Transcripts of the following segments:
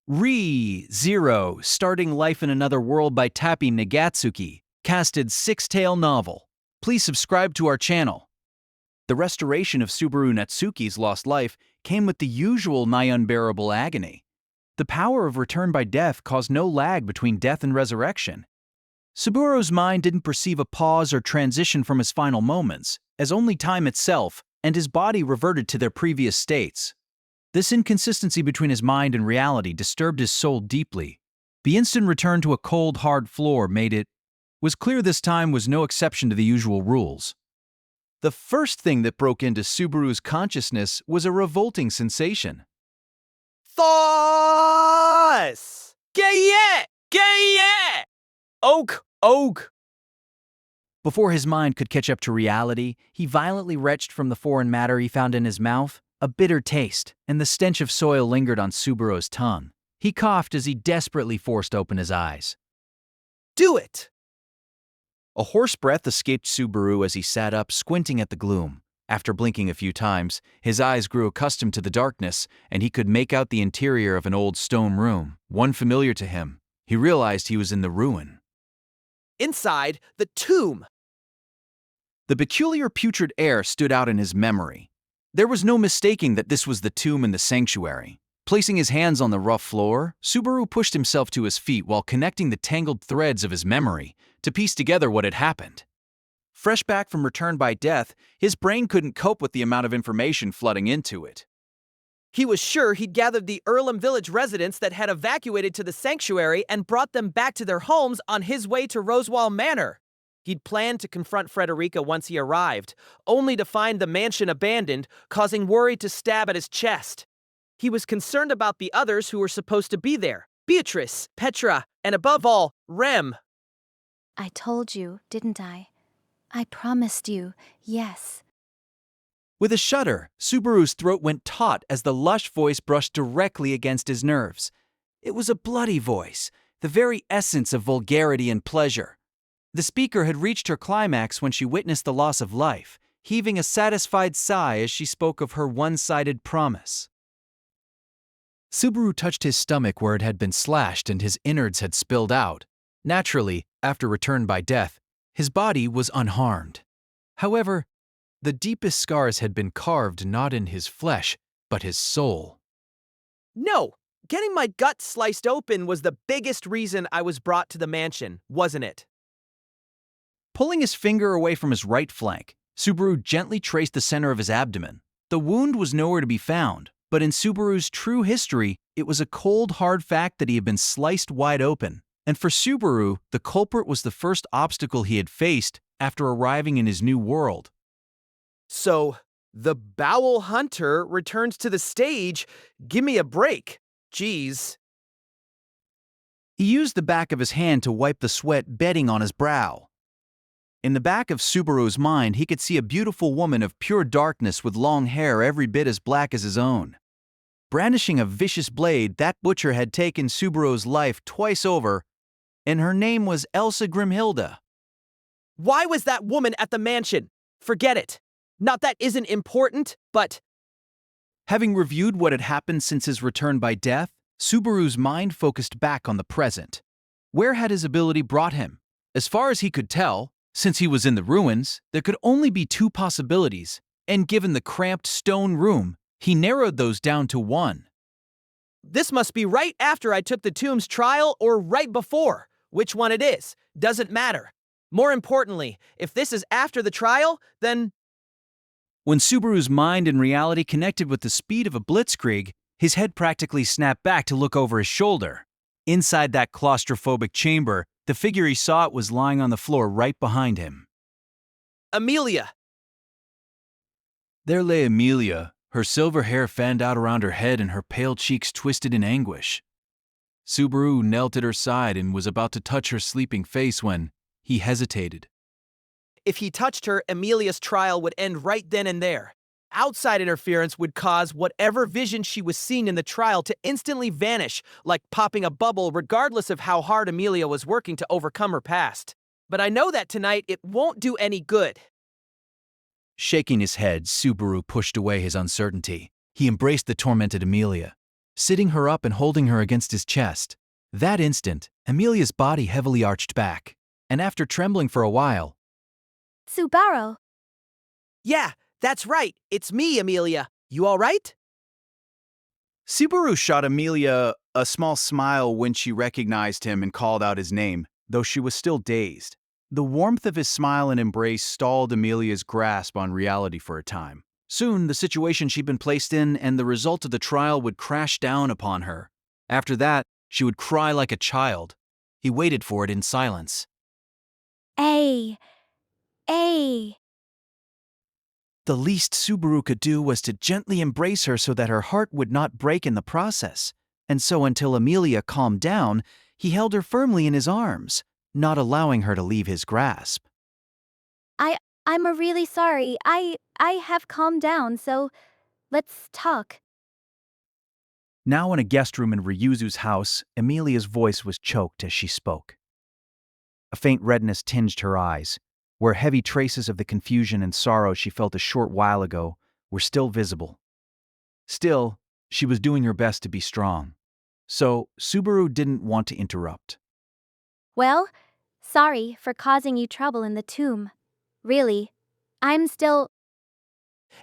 Zero, Starting Life in Another World by Tappy Nagatsuki, casted six-tale novel. Please subscribe to our channel. The restoration of Subaru Natsuki's lost life came with the usual nigh unbearable agony. The power of return by death caused no lag between death and resurrection. Subaru's mind didn't perceive a pause or transition from his final moments, as only time itself, and his body reverted to their previous states. This inconsistency between his mind and reality disturbed his soul deeply. The instant return to a cold, hard floor made it was clear this time was no exception to the usual rules. The first thing that broke into Subaru's consciousness was a revolting sensation. Thoughts! Get Oak! Before his mind could catch up to reality, he violently retched from the foreign matter he found in his mouth. A bitter taste, and the stench of soil lingered on Subaru's tongue. He coughed as he desperately forced open his eyes. Do it! A hoarse breath escaped Subaru as he sat up, squinting at the gloom. After blinking a few times, his eyes grew accustomed to the darkness, and he could make out the interior of an old stone room, one familiar to him. He realized he was in the ruin. Inside, the tomb! The peculiar putrid air stood out in his memory. There was no mistaking that this was the tomb in the sanctuary. Placing his hands on the rough floor, Subaru pushed himself to his feet while connecting the tangled threads of his memory to piece together what had happened. Fresh back from return by death, his brain couldn't cope with the amount of information flooding into it. He was sure he'd gathered the Earlham Village residents that had evacuated to the sanctuary and brought them back to their homes on his way to Rosewall Manor. He'd planned to confront Frederica once he arrived, only to find the mansion abandoned, causing worry to stab at his chest. He was concerned about the others who were supposed to be there: Beatrice, Petra, and above all, Rem. I told you, didn't I? I promised you, yes. With a shudder, Subaru's throat went taut as the lush voice brushed directly against his nerves. It was a bloody voice, the very essence of vulgarity and pleasure. The speaker had reached her climax when she witnessed the loss of life, heaving a satisfied sigh as she spoke of her one-sided promise. Subaru touched his stomach where it had been slashed and his innards had spilled out. Naturally, after return by death, his body was unharmed. However, the deepest scars had been carved not in his flesh, but his soul. No, getting my gut sliced open was the biggest reason I was brought to the mansion, wasn't it? Pulling his finger away from his right flank, Subaru gently traced the center of his abdomen. The wound was nowhere to be found, but in Subaru's true history, it was a cold, hard fact that he had been sliced wide open. And for Subaru, the culprit was the first obstacle he had faced after arriving in his new world. So, the Bowel Hunter returns to the stage. Give me a break. Jeez. He used the back of his hand to wipe the sweat bedding on his brow. In the back of Subaru's mind, he could see a beautiful woman of pure darkness with long hair every bit as black as his own. Brandishing a vicious blade, that butcher had taken Subaru's life twice over, and her name was Elsa Grimhilda. Why was that woman at the mansion? Forget it. Not that isn't important, but... Having reviewed what had happened since his return by death, Subaru's mind focused back on the present. Where had his ability brought him? As far as he could tell, since he was in the ruins, there could only be two possibilities, and given the cramped stone room, he narrowed those down to one. This must be right after I took the tomb's trial or right before. Which one it is, doesn't matter. More importantly, if this is after the trial, then... When Subaru's mind and reality connected with the speed of a blitzkrieg, his head practically snapped back to look over his shoulder. Inside that claustrophobic chamber, the figure he saw was lying on the floor right behind him. Amelia! There lay Amelia, her silver hair fanned out around her head and her pale cheeks twisted in anguish. Subaru knelt at her side and was about to touch her sleeping face when he hesitated. If he touched her, Amelia's trial would end right then and there. Outside interference would cause whatever vision she was seeing in the trial to instantly vanish, like popping a bubble, regardless of how hard Amelia was working to overcome her past. But I know that tonight it won't do any good. Shaking his head, Subaru pushed away his uncertainty. He embraced the tormented Amelia. sitting her up and holding her against his chest. That instant, Amelia's body heavily arched back, and after trembling for a while, Subaru, Yeah, that's right. It's me, Amelia. You all right? Subaru shot Amelia a small smile when she recognized him and called out his name, though she was still dazed. The warmth of his smile and embrace stalled Amelia's grasp on reality for a time. Soon, the situation she'd been placed in and the result of the trial would crash down upon her. After that, she would cry like a child. He waited for it in silence. A. A. The least Subaru could do was to gently embrace her so that her heart would not break in the process. And so until Amelia calmed down, he held her firmly in his arms, not allowing her to leave his grasp. I'm really sorry. I have calmed down, so let's talk. Now in a guest room in Ryuzu's house, Amelia's voice was choked as she spoke. A faint redness tinged her eyes, where heavy traces of the confusion and sorrow she felt a short while ago were still visible. Still, she was doing her best to be strong. So, Subaru didn't want to interrupt. Well, sorry for causing you trouble in the tomb. Really, I'm still.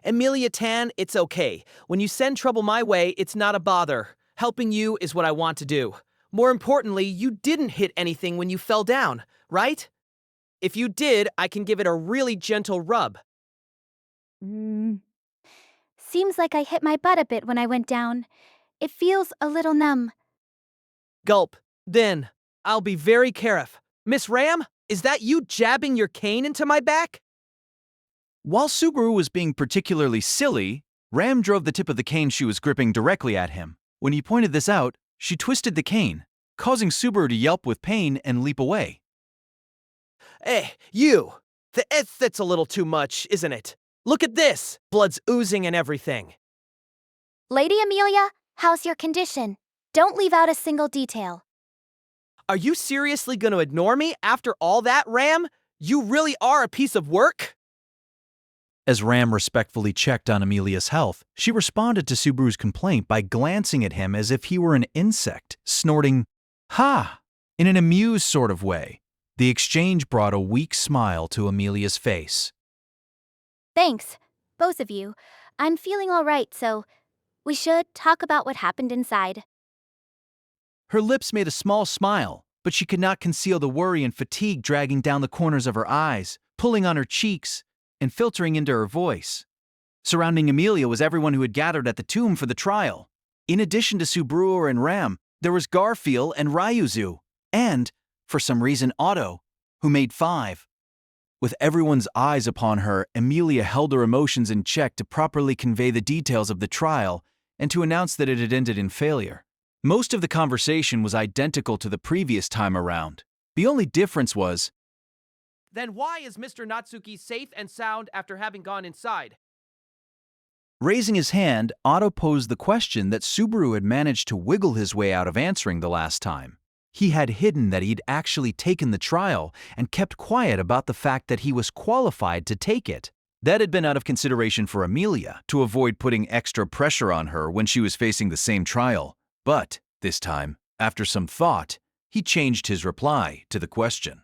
Amelia Tan, it's okay. When you send trouble my way, it's not a bother. Helping you is what I want to do. More importantly, you didn't hit anything when you fell down, right? If you did, I can give it a really gentle rub. Seems like I hit my butt a bit when I went down. It feels a little numb. Gulp. Then, I'll be very careful. Miss Ram, is that you jabbing your cane into my back? While Subaru was being particularly silly, Ram drove the tip of the cane she was gripping directly at him. When he pointed this out, she twisted the cane, causing Subaru to yelp with pain and leap away. You! That's a little too much, isn't it? Look at this! Blood's oozing and everything. Lady Amelia, how's your condition? Don't leave out a single detail. Are you seriously gonna ignore me after all that, Ram? You really are a piece of work? As Ram respectfully checked on Amelia's health, she responded to Subaru's complaint by glancing at him as if he were an insect, snorting, "Ha!" in an amused sort of way. The exchange brought a weak smile to Amelia's face. Thanks, both of you. I'm feeling all right, so we should talk about what happened inside. Her lips made a small smile, but she could not conceal the worry and fatigue dragging down the corners of her eyes, pulling on her cheeks, and filtering into her voice. Surrounding Amelia was everyone who had gathered at the tomb for the trial. In addition to Subaru and Ram, there was Garfield and Ryuzu, and, for some reason, Otto, who made 5. With everyone's eyes upon her, Amelia held her emotions in check to properly convey the details of the trial and to announce that it had ended in failure. Most of the conversation was identical to the previous time around. The only difference was, Then why is Mr. Natsuki safe and sound after having gone inside? raising his hand, Otto posed the question that Subaru had managed to wiggle his way out of answering the last time. He had hidden that he'd actually taken the trial and kept quiet about the fact that he was qualified to take it. That had been out of consideration for Amelia, to avoid putting extra pressure on her when she was facing the same trial. But, this time, after some thought, he changed his reply to the question.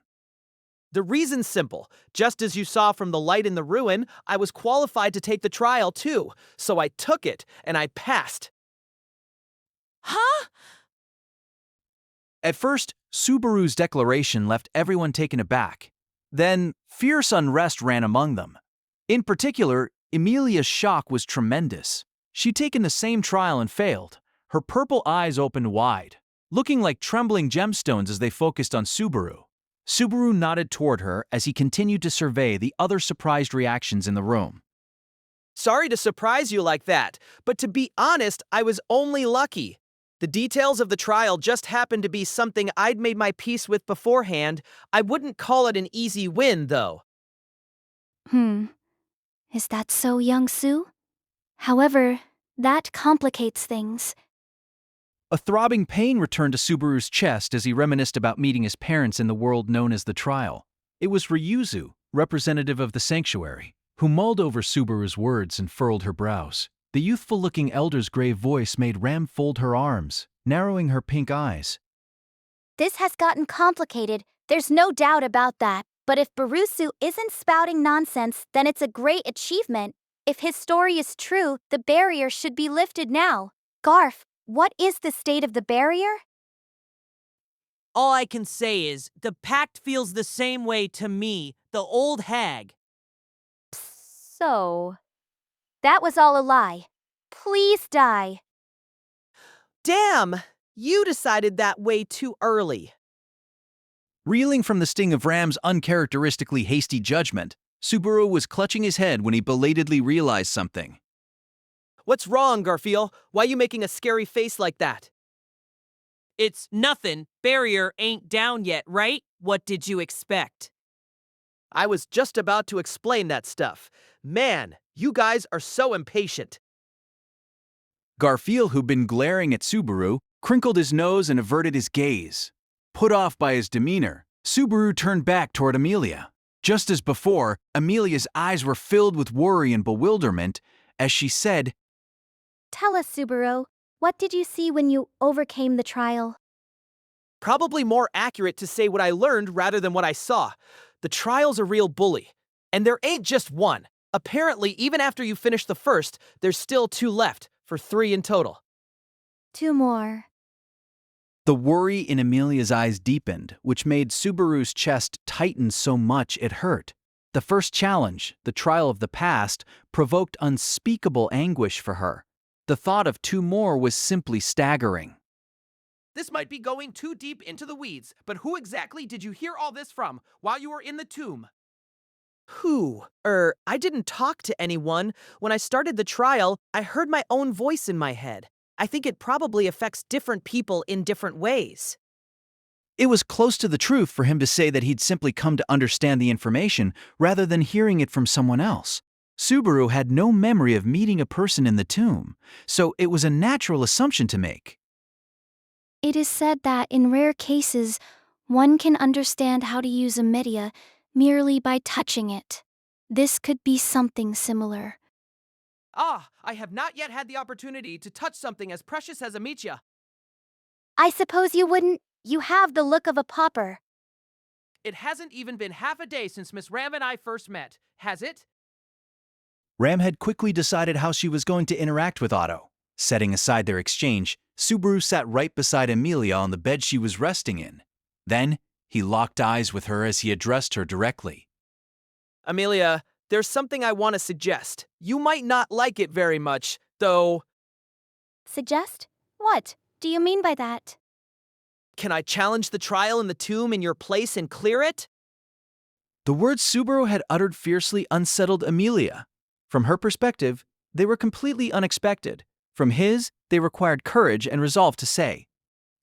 The reason's simple. Just as you saw from the light in the ruin, I was qualified to take the trial too, so I took it and I passed. Huh? At first, Subaru's declaration left everyone taken aback. Then, fierce unrest ran among them. In particular, Amelia's shock was tremendous. She'd taken the same trial and failed, her purple eyes opened wide, looking like trembling gemstones as they focused on Subaru. Subaru nodded toward her as he continued to survey the other surprised reactions in the room. Sorry to surprise you like that, but to be honest, I was only lucky. The details of the trial just happened to be something I'd made my peace with beforehand. I wouldn't call it an easy win, though. Is that so, young Sue? However, that complicates things. A throbbing pain returned to Subaru's chest as he reminisced about meeting his parents in the world known as the trial. It was Ryuzu, representative of the sanctuary, who mulled over Subaru's words and furrowed her brows. The youthful-looking elder's grave voice made Ram fold her arms, narrowing her pink eyes. This has gotten complicated, there's no doubt about that. But if Barusu isn't spouting nonsense, then it's a great achievement. If his story is true, the barrier should be lifted now. Garf, what is the state of the barrier? All I can say is, the pact feels the same way to me, the old hag. So, that was all a lie. Please die. Damn! You decided that way too early. Reeling from the sting of Ram's uncharacteristically hasty judgment, Subaru was clutching his head when he belatedly realized something. What's wrong, Garfield? Why you making a scary face like that? It's nothing. Barrier ain't down yet, right? What did you expect? I was just about to explain that stuff. Man, you guys are so impatient. Garfield, who'd been glaring at Subaru, crinkled his nose and averted his gaze. Put off by his demeanor, Subaru turned back toward Amelia. Just as before, Amelia's eyes were filled with worry and bewilderment as she said, Tell us, Subaru, what did you see when you overcame the trial? Probably more accurate to say what I learned rather than what I saw. The trial's a real bully. And there ain't just one. Apparently, even after you finish the first, there's still 2 left, for 3 in total. 2 more. The worry in Amelia's eyes deepened, which made Subaru's chest tighten so much it hurt. The first challenge, the trial of the past, provoked unspeakable anguish for her. The thought of 2 more was simply staggering. This might be going too deep into the weeds, but who exactly did you hear all this from while you were in the tomb? Who? I didn't talk to anyone. When I started the trial, I heard my own voice in my head. I think it probably affects different people in different ways. It was close to the truth for him to say that he'd simply come to understand the information rather than hearing it from someone else. Subaru had no memory of meeting a person in the tomb, so it was a natural assumption to make. It is said that in rare cases, one can understand how to use a media merely by touching it. This could be something similar. Ah, I have not yet had the opportunity to touch something as precious as Amicia. I suppose you wouldn't. You have the look of a pauper. It hasn't even been half a day since Miss Ram and I first met, has it? Ram had quickly decided how she was going to interact with Otto. Setting aside their exchange, Subaru sat right beside Amelia on the bed she was resting in. Then, he locked eyes with her as he addressed her directly. Amelia, there's something I want to suggest. You might not like it very much, though. Suggest? What do you mean by that? Can I challenge the trial in the tomb in your place and clear it? The words Subaru had uttered fiercely unsettled Amelia. From her perspective, they were completely unexpected. From his, they required courage and resolve to say.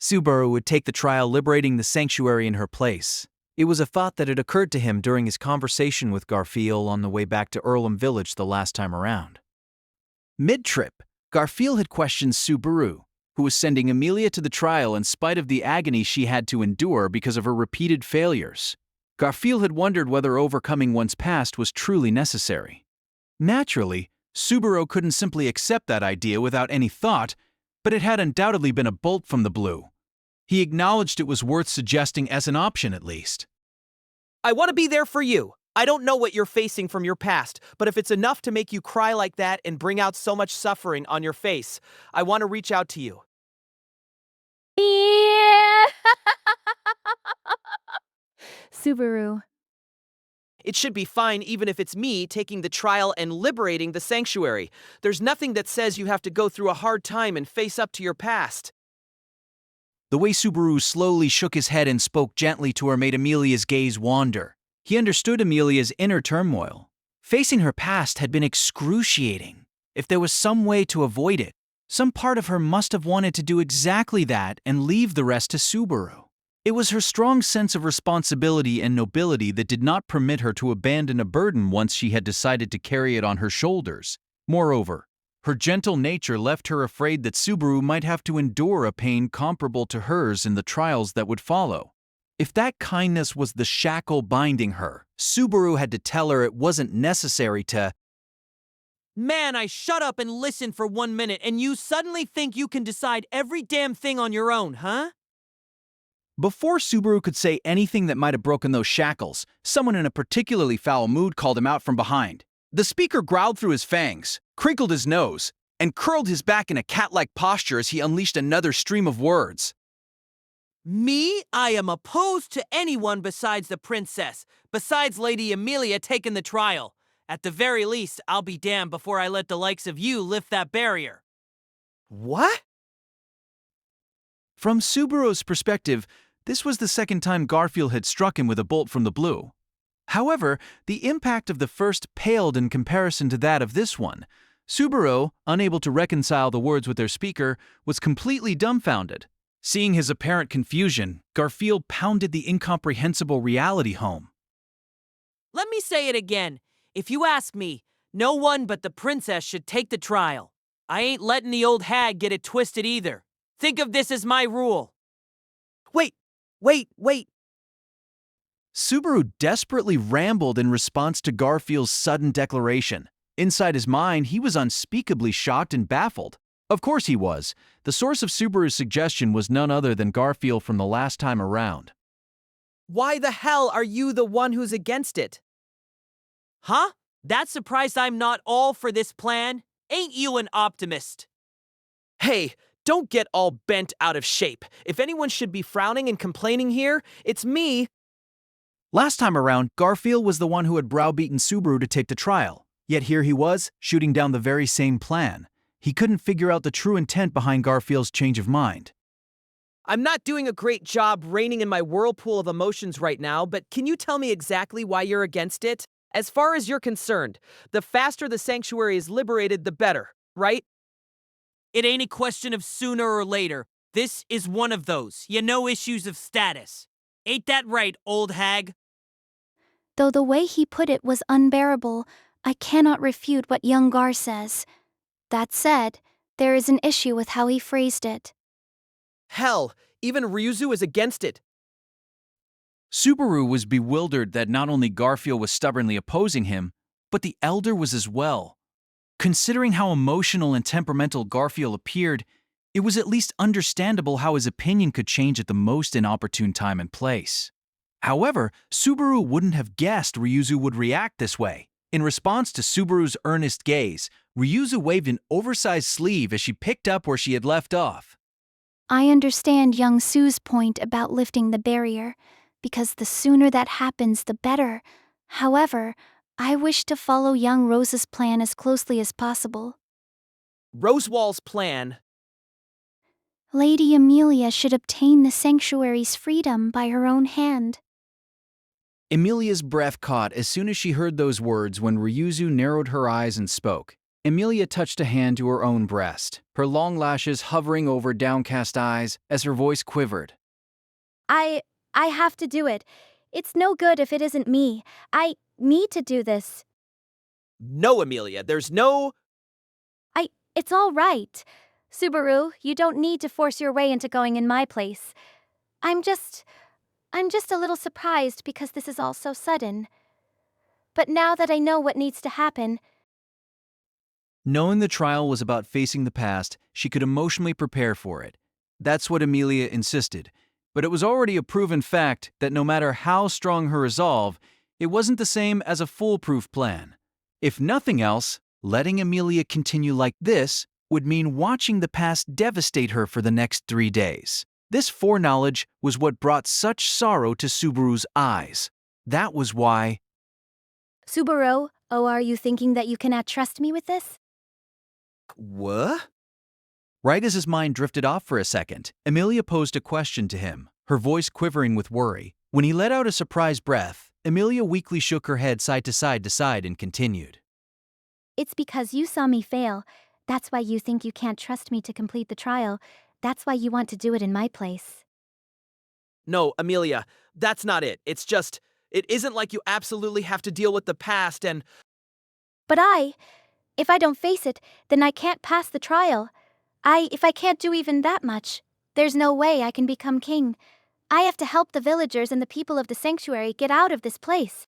Subaru would take the trial liberating the sanctuary in her place. It was a thought that had occurred to him during his conversation with Garfield on the way back to Earlham Village the last time around. Mid-trip, Garfield had questioned Subaru, who was sending Amelia to the trial in spite of the agony she had to endure because of her repeated failures. Garfield had wondered whether overcoming one's past was truly necessary. Naturally, Subaru couldn't simply accept that idea without any thought, but it had undoubtedly been a bolt from the blue. He acknowledged it was worth suggesting as an option at least. I want to be there for you. I don't know what you're facing from your past, but if it's enough to make you cry like that and bring out so much suffering on your face, I want to reach out to you. Yeah. Subaru. It should be fine even if it's me taking the trial and liberating the sanctuary. There's nothing that says you have to go through a hard time and face up to your past. The way Subaru slowly shook his head and spoke gently to her made Amelia's gaze wander. He understood Amelia's inner turmoil. Facing her past had been excruciating. If there was some way to avoid it, some part of her must have wanted to do exactly that and leave the rest to Subaru. It was her strong sense of responsibility and nobility that did not permit her to abandon a burden once she had decided to carry it on her shoulders. Moreover, her gentle nature left her afraid that Subaru might have to endure a pain comparable to hers in the trials that would follow. If that kindness was the shackle binding her, Subaru had to tell her it wasn't necessary to. Man, I shut up and listen for 1 minute, and you suddenly think you can decide every damn thing on your own, huh? Before Subaru could say anything that might have broken those shackles, someone in a particularly foul mood called him out from behind. The speaker growled through his fangs, crinkled his nose, and curled his back in a cat-like posture as he unleashed another stream of words. Me? I am opposed to anyone besides the princess, besides Lady Amelia taking the trial. At the very least, I'll be damned before I let the likes of you lift that barrier. What? From Subaru's perspective, this was the second time Garfield had struck him with a bolt from the blue. However, the impact of the first paled in comparison to that of this one. Subaru, unable to reconcile the words with their speaker, was completely dumbfounded. Seeing his apparent confusion, Garfield pounded the incomprehensible reality home. Let me say it again. If you ask me, no one but the princess should take the trial. I ain't letting the old hag get it twisted either. Think of this as my rule. Wait. Subaru desperately rambled in response to Garfield's sudden declaration. Inside his mind, he was unspeakably shocked and baffled. Of course he was. The source of Subaru's suggestion was none other than Garfield from the last time around. Why the hell are you the one who's against it? Huh? That surprised I'm not all for this plan? Ain't you an optimist? Hey, don't get all bent out of shape. If anyone should be frowning and complaining here, it's me. Last time around, Garfield was the one who had browbeaten Subaru to take the trial. Yet here he was, shooting down the very same plan. He couldn't figure out the true intent behind Garfield's change of mind. I'm not doing a great job reining in my whirlpool of emotions right now, but can you tell me exactly why you're against it? As far as you're concerned, the faster the sanctuary is liberated, the better, right? It ain't a question of sooner or later. This is one of those. No issues of status. Ain't that right, old hag? Though the way he put it was unbearable, I cannot refute what young Gar says. That said, there is an issue with how he phrased it. Hell, even Ryuzu is against it. Subaru was bewildered that not only Garfield was stubbornly opposing him, but the elder was as well. Considering how emotional and temperamental Garfield appeared, it was at least understandable how his opinion could change at the most inopportune time and place. However, Subaru wouldn't have guessed Ryuzu would react this way. In response to Subaru's earnest gaze, Ryuzu waved an oversized sleeve as she picked up where she had left off. I understand young Sue's point about lifting the barrier, because the sooner that happens, the better. However, I wish to follow young Rose's plan as closely as possible. Rosewall's plan. Lady Amelia should obtain the sanctuary's freedom by her own hand. Emilia's breath caught as soon as she heard those words when Ryuzu narrowed her eyes and spoke. Emilia touched a hand to her own breast, her long lashes hovering over downcast eyes as her voice quivered. I have to do it. It's no good if it isn't me. I need to do this. No, Amelia, there's no... It's all right. Subaru, you don't need to force your way into going in my place. I'm just a little surprised because this is all so sudden. But now that I know what needs to happen... Knowing the trial was about facing the past, she could emotionally prepare for it. That's what Emilia insisted. But it was already a proven fact that no matter how strong her resolve, it wasn't the same as a foolproof plan. If nothing else, letting Emilia continue like this would mean watching the past devastate her for the next 3 days. This foreknowledge was what brought such sorrow to Subaru's eyes. That was why... Subaru, are you thinking that you cannot trust me with this? What? Right as his mind drifted off for a second, Emilia posed a question to him, her voice quivering with worry. When he let out a surprised breath, Emilia weakly shook her head side to side and continued. It's because you saw me fail. That's why you think you can't trust me to complete the trial. That's why you want to do it in my place. No, Amelia, that's not it. It's just, it isn't like you absolutely have to deal with the past and... But if I don't face it, then I can't pass the trial. If I can't do even that much, there's no way I can become king. I have to help the villagers and the people of the sanctuary get out of this place.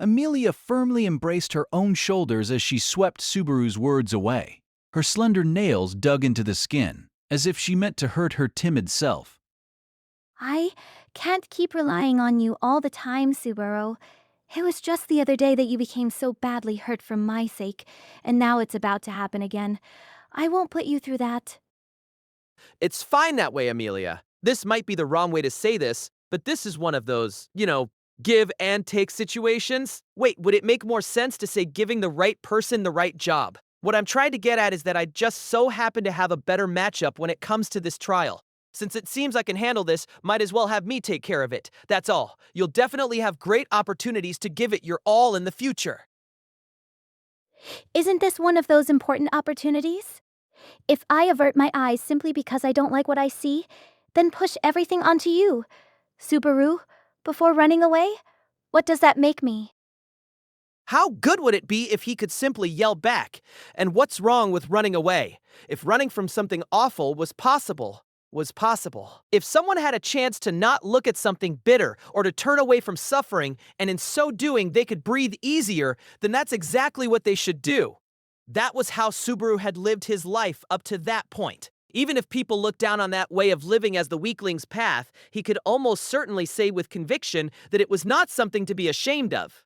Amelia firmly embraced her own shoulders as she swept Subaru's words away. Her slender nails dug into the skin, as if she meant to hurt her timid self. I can't keep relying on you all the time, Subaru. It was just the other day that you became so badly hurt for my sake, and now it's about to happen again. I won't put you through that. It's fine that way, Amelia. This might be the wrong way to say this, but this is one of those, give and take situations. Wait, would it make more sense to say giving the right person the right job? What I'm trying to get at is that I just so happen to have a better matchup when it comes to this trial. Since it seems I can handle this, might as well have me take care of it. That's all. You'll definitely have great opportunities to give it your all in the future. Isn't this one of those important opportunities? If I avert my eyes simply because I don't like what I see, then push everything onto you. Subaru, before running away? What does that make me? How good would it be if he could simply yell back? And what's wrong with running away? If running from something awful was possible. If someone had a chance to not look at something bitter or to turn away from suffering, and in so doing they could breathe easier, then that's exactly what they should do. That was how Subaru had lived his life up to that point. Even if people looked down on that way of living as the weakling's path, he could almost certainly say with conviction that it was not something to be ashamed of.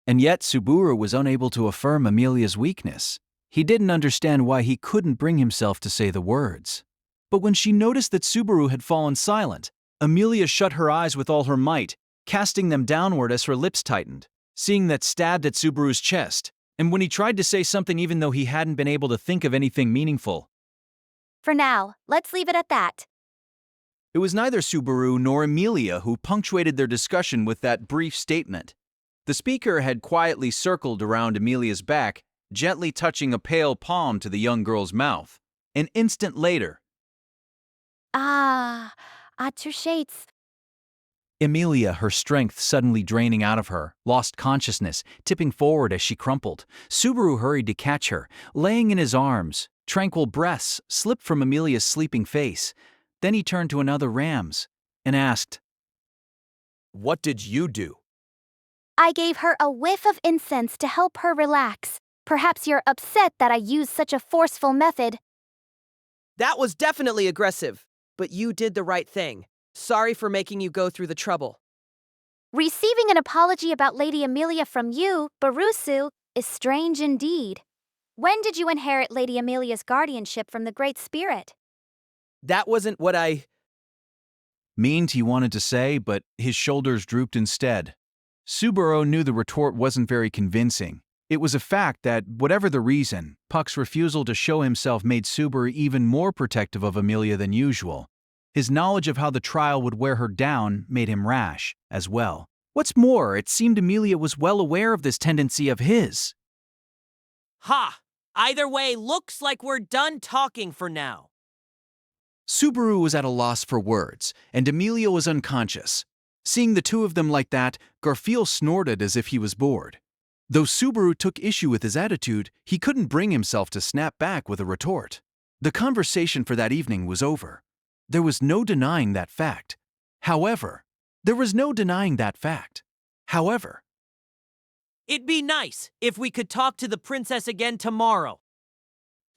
And yet Subaru was unable to affirm Amelia's weakness. He didn't understand why he couldn't bring himself to say the words. But when she noticed that Subaru had fallen silent, Amelia shut her eyes with all her might, casting them downward as her lips tightened. Seeing that stabbed at Subaru's chest, and when he tried to say something even though he hadn't been able to think of anything meaningful. For now, let's leave it at that. It was neither Subaru nor Amelia who punctuated their discussion with that brief statement. The speaker had quietly circled around Amelia's back, gently touching a pale palm to the young girl's mouth. An instant later, at your shades. Amelia, her strength suddenly draining out of her, lost consciousness, tipping forward as she crumpled. Subaru hurried to catch her, laying in his arms. Tranquil breaths slipped from Amelia's sleeping face. Then he turned to another Rams and asked, What did you do? I gave her a whiff of incense to help her relax. Perhaps you're upset that I used such a forceful method. That was definitely aggressive, but you did the right thing. Sorry for making you go through the trouble. Receiving an apology about Lady Amelia from you, Barusu, is strange indeed. When did you inherit Lady Amelia's guardianship from the Great Spirit? That wasn't what I meant he wanted to say, but his shoulders drooped instead. Subaru knew the retort wasn't very convincing. It was a fact that, whatever the reason, Puck's refusal to show himself made Subaru even more protective of Amelia than usual. His knowledge of how the trial would wear her down made him rash, as well. What's more, it seemed Amelia was well aware of this tendency of his. Ha! Either way, looks like we're done talking for now. Subaru was at a loss for words, and Amelia was unconscious. Seeing the two of them like that, Garfield snorted as if he was bored. Though Subaru took issue with his attitude, he couldn't bring himself to snap back with a retort. The conversation for that evening was over. There was no denying that fact. However, It'd be nice if we could talk to the princess again tomorrow.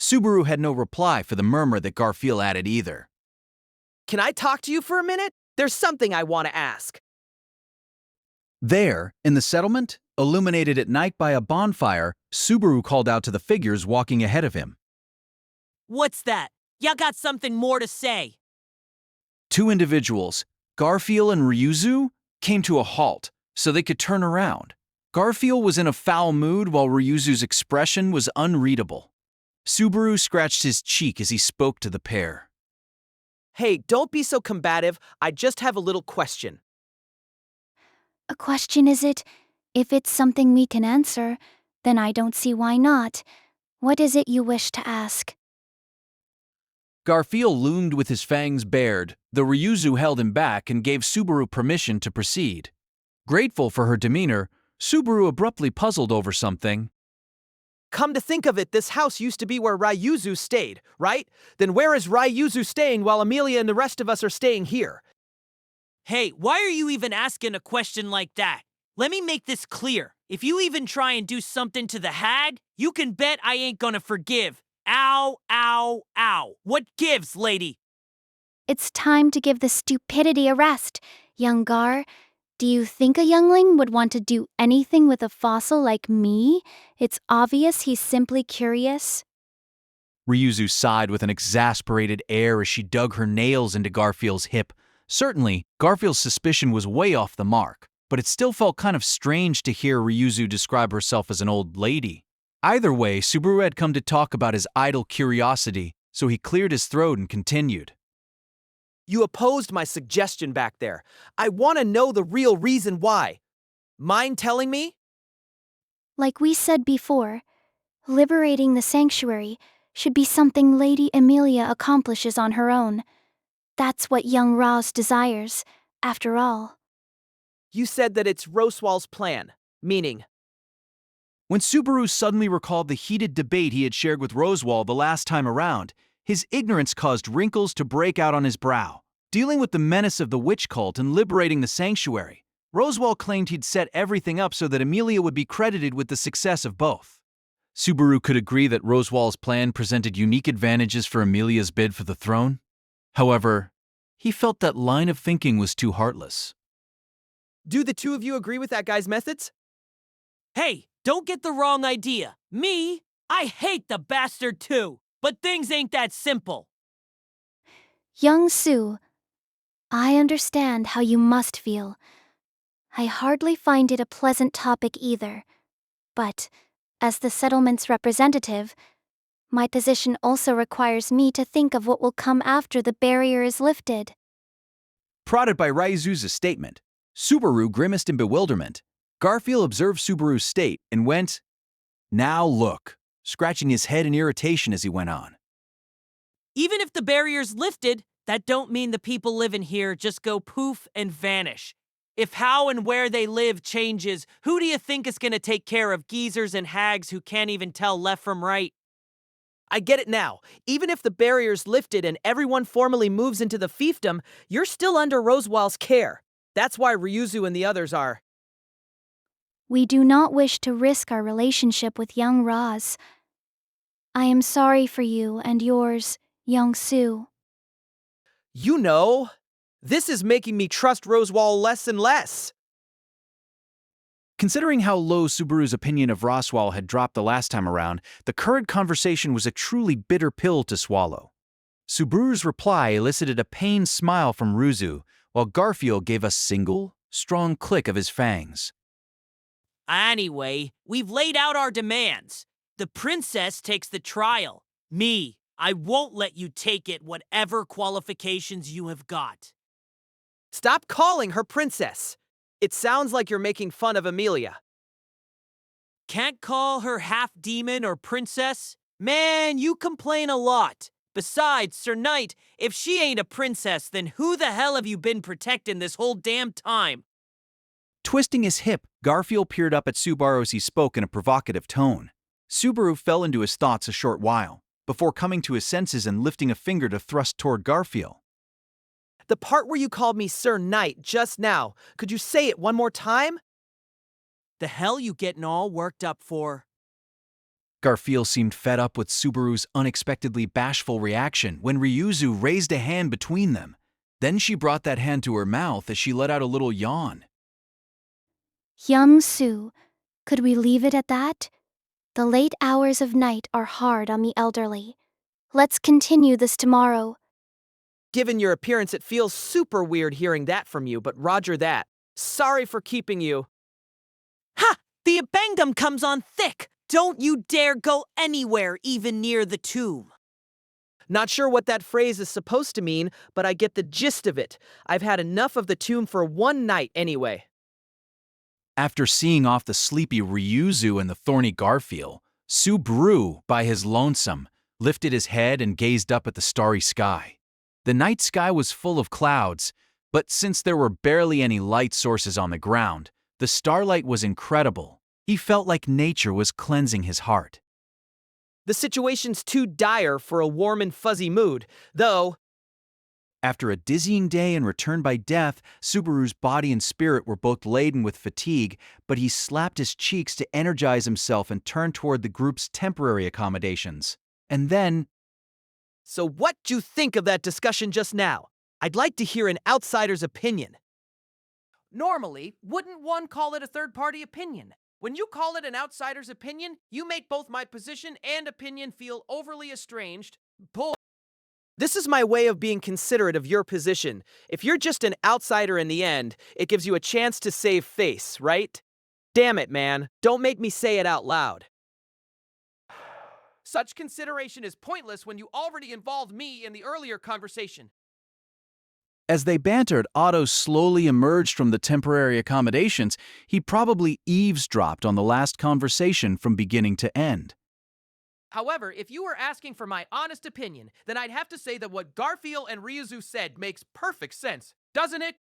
Subaru had no reply for the murmur that Garfield added either. Can I talk to you for a minute? There's something I want to ask. There, in the settlement, illuminated at night by a bonfire, Subaru called out to the figures walking ahead of him. What's that? Ya got something more to say? Two individuals, Garfield and Ryuzu, came to a halt so they could turn around. Garfield was in a foul mood while Ryuzu's expression was unreadable. Subaru scratched his cheek as he spoke to the pair. Hey, don't be so combative. I just have a little question. A question, is it? If it's something we can answer, then I don't see why not. What is it you wish to ask? Garfield loomed with his fangs bared, though Ryuzu held him back and gave Subaru permission to proceed. Grateful for her demeanor, Subaru abruptly puzzled over something. Come to think of it, this house used to be where Ryuzu stayed, right? Then where is Ryuzu staying while Amelia and the rest of us are staying here? Hey, why are you even asking a question like that? Let me make this clear. If you even try and do something to the hag, you can bet I ain't gonna forgive. Ow, ow, ow. What gives, lady? It's time to give the stupidity a rest, young Gar. Do you think a youngling would want to do anything with a fossil like me? It's obvious he's simply curious. Ryuzu sighed with an exasperated air as she dug her nails into Garfield's hip. Certainly, Garfield's suspicion was way off the mark, but it still felt kind of strange to hear Ryuzu describe herself as an old lady. Either way, Subaru had come to talk about his idle curiosity, so he cleared his throat and continued. You opposed my suggestion back there. I want to know the real reason why. Mind telling me? Like we said before, liberating the sanctuary should be something Lady Amelia accomplishes on her own. That's what young Roz desires, after all. You said that it's Roswal's plan, meaning. When Subaru suddenly recalled the heated debate he had shared with Roswal the last time around, his ignorance caused wrinkles to break out on his brow. Dealing with the menace of the witch cult and liberating the sanctuary, Roswal claimed he'd set everything up so that Amelia would be credited with the success of both. Subaru could agree that Roswal's plan presented unique advantages for Amelia's bid for the throne. However, he felt that line of thinking was too heartless. Do the two of you agree with that guy's methods? Hey, don't get the wrong idea. Me? I hate the bastard too. But things ain't that simple. Young Sue, I understand how you must feel. I hardly find it a pleasant topic either. But, as the settlement's representative, my position also requires me to think of what will come after the barrier is lifted. Prodded by Ryuzu's statement, Subaru grimaced in bewilderment. Garfield observed Subaru's state and went, "Now look," scratching his head in irritation as he went on. Even if the barrier's lifted, that don't mean the people living here just go poof and vanish. If how and where they live changes, who do you think is gonna take care of geezers and hags who can't even tell left from right? I get it now. Even if the barrier's lifted and everyone formally moves into the fiefdom, you're still under Roswal's care. That's why Ryuzu and the others are. We do not wish to risk our relationship with young Roz. I am sorry for you and yours, young Sue. You know, this is making me trust Roswal less and less. Considering how low Subaru's opinion of Roswal had dropped the last time around, the current conversation was a truly bitter pill to swallow. Subaru's reply elicited a pained smile from Ryuzu, while Garfield gave a single, strong click of his fangs. Anyway, we've laid out our demands. The princess takes the trial. Me, I won't let you take it whatever qualifications you have got. Stop calling her princess. It sounds like you're making fun of Amelia. Can't call her half-demon or princess? Man, you complain a lot. Besides, Sir Knight, if she ain't a princess, then who the hell have you been protecting this whole damn time? Twisting his hip, Garfield peered up at Subaru as he spoke in a provocative tone. Subaru fell into his thoughts a short while, before coming to his senses and lifting a finger to thrust toward Garfield. The part where you called me Sir Knight just now, could you say it one more time? The hell you getting all worked up for? Garfield seemed fed up with Subaru's unexpectedly bashful reaction when Ryuzu raised a hand between them. Then she brought that hand to her mouth as she let out a little yawn. Young Sue, could we leave it at that? The late hours of night are hard on the elderly. Let's continue this tomorrow. Given your appearance, it feels super weird hearing that from you, but roger that. Sorry for keeping you. Ha! The abangdom comes on thick! Don't you dare go anywhere, even near the tomb. Not sure what that phrase is supposed to mean, but I get the gist of it. I've had enough of the tomb for one night anyway. After seeing off the sleepy Ryuzu and the thorny Garfield, Subaru, by his lonesome, lifted his head and gazed up at the starry sky. The night sky was full of clouds, but since there were barely any light sources on the ground, the starlight was incredible. He felt like nature was cleansing his heart. The situation's too dire for a warm and fuzzy mood, though. After a dizzying day and return by death, Subaru's body and spirit were both laden with fatigue, but he slapped his cheeks to energize himself and turned toward the group's temporary accommodations. And then, So what'd you think of that discussion just now? I'd like to hear an outsider's opinion. Normally, wouldn't one call it a third-party opinion? When you call it an outsider's opinion, you make both my position and opinion feel overly estranged. Bull. This is my way of being considerate of your position. If you're just an outsider in the end, it gives you a chance to save face, right? Damn it, man. Don't make me say it out loud. Such consideration is pointless when you already involved me in the earlier conversation. as they bantered, Otto slowly emerged from the temporary accommodations. He probably eavesdropped on the last conversation from beginning to end. However, if you were asking for my honest opinion, then I'd have to say that what Garfield and Ryuzu said makes perfect sense, doesn't it?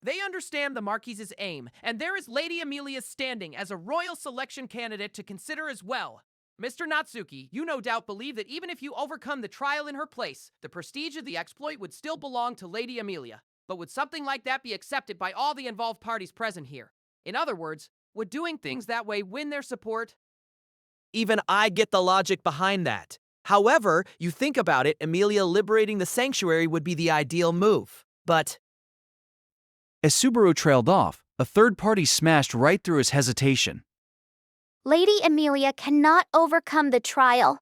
They understand the Marquise's aim, and there is Lady Amelia's standing as a royal selection candidate to consider as well. Mr. Natsuki, you no doubt believe that even if you overcome the trial in her place, the prestige of the exploit would still belong to Lady Amelia. But would something like that be accepted by all the involved parties present here? In other words, would doing things that way win their support? Even I get the logic behind that. However, you think about it, Amelia liberating the sanctuary would be the ideal move. But As Subaru trailed off, a third party smashed right through his hesitation. Lady Amelia cannot overcome the trial.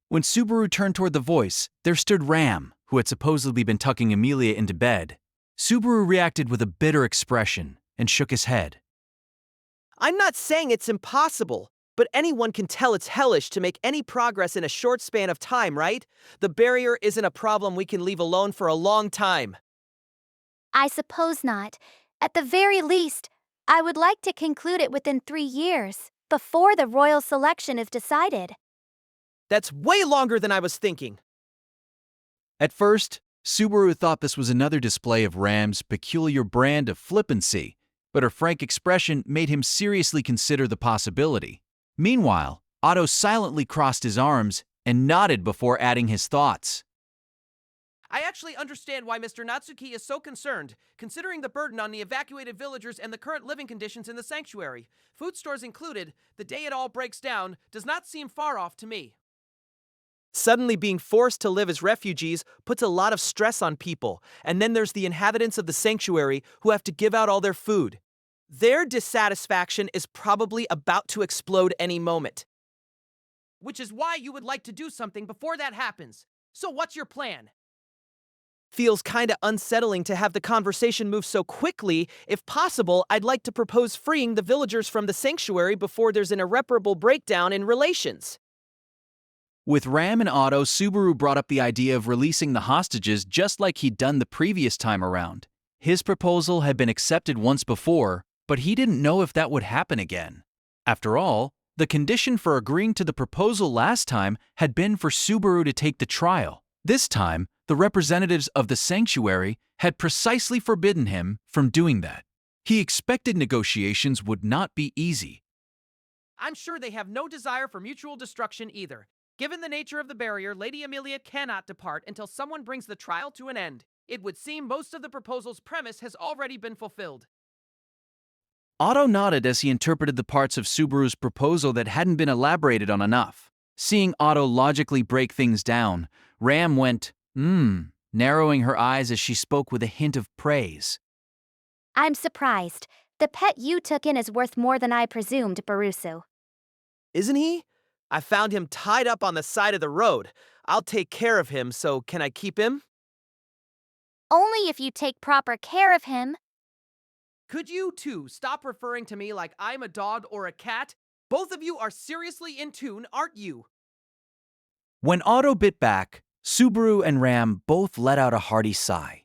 When Subaru turned toward the voice, there stood Ram, who had supposedly been tucking Amelia into bed. Subaru reacted with a bitter expression and shook his head. I'm not saying it's impossible, but anyone can tell it's hellish to make any progress in a short span of time, right? The barrier isn't a problem we can leave alone for a long time. I suppose not. At the very least, I would like to conclude it within 3 years, before the royal selection is decided. That's way longer than I was thinking. At first, Subaru thought this was another display of Ram's peculiar brand of flippancy, but her frank expression made him seriously consider the possibility. Meanwhile, Otto silently crossed his arms and nodded before adding his thoughts. I actually understand why Mr. Natsuki is so concerned, considering the burden on the evacuated villagers and the current living conditions in the sanctuary. Food stores included, the day it all breaks down does not seem far off to me. Suddenly being forced to live as refugees puts a lot of stress on people, and then there's the inhabitants of the sanctuary who have to give out all their food. Their dissatisfaction is probably about to explode any moment. Which is why you would like to do something before that happens. So what's your plan? Feels kinda unsettling to have the conversation move so quickly. If possible, I'd like to propose freeing the villagers from the sanctuary before there's an irreparable breakdown in relations. With Ram and Otto, Subaru brought up the idea of releasing the hostages just like he'd done the previous time around. His proposal had been accepted once before, but he didn't know if that would happen again. After all, the condition for agreeing to the proposal last time had been for Subaru to take the trial. This time, the representatives of the sanctuary had precisely forbidden him from doing that. He expected negotiations would not be easy. I'm sure they have no desire for mutual destruction either. Given the nature of the barrier, Lady Amelia cannot depart until someone brings the trial to an end. It would seem most of the proposal's premise has already been fulfilled. Otto nodded as he interpreted the parts of Subaru's proposal that hadn't been elaborated on enough. Seeing Otto logically break things down, Ram went, narrowing her eyes as she spoke with a hint of praise. I'm surprised. The pet you took in is worth more than I presumed, Barusu. Isn't he? I found him tied up on the side of the road. I'll take care of him, so can I keep him? Only if you take proper care of him. Could you, too, stop referring to me like I'm a dog or a cat? Both of you are seriously in tune, aren't you? When Otto bit back, Subaru and Ram both let out a hearty sigh.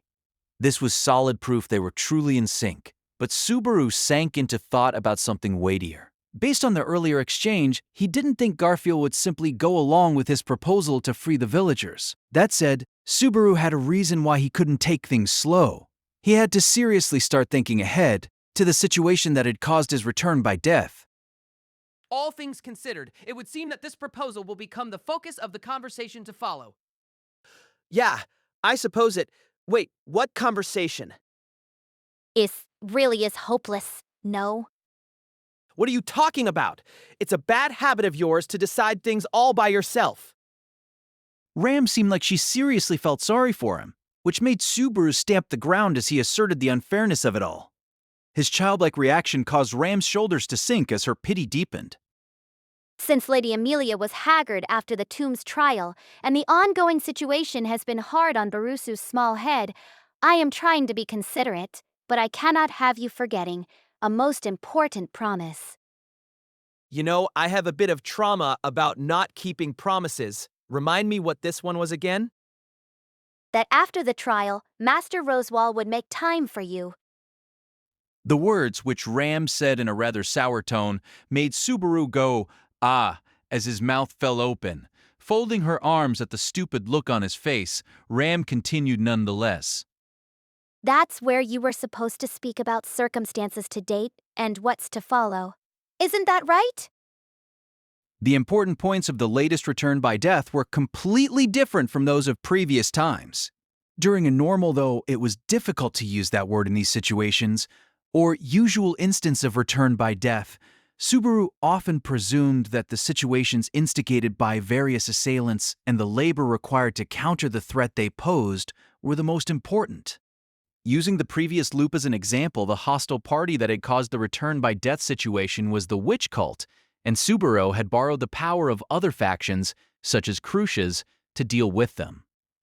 This was solid proof they were truly in sync, but Subaru sank into thought about something weightier. Based on the earlier exchange, he didn't think Garfield would simply go along with his proposal to free the villagers. That said, Subaru had a reason why he couldn't take things slow. He had to seriously start thinking ahead to the situation that had caused his return by death. All things considered, it would seem that this proposal will become the focus of the conversation to follow. Yeah, I suppose it. Wait, what conversation? Really is hopeless, no? What are you talking about? It's a bad habit of yours to decide things all by yourself. Ram seemed like she seriously felt sorry for him, which made Subaru stamp the ground as he asserted the unfairness of it all. His childlike reaction caused Ram's shoulders to sink as her pity deepened. Since Lady Amelia was haggard after the Tombs trial, and the ongoing situation has been hard on Barusu's small head, I am trying to be considerate, but I cannot have you forgetting a most important promise. You know, I have a bit of trauma about not keeping promises. Remind me what this one was again? That after the trial, Master Rosewall would make time for you. The words, which Ram said in a rather sour tone, made Subaru go, "Ah," as his mouth fell open. Folding her arms at the stupid look on his face, Ram continued nonetheless. That's where you were supposed to speak about circumstances to date and what's to follow. Isn't that right? The important points of the latest return by death were completely different from those of previous times. During a normal, though, it was difficult to use that word in these situations, or usual instance of return by death, Subaru often presumed that the situations instigated by various assailants and the labor required to counter the threat they posed were the most important. Using the previous loop as an example, the hostile party that had caused the return by death situation was the witch cult, and Subaru had borrowed the power of other factions, such as Crucia's, to deal with them.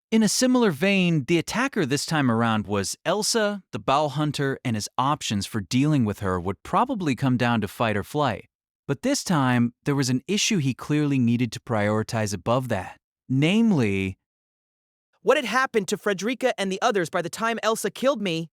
In a similar vein, the attacker this time around was Elsa, the Bowl Hunter, and his options for dealing with her would probably come down to fight or flight. But this time, there was an issue he clearly needed to prioritize above that. Namely, What had happened to Frederica and the others by the time Elsa killed me?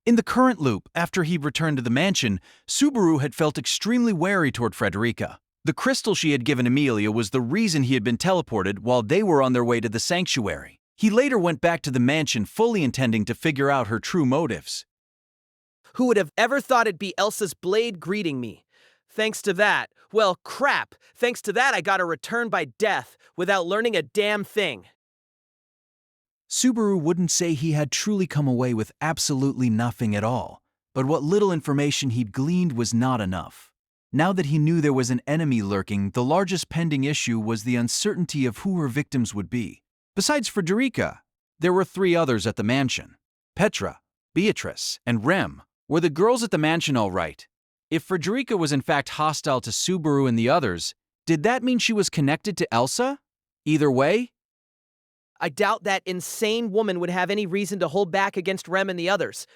in the current loop, after he returned to the mansion, Subaru had felt extremely wary toward Frederica. The crystal she had given Amelia was the reason he had been teleported while they were on their way to the sanctuary. He later went back to the mansion fully intending to figure out her true motives. Who would have ever thought it'd be Elsa's blade greeting me? Thanks to that, well, crap. Thanks to that, I got a return by death without learning a damn thing. Subaru wouldn't say he had truly come away with absolutely nothing at all, but what little information he'd gleaned was not enough. Now that he knew there was an enemy lurking, the largest pending issue was the uncertainty of who her victims would be. Besides Frederica, there were three others at the mansion. Petra, Beatrice, and Rem. Were the girls at the mansion all right? If Frederica was in fact hostile to Subaru and the others, did that mean she was connected to Elsa? Either way, I doubt that insane woman would have any reason to hold back against Rem and the others.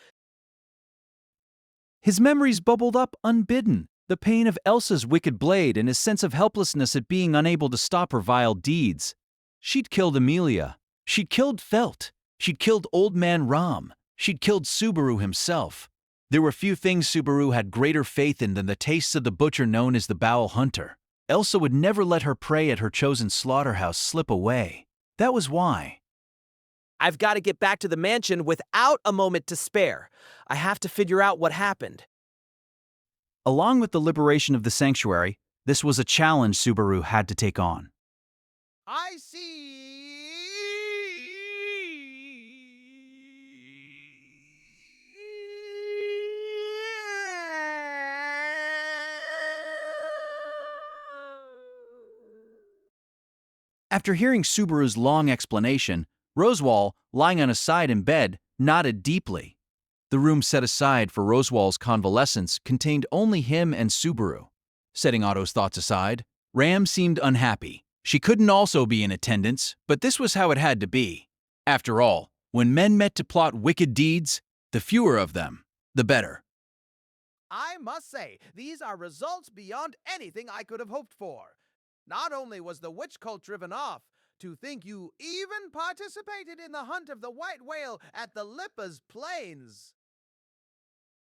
his memories bubbled up unbidden. The pain of Elsa's wicked blade and his sense of helplessness at being unable to stop her vile deeds. She'd killed Amelia. She'd killed Felt. She'd killed Old Man Ram. She'd killed Subaru himself. There were few things Subaru had greater faith in than the tastes of the butcher known as the Bowl Hunter. Elsa would never let her prey at her chosen slaughterhouse slip away. That was why. I've got to get back to the mansion without a moment to spare. I have to figure out what happened. Along with the liberation of the sanctuary, this was a challenge Subaru had to take on. I see. After hearing Subaru's long explanation, Rosewall, lying on his side in bed, nodded deeply. The room set aside for Rosewall's convalescence contained only him and Subaru. Setting Otto's thoughts aside, Ram seemed unhappy. She couldn't also be in attendance, but this was how it had to be. After all, when men met to plot wicked deeds, the fewer of them, the better. I must say, these are results beyond anything I could have hoped for. Not only was the witch cult driven off, to think you even participated in the hunt of the white whale at the Lippas Plains.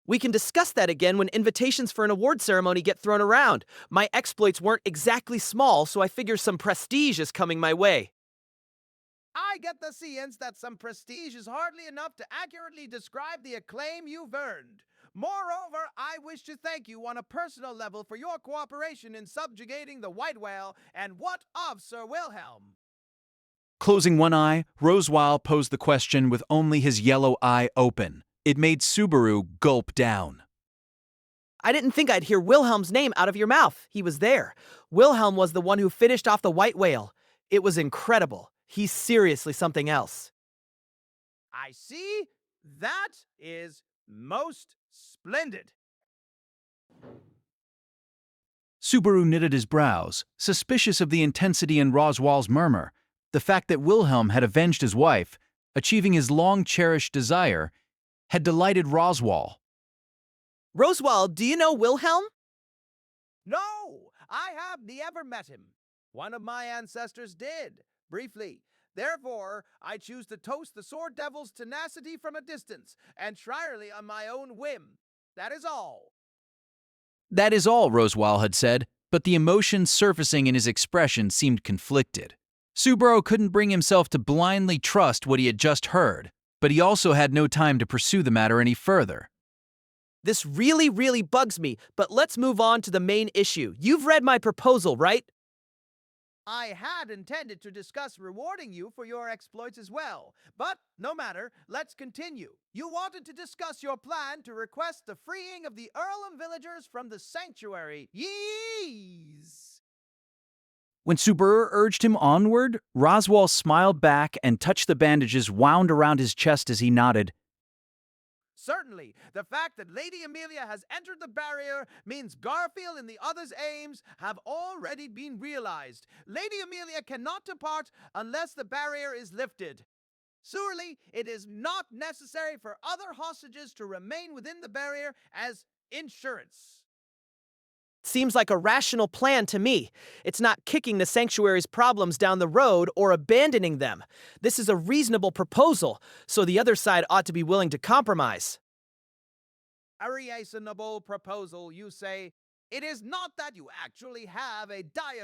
We can discuss that again when invitations for an award ceremony get thrown around. My exploits weren't exactly small, so I figure some prestige is coming my way. I get the sense that some prestige is hardly enough to accurately describe the acclaim you've earned. Moreover, I wish to thank you on a personal level for your cooperation in subjugating the white whale, and what of Sir Wilhelm? Closing one eye, Rosewall posed the question with only his yellow eye open. It made Subaru gulp down. I didn't think I'd hear Wilhelm's name out of your mouth. He was there. Wilhelm was the one who finished off the white whale. It was incredible. He's seriously something else. I see. That is most splendid. Subaru knitted his brows, suspicious of the intensity in Roswell's murmur. The fact that Wilhelm had avenged his wife, achieving his long-cherished desire, had delighted Roswell. Roswell, do you know Wilhelm? No, I have never met him. One of my ancestors did, briefly. Therefore, I choose to toast the Sword Devil's tenacity from a distance, entirely on my own whim. That is all. That is all, Roswell had said, but the emotion surfacing in his expression seemed conflicted. Subaru couldn't bring himself to blindly trust what he had just heard, but he also had no time to pursue the matter any further. This really bugs me, but let's move on to the main issue. You've read my proposal, right? I had intended to discuss rewarding you for your exploits as well, but no matter, let's continue. You wanted to discuss your plan to request the freeing of the Earlham villagers from the sanctuary. Yees! When Subaru urged him onward, Roswell smiled back and touched the bandages wound around his chest as he nodded. Certainly, the fact that Lady Amelia has entered the barrier means Garfield and the others' aims have already been realized. Lady Amelia cannot depart unless the barrier is lifted. Surely, it is not necessary for other hostages to remain within the barrier as insurance. Seems like a rational plan to me. It's not kicking the sanctuary's problems down the road or abandoning them. This is a reasonable proposal, so the other side ought to be willing to compromise. A reasonable proposal, you say? It is not that you actually have a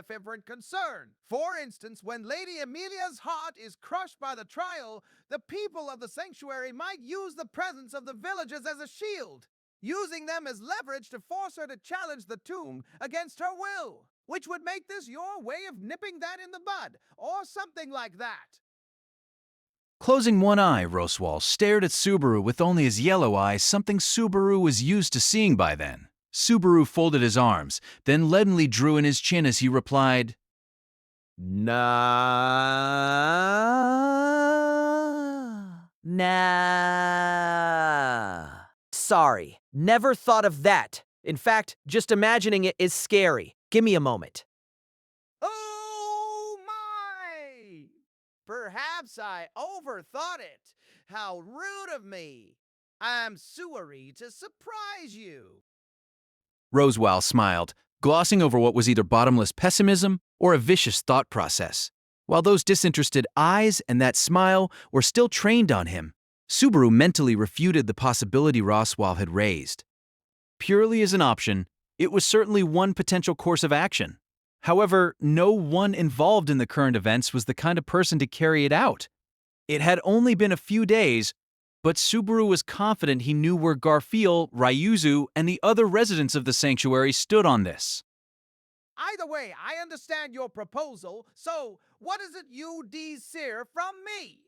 different concern. For instance, when Lady Amelia's heart is crushed by the trial, the people of the sanctuary might use the presence of the villagers as a shield, using them as leverage to force her to challenge the tomb against her will, which would make this your way of nipping that in the bud, or something like that. Closing one eye, Roswell stared at Subaru with only his yellow eye, something Subaru was used to seeing by then. Subaru folded his arms, then leadenly drew in his chin as he replied, Nah. Sorry, never thought of that. In fact, just imagining it is scary. Give me a moment. Oh my! Perhaps I overthought it. How rude of me. I'm sorry to surprise you. Roswell smiled, glossing over what was either bottomless pessimism or a vicious thought process. While those disinterested eyes and that smile were still trained on him, Subaru mentally refuted the possibility Roswell had raised. Purely as an option, it was certainly one potential course of action. However, no one involved in the current events was the kind of person to carry it out. It had only been a few days, but Subaru was confident he knew where Garfield, Ryuzu, and the other residents of the sanctuary stood on this. Either way, I understand your proposal, so what is it you desire from me?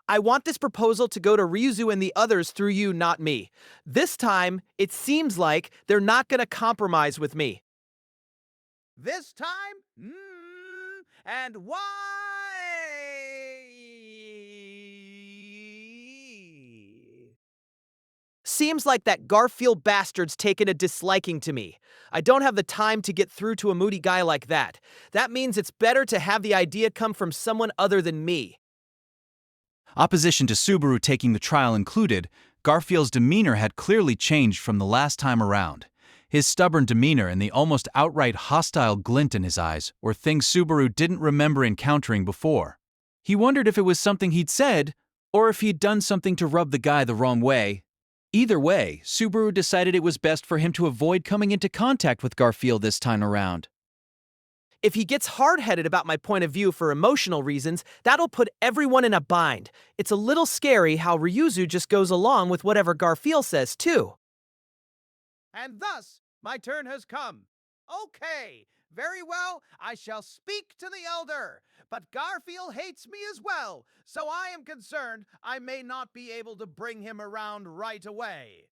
I want this proposal to go to Ryuzu and the others through you, not me. This time, it seems like they're not going to compromise with me. This time? And why? Seems like that Garfield bastard's taken a disliking to me. I don't have the time to get through to a moody guy like that. That means it's better to have the idea come from someone other than me. Opposition to Subaru taking the trial included, Garfield's demeanor had clearly changed from the last time around. His stubborn demeanor and the almost outright hostile glint in his eyes were things Subaru didn't remember encountering before. He wondered if it was something he'd said, or if he'd done something to rub the guy the wrong way. Either way, Subaru decided it was best for him to avoid coming into contact with Garfield this time around. If he gets hard-headed about my point of view for emotional reasons, that'll put everyone in a bind. It's a little scary how Ryuzu just goes along with whatever Garfield says, too. And thus, my turn has come. Okay, very well, I shall speak to the elder. but Garfield hates me as well, so I am concerned I may not be able to bring him around right away.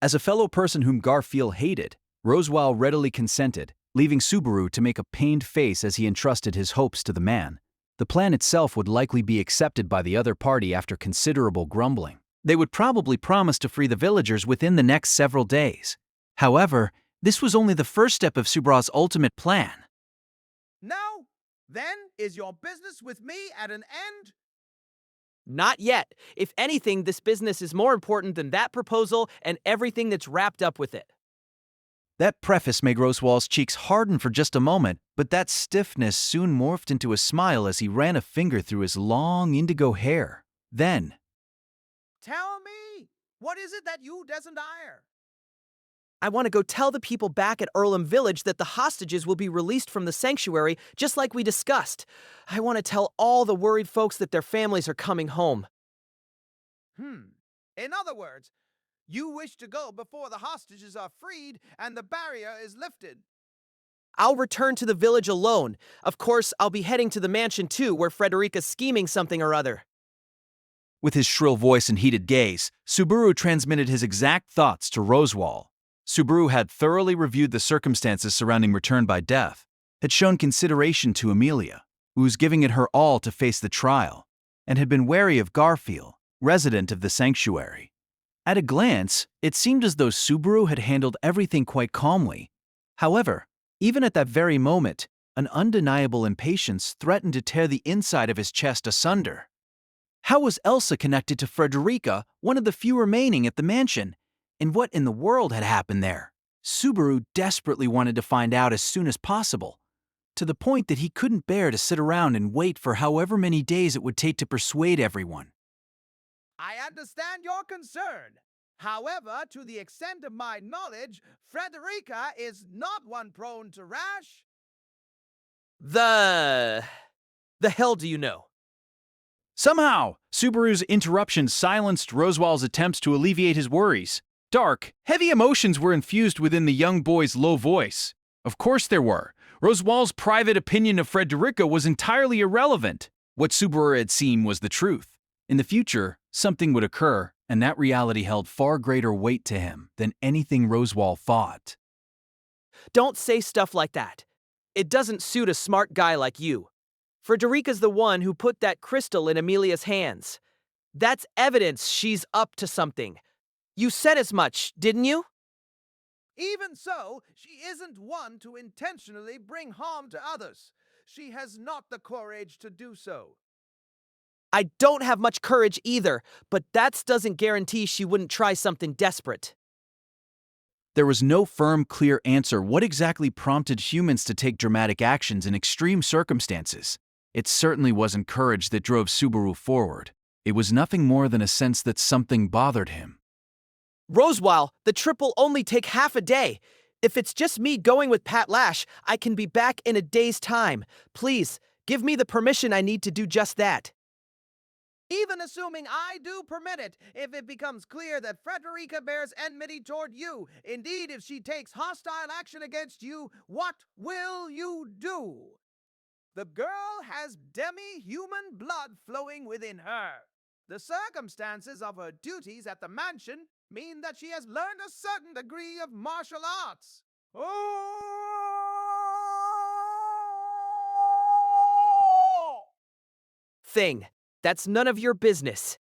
As a fellow person whom Garfield hated, Roswaal readily consented, leaving Subaru to make a pained face as he entrusted his hopes to the man. The plan itself would likely be accepted by the other party after considerable grumbling. They would probably promise to free the villagers within the next several days. However, this was only the first step of Subaru's ultimate plan. Now, then, is your business with me at an end? Not yet. If anything, this business is more important than that proposal and everything that's wrapped up with it. That preface made Roswaal's cheeks harden for just a moment, but that stiffness soon morphed into a smile as he ran a finger through his long indigo hair. Then, Tell me, what is it that you desire? I want to go tell the people back at Earlham Village that the hostages will be released from the sanctuary, just like we discussed. I want to tell all the worried folks that their families are coming home. In other words, you wish to go before the hostages are freed and the barrier is lifted. I'll return to the village alone. Of course, I'll be heading to the mansion too, where Frederica's scheming something or other. with his shrill voice and heated gaze, Subaru transmitted his exact thoughts to Roswaal. Subaru had thoroughly reviewed the circumstances surrounding return by death, had shown consideration to Amelia, who was giving it her all to face the trial, and had been wary of Garfield, resident of the sanctuary. At a glance, it seemed as though Subaru had handled everything quite calmly. However, even at that very moment, an undeniable impatience threatened to tear the inside of his chest asunder. How was Elsa connected to Frederica, one of the few remaining at the mansion? And what in the world had happened there? Subaru desperately wanted to find out as soon as possible, to the point that he couldn't bear to sit around and wait for however many days it would take to persuade everyone. I understand your concern. However, to the extent of my knowledge, Frederica is not one prone to rash. The hell do you know? Somehow, Subaru's interruption silenced Roswaal's attempts to alleviate his worries. Dark, heavy emotions were infused within the young boy's low voice. Of course there were. Roswaal's private opinion of Frederica was entirely irrelevant. What Subaru had seen was the truth. In the future, something would occur, and that reality held far greater weight to him than anything Roswaal thought. Don't say stuff like that. It doesn't suit a smart guy like you. Frederica's the one who put that crystal in Amelia's hands. That's evidence she's up to something. You said as much, didn't you? Even so, she isn't one to intentionally bring harm to others. She has not the courage to do so. I don't have much courage either, but that doesn't guarantee she wouldn't try something desperate. There was no firm, clear answer what exactly prompted humans to take dramatic actions in extreme circumstances. It certainly wasn't courage that drove Subaru forward. It was nothing more than a sense that something bothered him. Roswaal, the trip will only take half a day. If it's just me going with Pat Lash, I can be back in a day's time. Please, give me the permission I need to do just that. Even assuming I do permit it, if it becomes clear that Frederica bears enmity toward you, indeed if she takes hostile action against you, what will you do? The girl has demi-human blood flowing within her. The circumstances of her duties at the mansion mean that she has learned a certain degree of martial arts. Thing. That's none of your business.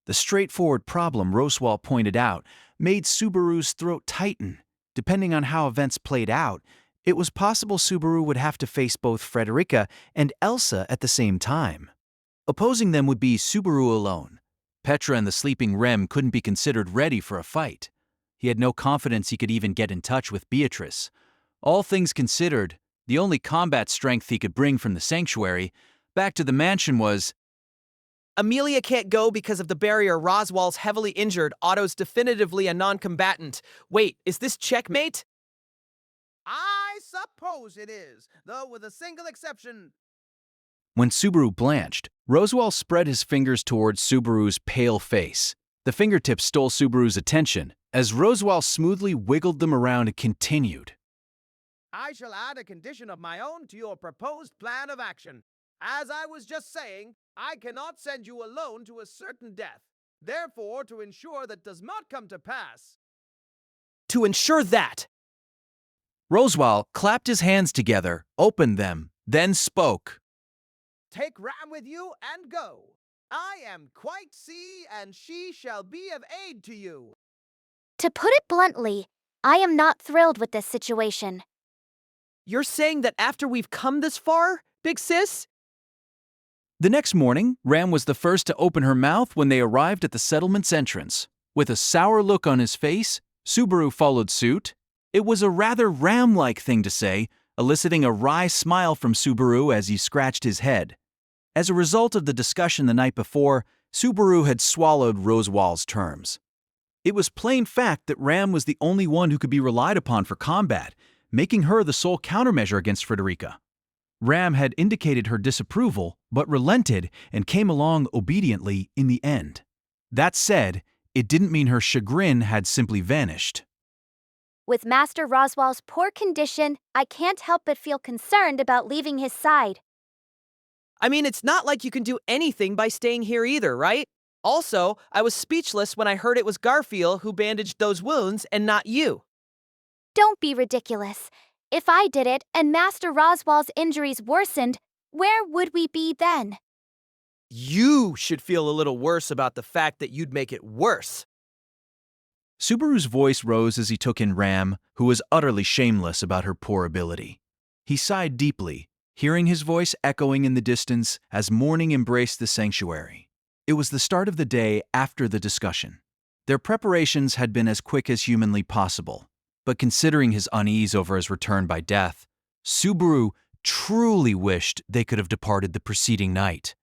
The straightforward problem Roswaal pointed out made Subaru's throat tighten. Depending on how events played out, it was possible Subaru would have to face both Frederica and Elsa at the same time. Opposing them would be Subaru alone. Petra and the sleeping Rem couldn't be considered ready for a fight. He had no confidence he could even get in touch with Beatrice. All things considered, the only combat strength he could bring from the sanctuary back to the mansion was... Amelia can't go because of the barrier. Roswaal's heavily injured. Otto's definitively a non-combatant. Wait, is this checkmate? I suppose it is, though with a single exception. When Subaru blanched, Roswaal spread his fingers towards Subaru's pale face. The fingertips stole Subaru's attention as Roswaal smoothly wiggled them around and continued. I shall add a condition of my own to your proposed plan of action. As I was just saying, I cannot send you alone to a certain death. Therefore, to ensure that does not come to pass, To ensure that, Roswal clapped his hands together, opened them, then spoke. take Ram with you and go. I am quite sea, and she shall be of aid to you. To put it bluntly, I am not thrilled with this situation. you're saying that after we've come this far, big sis? The next morning, Ram was the first to open her mouth when they arrived at the settlement's entrance. With a sour look on his face, Subaru followed suit. It was a rather Ram-like thing to say, eliciting a wry smile from Subaru as he scratched his head. As a result of the discussion the night before, Subaru had swallowed Roswal's terms. It was plain fact that Ram was the only one who could be relied upon for combat, making her the sole countermeasure against Frederica. Ram had indicated her disapproval, but relented and came along obediently in the end. That said, it didn't mean her chagrin had simply vanished. With Master Roswal's poor condition, I can't help but feel concerned about leaving his side. I mean, it's not like you can do anything by staying here either, right? Also, I was speechless when I heard it was Garfield who bandaged those wounds and not you. Don't be ridiculous. If I did it and Master Roswal's injuries worsened, where would we be then? You should feel a little worse about the fact that you'd make it worse. Subaru's voice rose as he took in Ram, who was utterly shameless about her poor ability. He sighed deeply, hearing his voice echoing in the distance as morning embraced the sanctuary. It was the start of the day after the discussion. Their preparations had been as quick as humanly possible, but considering his unease over his return by death, Subaru truly wished they could have departed the preceding night.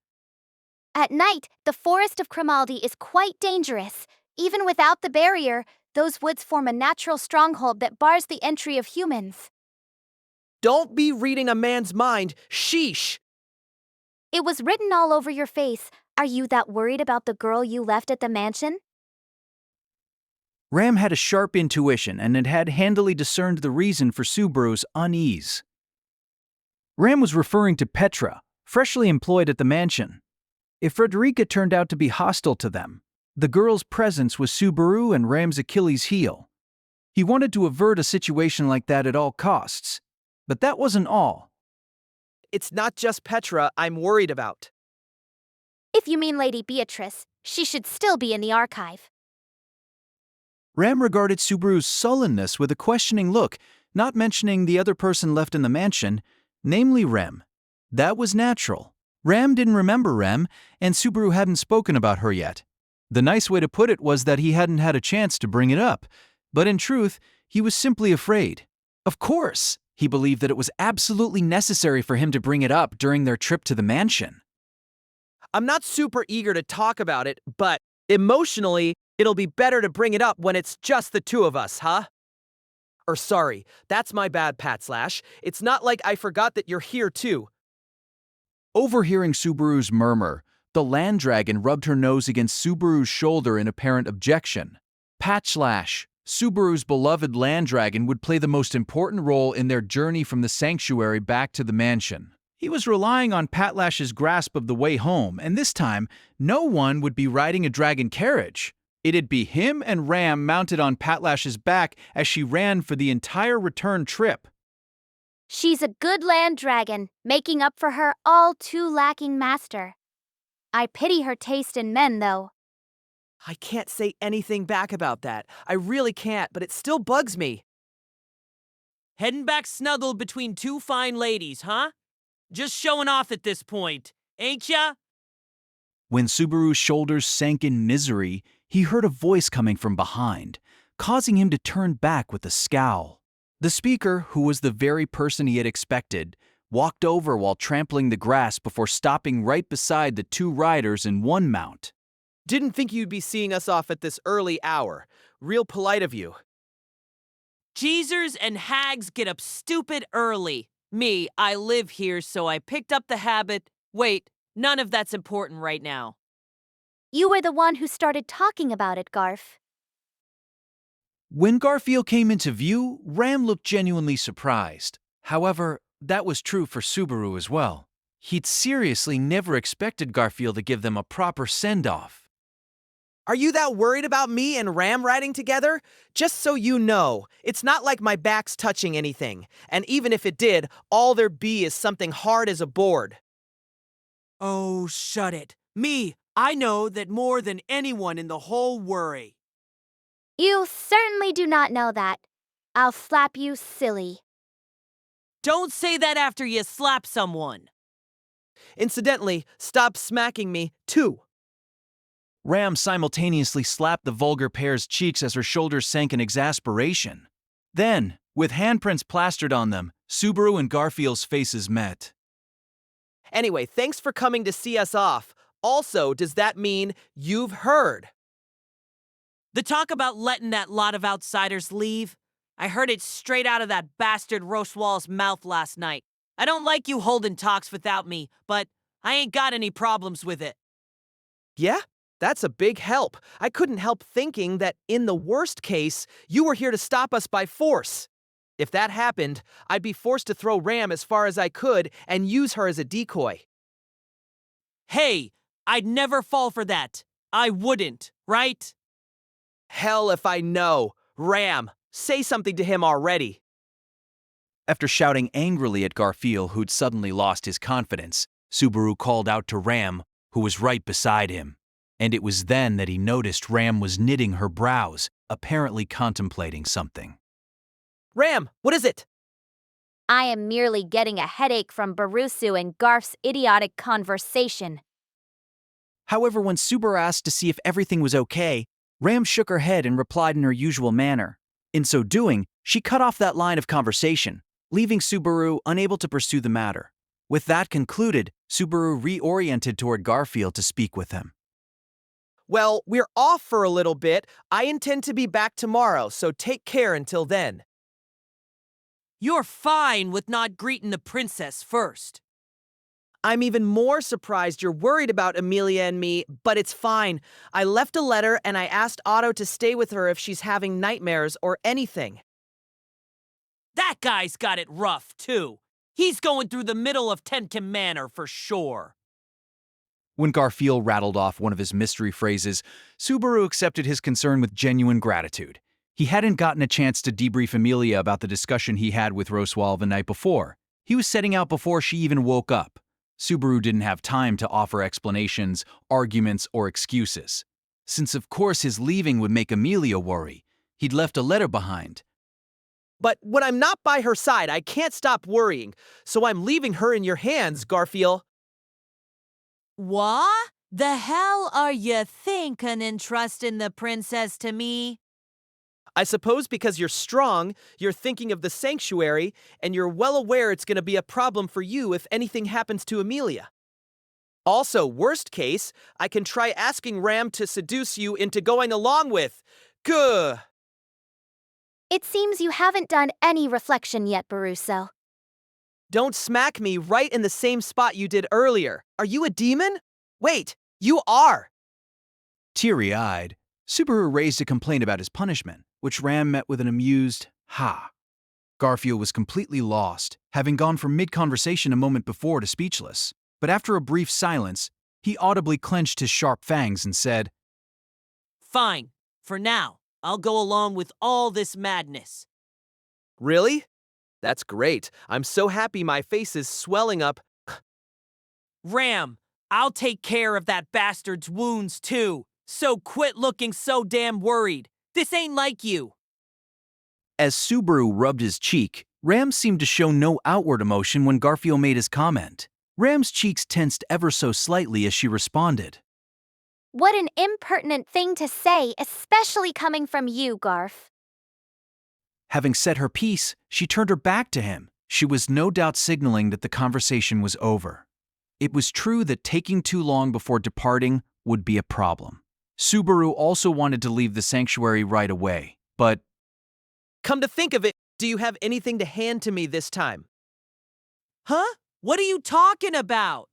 At night, the forest of Crimaldi is quite dangerous. Even without the barrier, those woods form a natural stronghold that bars the entry of humans. Don't be reading a man's mind, sheesh! It was written all over your face. Are you that worried about the girl you left at the mansion? Ram had a sharp intuition and had handily discerned the reason for Subaru's unease. Ram was referring to Petra, freshly employed at the mansion. If Frederica turned out to be hostile to them, the girl's presence was Subaru and Ram's Achilles' heel. He wanted to avert a situation like that at all costs. But that wasn't all. It's not just Petra I'm worried about. If you mean Lady Beatrice, she should still be in the archive. Ram regarded Subaru's sullenness with a questioning look, not mentioning the other person left in the mansion, namely Rem. That was natural. Ram didn't remember Rem, and Subaru hadn't spoken about her yet. The nice way to put it was that he hadn't had a chance to bring it up, but in truth, he was simply afraid. Of course, he believed that it was absolutely necessary for him to bring it up during their trip to the mansion. I'm not super eager to talk about it, but emotionally, it'll be better to bring it up when it's just the two of us, huh? Or sorry, that's my bad, Pat Slash. It's not like I forgot that you're here too. Overhearing Subaru's murmur, the land dragon rubbed her nose against Subaru's shoulder in apparent objection. Patchlash, Subaru's beloved land dragon, would play the most important role in their journey from the sanctuary back to the mansion. He was relying on Patlash's grasp of the way home, and this time, no one would be riding a dragon carriage. It'd be him and Ram mounted on Patlash's back as she ran for the entire return trip. She's a good land dragon, making up for her all too lacking master. I pity her taste in men, though. I can't say anything back about that. I really can't, but it still bugs me. Heading back snuggled between two fine ladies, huh? Just showing off at this point, ain't ya? When Subaru's shoulders sank in misery, he heard a voice coming from behind, causing him to turn back with a scowl. The speaker, who was the very person he had expected, walked over while trampling the grass before stopping right beside the two riders in one mount. Didn't think you'd be seeing us off at this early hour. Real polite of you. Cheesers and hags get up stupid early. Me, I live here, so I picked up the habit. Wait, none of that's important right now. You were the one who started talking about it, Garf. When Garfield came into view, Ram looked genuinely surprised. However, that was true for Subaru as well. He'd seriously never expected Garfield to give them a proper send-off. Are you that worried about me and Ram riding together? Just so you know, it's not like my back's touching anything. And even if it did, all there'd be is something hard as a board. Oh, shut it. Me, I know that more than anyone in the whole worry. You certainly do not know that. I'll slap you silly. Don't say that after you slap someone. Incidentally, stop smacking me, too. Ram simultaneously slapped the vulgar pair's cheeks as her shoulders sank in exasperation. Then, with handprints plastered on them, Subaru and Garfield's faces met. Anyway, thanks for coming to see us off. Also, does that mean you've heard? The talk about letting that lot of outsiders leave, I heard it straight out of that bastard Rochewall's mouth last night. I don't like you holding talks without me, but I ain't got any problems with it. Yeah? That's a big help. I couldn't help thinking that in the worst case, you were here to stop us by force. If that happened, I'd be forced to throw Ram as far as I could and use her as a decoy. Hey, I'd never fall for that. I wouldn't, right? Hell if I know. Ram, say something to him already. After shouting angrily at Garfield, who'd suddenly lost his confidence, Subaru called out to Ram, who was right beside him. And it was then that he noticed Ram was knitting her brows, apparently contemplating something. Ram, what is it? I am merely getting a headache from Barusu and Garf's idiotic conversation. However, when Subaru asked to see if everything was okay, Ram shook her head and replied in her usual manner. In so doing, she cut off that line of conversation, leaving Subaru unable to pursue the matter. With that concluded, Subaru reoriented toward Garfield to speak with him. Well, we're off for a little bit. I intend to be back tomorrow, so take care until then. You're fine with not greeting the princess first. I'm even more surprised you're worried about Amelia and me, but it's fine. I left a letter and I asked Otto to stay with her if she's having nightmares or anything. That guy's got it rough, too. He's going through the middle of Tenkin Manor for sure. When Garfield rattled off one of his mystery phrases, Subaru accepted his concern with genuine gratitude. He hadn't gotten a chance to debrief Amelia about the discussion he had with Roswell the night before. He was setting out before she even woke up. Subaru didn't have time to offer explanations, arguments, or excuses. Since of course his leaving would make Amelia worry, he'd left a letter behind. But when I'm not by her side, I can't stop worrying, so I'm leaving her in your hands, Garfield. What the hell are you thinking entrusting the princess to me? I suppose because you're strong, you're thinking of the sanctuary, and you're well aware it's going to be a problem for you if anything happens to Amelia. Also, worst case, I can try asking Ram to seduce you into going along with. Gah! It seems you haven't done any reflection yet, Baruso. Don't smack me right in the same spot you did earlier. Are you a demon? Wait, you are! Teary-eyed, Subaru raised a complaint about his punishment, which Ram met with an amused, ha. Garfield was completely lost, having gone from mid-conversation a moment before to speechless. But after a brief silence, he audibly clenched his sharp fangs and said, Fine, for now. I'll go along with all this madness. Really? That's great. I'm so happy my face is swelling up. Ram, I'll take care of that bastard's wounds too. So quit looking so damn worried. This ain't like you. As Subaru rubbed his cheek, Ram seemed to show no outward emotion when Garfield made his comment. Ram's cheeks tensed ever so slightly as she responded. What an impertinent thing to say, especially coming from you, Garf. Having said her piece, she turned her back to him. She was no doubt signaling that the conversation was over. It was true that taking too long before departing would be a problem. Subaru also wanted to leave the sanctuary right away, but Come to think of it, do you have anything to hand to me this time? Huh? What are you talking about?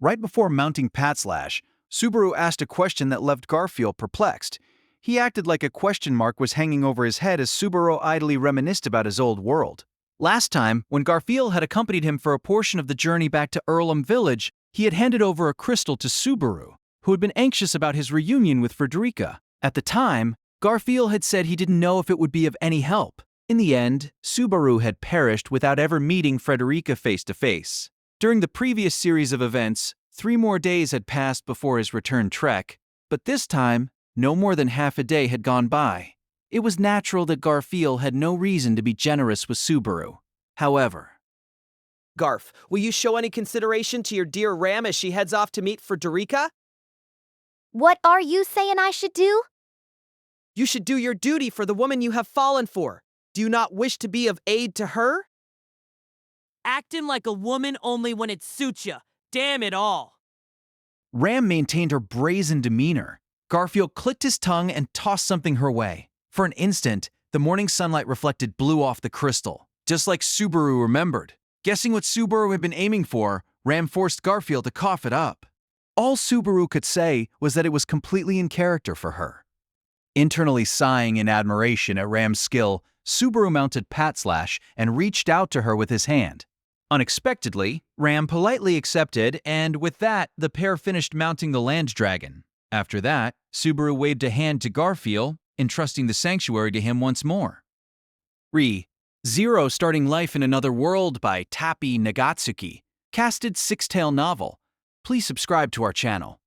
right before mounting Patslash, Subaru asked a question that left Garfield perplexed. He acted like a question mark was hanging over his head as Subaru idly reminisced about his old world. Last time, when Garfield had accompanied him for a portion of the journey back to Earlham Village, he had handed over a crystal to Subaru, who had been anxious about his reunion with Frederica. At the time, Garfield had said he didn't know if it would be of any help. In the end, Subaru had perished without ever meeting Frederica face to face. During the previous series of events, 3 more days had passed before his return trek, but this time, no more than half a day had gone by. It was natural that Garfield had no reason to be generous with Subaru. However, Garf, will you show any consideration to your dear Ram as she heads off to meet Frederica? What are you saying I should do? You should do your duty for the woman you have fallen for. Do you not wish to be of aid to her? Acting like a woman only when it suits ya. Damn it all. Ram maintained her brazen demeanor. Garfield clicked his tongue and tossed something her way. For an instant, the morning sunlight reflected blew off the crystal, just like Subaru remembered. Guessing what Subaru had been aiming for, Ram forced Garfield to cough it up. All Subaru could say was that it was completely in character for her. Internally sighing in admiration at Ram's skill, Subaru mounted Patslash and reached out to her with his hand. Unexpectedly, Ram politely accepted, and with that, the pair finished mounting the land dragon. After that, Subaru waved a hand to Garfield, entrusting the sanctuary to him once more. Zero Starting Life in Another World by Tappy Nagatsuki, casted 6-tale novel. Please subscribe to our channel.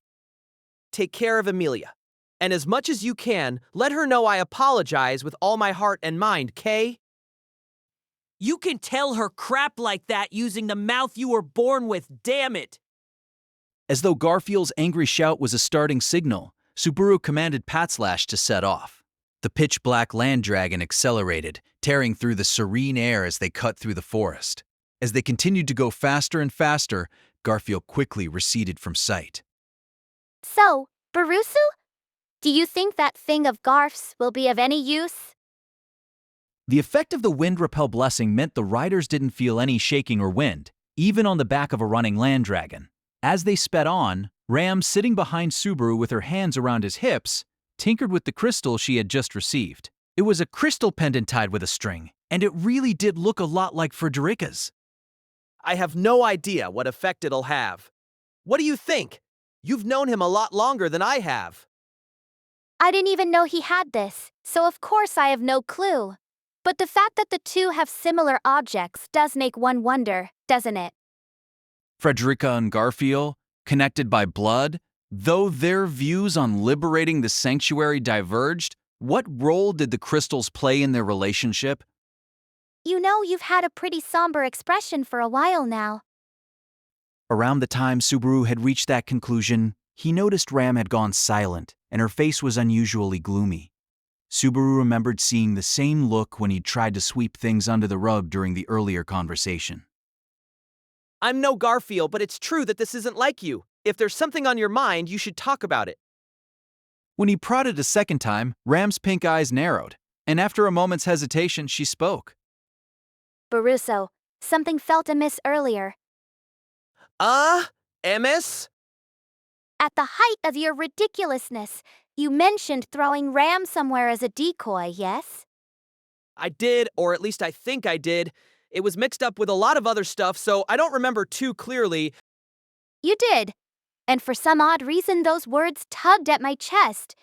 Take care of Amelia. And as much as you can, let her know I apologize with all my heart and mind, Kay? You can tell her crap like that using the mouth you were born with, damn it! As though Garfield's angry shout was a starting signal, Subaru commanded Patslash to set off. The pitch-black land dragon accelerated, tearing through the serene air as they cut through the forest. As they continued to go faster and faster, Garfield quickly receded from sight. So, Barusu? Do you think that thing of Garf's will be of any use? The effect of the wind repel blessing meant the riders didn't feel any shaking or wind, even on the back of a running land dragon. As they sped on, Ram, sitting behind Subaru with her hands around his hips, tinkered with the crystal she had just received. It was a crystal pendant tied with a string, and it really did look a lot like Frederica's. I have no idea what effect it'll have. What do you think? You've known him a lot longer than I have. I didn't even know he had this, so of course I have no clue. But the fact that the two have similar objects does make one wonder, doesn't it? Frederica and Garfield, connected by blood, though their views on liberating the sanctuary diverged, what role did the crystals play in their relationship? You know you've had a pretty somber expression for a while now. Around the time Subaru had reached that conclusion, he noticed Ram had gone silent, and her face was unusually gloomy. Subaru remembered seeing the same look when he'd tried to sweep things under the rug during the earlier conversation. I'm no Garfield, but it's true that this isn't like you. If there's something on your mind, you should talk about it. When he prodded a second time, Ram's pink eyes narrowed, and after a moment's hesitation, she spoke. Baruso, something felt amiss earlier. MS? At the height of your ridiculousness, you mentioned throwing Ram somewhere as a decoy, yes? I did, or at least I think I did. It was mixed up with a lot of other stuff, so I don't remember too clearly. You did. And for some odd reason, those words tugged at my chest.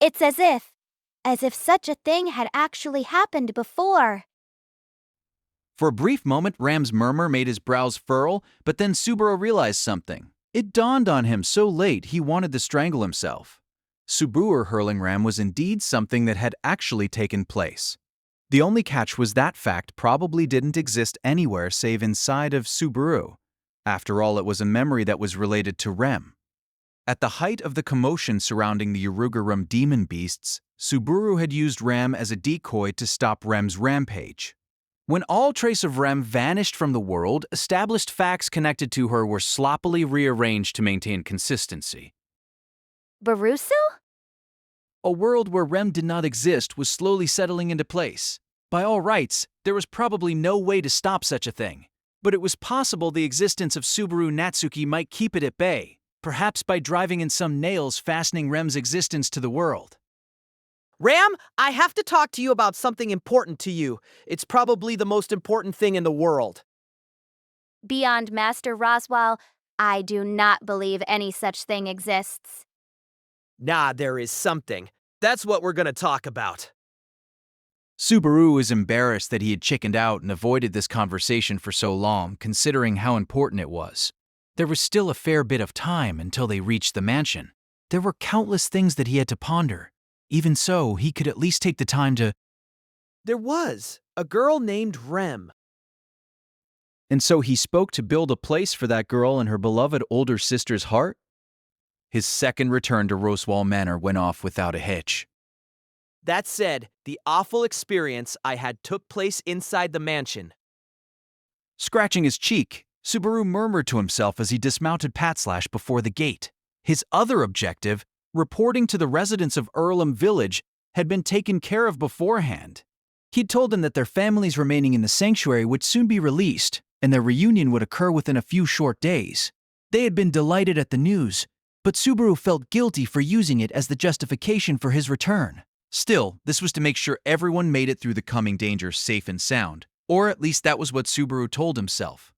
It's as if such a thing had actually happened before. For a brief moment, Ram's murmur made his brows furl, but then Subaru realized something. It dawned on him so late he wanted to strangle himself. Subaru hurling Ram was indeed something that had actually taken place. The only catch was that fact probably didn't exist anywhere save inside of Subaru. After all, it was a memory that was related to Rem. At the height of the commotion surrounding the Urugarum demon beasts, Subaru had used Rem as a decoy to stop Rem's rampage. When all trace of Rem vanished from the world, established facts connected to her were sloppily rearranged to maintain consistency. Barusu? A world where Rem did not exist was slowly settling into place. By all rights, there was probably no way to stop such a thing. But it was possible the existence of Subaru Natsuki might keep it at bay, perhaps by driving in some nails fastening Rem's existence to the world. Ram, I have to talk to you about something important to you. It's probably the most important thing in the world. Beyond Master Roswell, I do not believe any such thing exists. Nah, there is something. That's what we're gonna talk about. Subaru was embarrassed that he had chickened out and avoided this conversation for so long, considering how important it was. There was still a fair bit of time until they reached the mansion. There were countless things that he had to ponder. Even so, he could at least take the time to. There was a girl named Rem. And so he spoke to build a place for that girl in her beloved older sister's heart? His second return to Rosewall Manor went off without a hitch. That said, the awful experience I had took place inside the mansion. Scratching his cheek, Subaru murmured to himself as he dismounted Patslash before the gate. His other objective, reporting to the residents of Earlham Village, had been taken care of beforehand. He'd told them that their families remaining in the sanctuary would soon be released, and their reunion would occur within a few short days. They had been delighted at the news, but Subaru felt guilty for using it as the justification for his return. Still, this was to make sure everyone made it through the coming dangers safe and sound, or at least that was what Subaru told himself.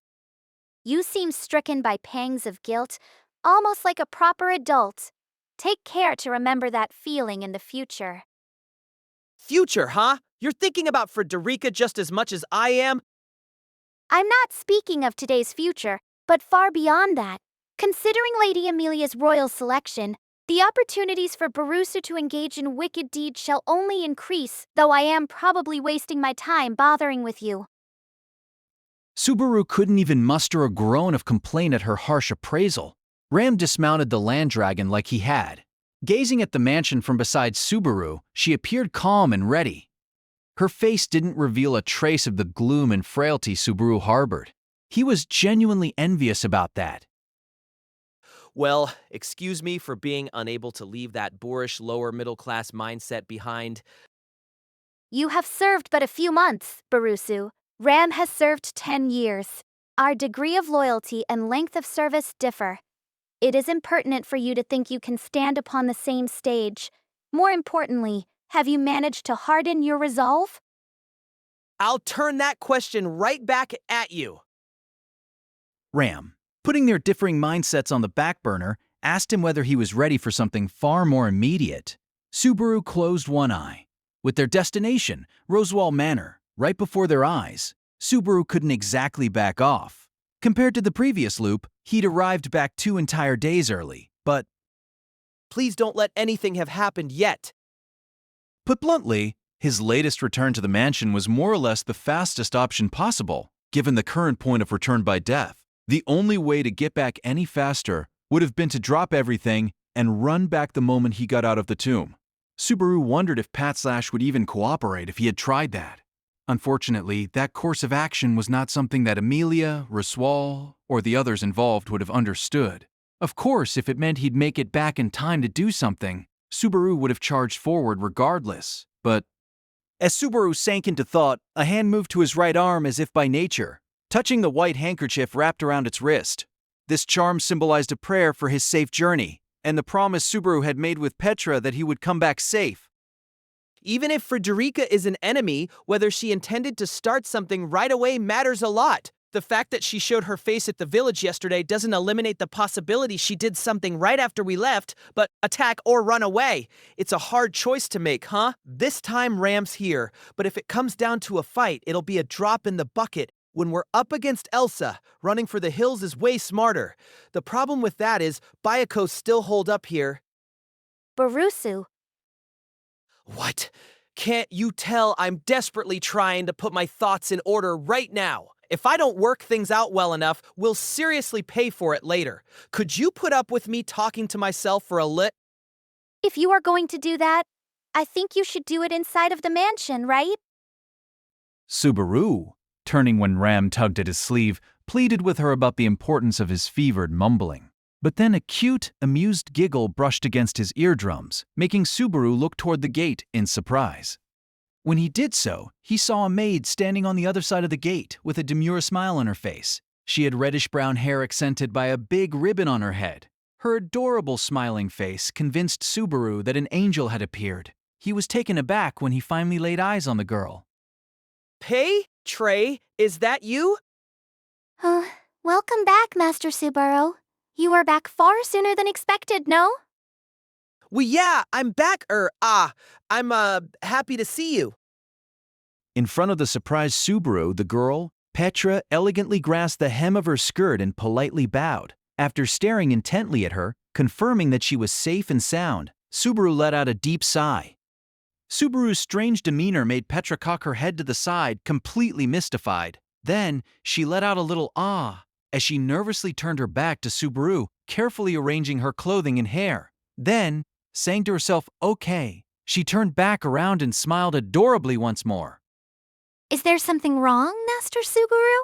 You seem stricken by pangs of guilt, almost like a proper adult. Take care to remember that feeling in the future. Future, huh? You're thinking about Frederica just as much as I am? I'm not speaking of today's future, but far beyond that. Considering Lady Amelia's royal selection, the opportunities for Barusu to engage in wicked deeds shall only increase, though I am probably wasting my time bothering with you. Subaru couldn't even muster a groan of complaint at her harsh appraisal. Ram dismounted the land dragon like he had. Gazing at the mansion from beside Subaru, she appeared calm and ready. Her face didn't reveal a trace of the gloom and frailty Subaru harbored. He was genuinely envious about that. Well, excuse me for being unable to leave that boorish lower middle class mindset behind. You have served but a few months, Barusu. Ram has served 10 years. Our degree of loyalty and length of service differ. It is impertinent for you to think you can stand upon the same stage. More importantly, have you managed to harden your resolve? I'll turn that question right back at you. Ram, putting their differing mindsets on the back burner, asked him whether he was ready for something far more immediate. Subaru closed one eye. With their destination, Rosewall Manor, right before their eyes, Subaru couldn't exactly back off. Compared to the previous loop, he'd arrived back 2 entire days early, but Please don't let anything have happened yet. put bluntly, his latest return to the mansion was more or less the fastest option possible, given the current point of return by death. The only way to get back any faster would have been to drop everything and run back the moment he got out of the tomb. Subaru wondered if Patslash would even cooperate if he had tried that. Unfortunately, that course of action was not something that Amelia, Roswall, or the others involved would have understood. Of course, if it meant he'd make it back in time to do something, Subaru would have charged forward regardless, but as Subaru sank into thought, a hand moved to his right arm as if by nature, touching the white handkerchief wrapped around its wrist. This charm symbolized a prayer for his safe journey, and the promise Subaru had made with Petra that he would come back safe. Even if Frederica is an enemy, whether she intended to start something right away matters a lot. The fact that she showed her face at the village yesterday doesn't eliminate the possibility she did something right after we left, but attack or run away. It's a hard choice to make, huh? This time Ram's here, but if it comes down to a fight, it'll be a drop in the bucket. When we're up against Elsa, running for the hills is way smarter. The problem with that is Bayako's still holed up here. Barusu, What? Can't you tell I'm desperately trying to put my thoughts in order right now? If I don't work things out well enough, we'll seriously pay for it later. Could you put up with me talking to myself for a lit? if you are going to do that, I think you should do it inside of the mansion, right? Subaru, turning when Ram tugged at his sleeve, pleaded with her about the importance of his fevered mumbling. But then a cute, amused giggle brushed against his eardrums, making Subaru look toward the gate in surprise. When he did so, he saw a maid standing on the other side of the gate with a demure smile on her face. She had reddish-brown hair accented by a big ribbon on her head. Her adorable smiling face convinced Subaru that an angel had appeared. he was taken aback when he finally laid eyes on the girl. Pei, Trey, is that you? Uh, Welcome back, Master Subaru. You are back far sooner than expected, no? Well, yeah, I'm back, I'm, happy to see you. In front of the surprised Subaru, the girl, Petra, elegantly grasped the hem of her skirt and politely bowed. After staring intently at her, confirming that she was safe and sound, Subaru let out a deep sigh. Subaru's strange demeanor made Petra cock her head to the side, completely mystified. Then, she let out a little ah as she nervously turned her back to Subaru, carefully arranging her clothing and hair. Then, saying to herself, okay, she turned back around and smiled adorably once more. Is there something wrong, Master Subaru?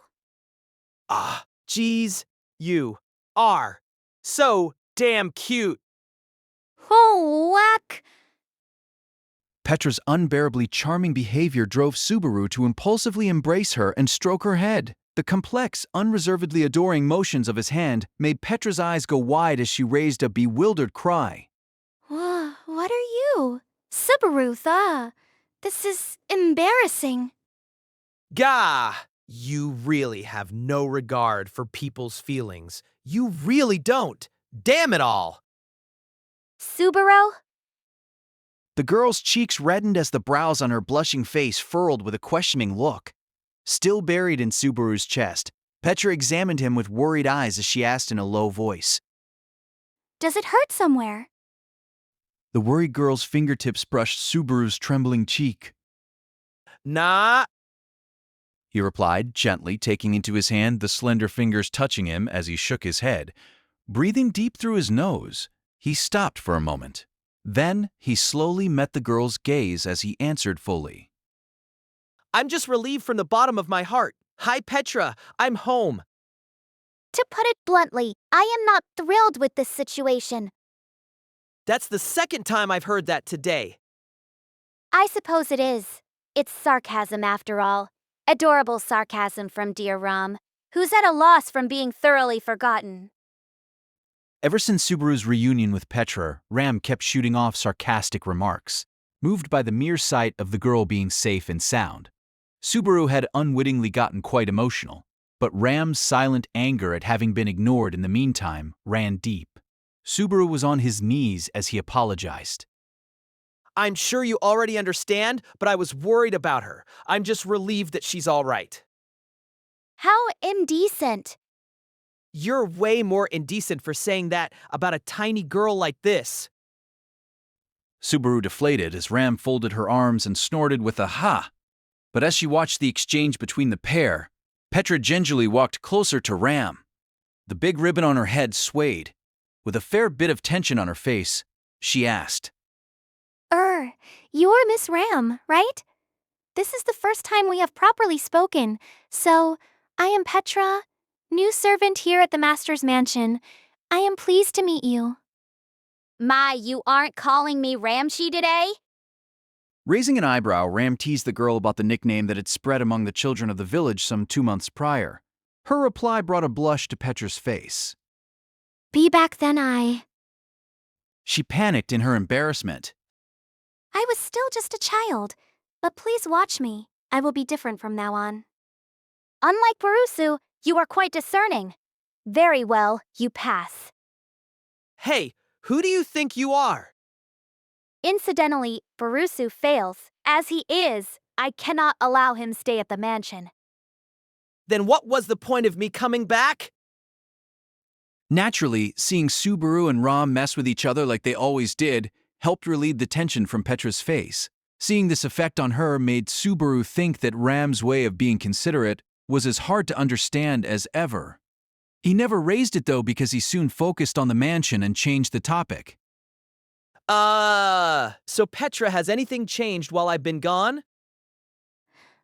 Geez, you are so damn cute. Oh, whack! Petra's unbearably charming behavior drove Subaru to impulsively embrace her and stroke her head. The complex, unreservedly adoring motions of his hand made Petra's eyes go wide as she raised a bewildered cry. What are you? Subaru, this is embarrassing. Gah! You really have no regard for people's feelings. You really don't. Damn it all. Subaru? The girl's cheeks reddened as the brows on her blushing face furrowed with a questioning look. Still buried in Subaru's chest, Petra examined him with worried eyes as she asked in a low voice. Does it hurt somewhere? The worried girl's fingertips brushed Subaru's trembling cheek. Nah. He replied, gently taking into his hand the slender fingers touching him as he shook his head. Breathing deep through his nose, he stopped for a moment. Then, he slowly met the girl's gaze as he answered fully. I'm just relieved from the bottom of my heart. Hi, Petra. I'm home. To put it bluntly, I am not thrilled with this situation. That's the second time I've heard that today. I suppose it is. It's sarcasm after all. Adorable sarcasm from dear Ram, who's at a loss from being thoroughly forgotten. Ever since Subaru's reunion with Petra, Ram kept shooting off sarcastic remarks, moved by the mere sight of the girl being safe and sound. Subaru had unwittingly gotten quite emotional, but Ram's silent anger at having been ignored in the meantime ran deep. Subaru was on his knees as he apologized. I'm sure you already understand, but I was worried about her. I'm just relieved that she's all right. How indecent. You're way more indecent for saying that about a tiny girl like this. Subaru deflated as Ram folded her arms and snorted with a ha. But as she watched the exchange between the pair, Petra gingerly walked closer to Ram. The big ribbon on her head swayed. With a fair bit of tension on her face, she asked, You're Miss Ram, right? This is the first time we have properly spoken, so I am Petra, new servant here at the Master's Mansion. I am pleased to meet you. My, you aren't calling me Ramshi today? Raising an eyebrow, Ram teased the girl about the nickname that had spread among the children of the village some 2 months prior. Her reply brought a blush to Petra's face. Be back then, She panicked in her embarrassment. I was still just a child, but please watch me. I will be different from now on. Unlike Barusu, you are quite discerning. Very well, you pass. Hey, who do you think you are? Incidentally, Barusu fails. As he is, I cannot allow him stay at the mansion. Then what was the point of me coming back? Naturally, seeing Subaru and Ram mess with each other like they always did helped relieve the tension from Petra's face. Seeing this effect on her made Subaru think that Ram's way of being considerate was as hard to understand as ever. He never raised it though because he soon focused on the mansion and changed the topic. So Petra, has anything changed while I've been gone?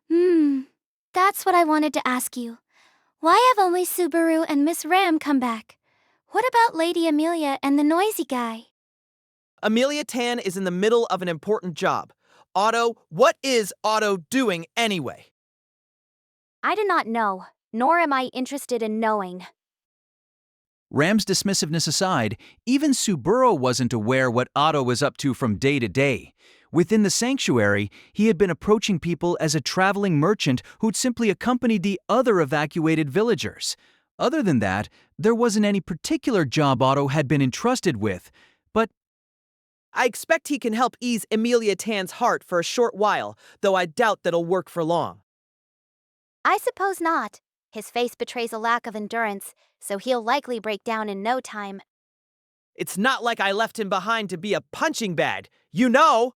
That's what I wanted to ask you. Why have only Subaru and Miss Ram come back? What about Lady Amelia and the noisy guy? Amelia Tan is in the middle of an important job. Otto, what is Otto doing anyway? I do not know, nor am I interested in knowing. Ram's dismissiveness aside, even Subaru wasn't aware what Otto was up to from day to day. Within the sanctuary, he had been approaching people as a traveling merchant who'd simply accompanied the other evacuated villagers. Other than that, there wasn't any particular job Otto had been entrusted with, but I expect he can help ease Amelia Tan's heart for a short while, though I doubt that'll work for long. I suppose not. His face betrays a lack of endurance, so he'll likely break down in no time. It's not like I left him behind to be a punching bag, you know!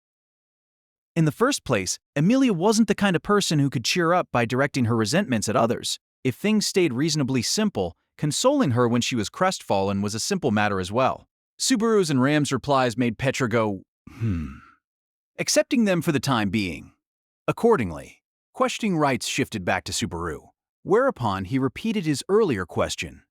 in the first place, Amelia wasn't the kind of person who could cheer up by directing her resentments at others. If things stayed reasonably simple, consoling her when she was crestfallen was a simple matter as well. Subaru's and Ram's replies made Petra go, accepting them for the time being. Accordingly, questioning rights shifted back to Subaru, whereupon he repeated his earlier question.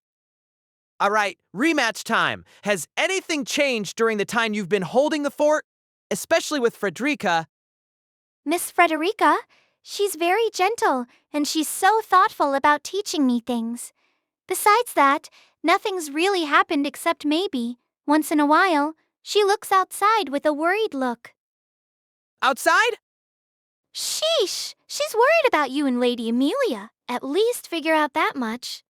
All right, rematch time. Has anything changed during the time you've been holding the fort? Especially with Frederica. Miss Frederica, she's very gentle, and she's so thoughtful about teaching me things. Besides that, nothing's really happened except maybe, once in a while, she looks outside with a worried look. Outside? Sheesh! She's worried about you and Lady Amelia. At least figure out that much.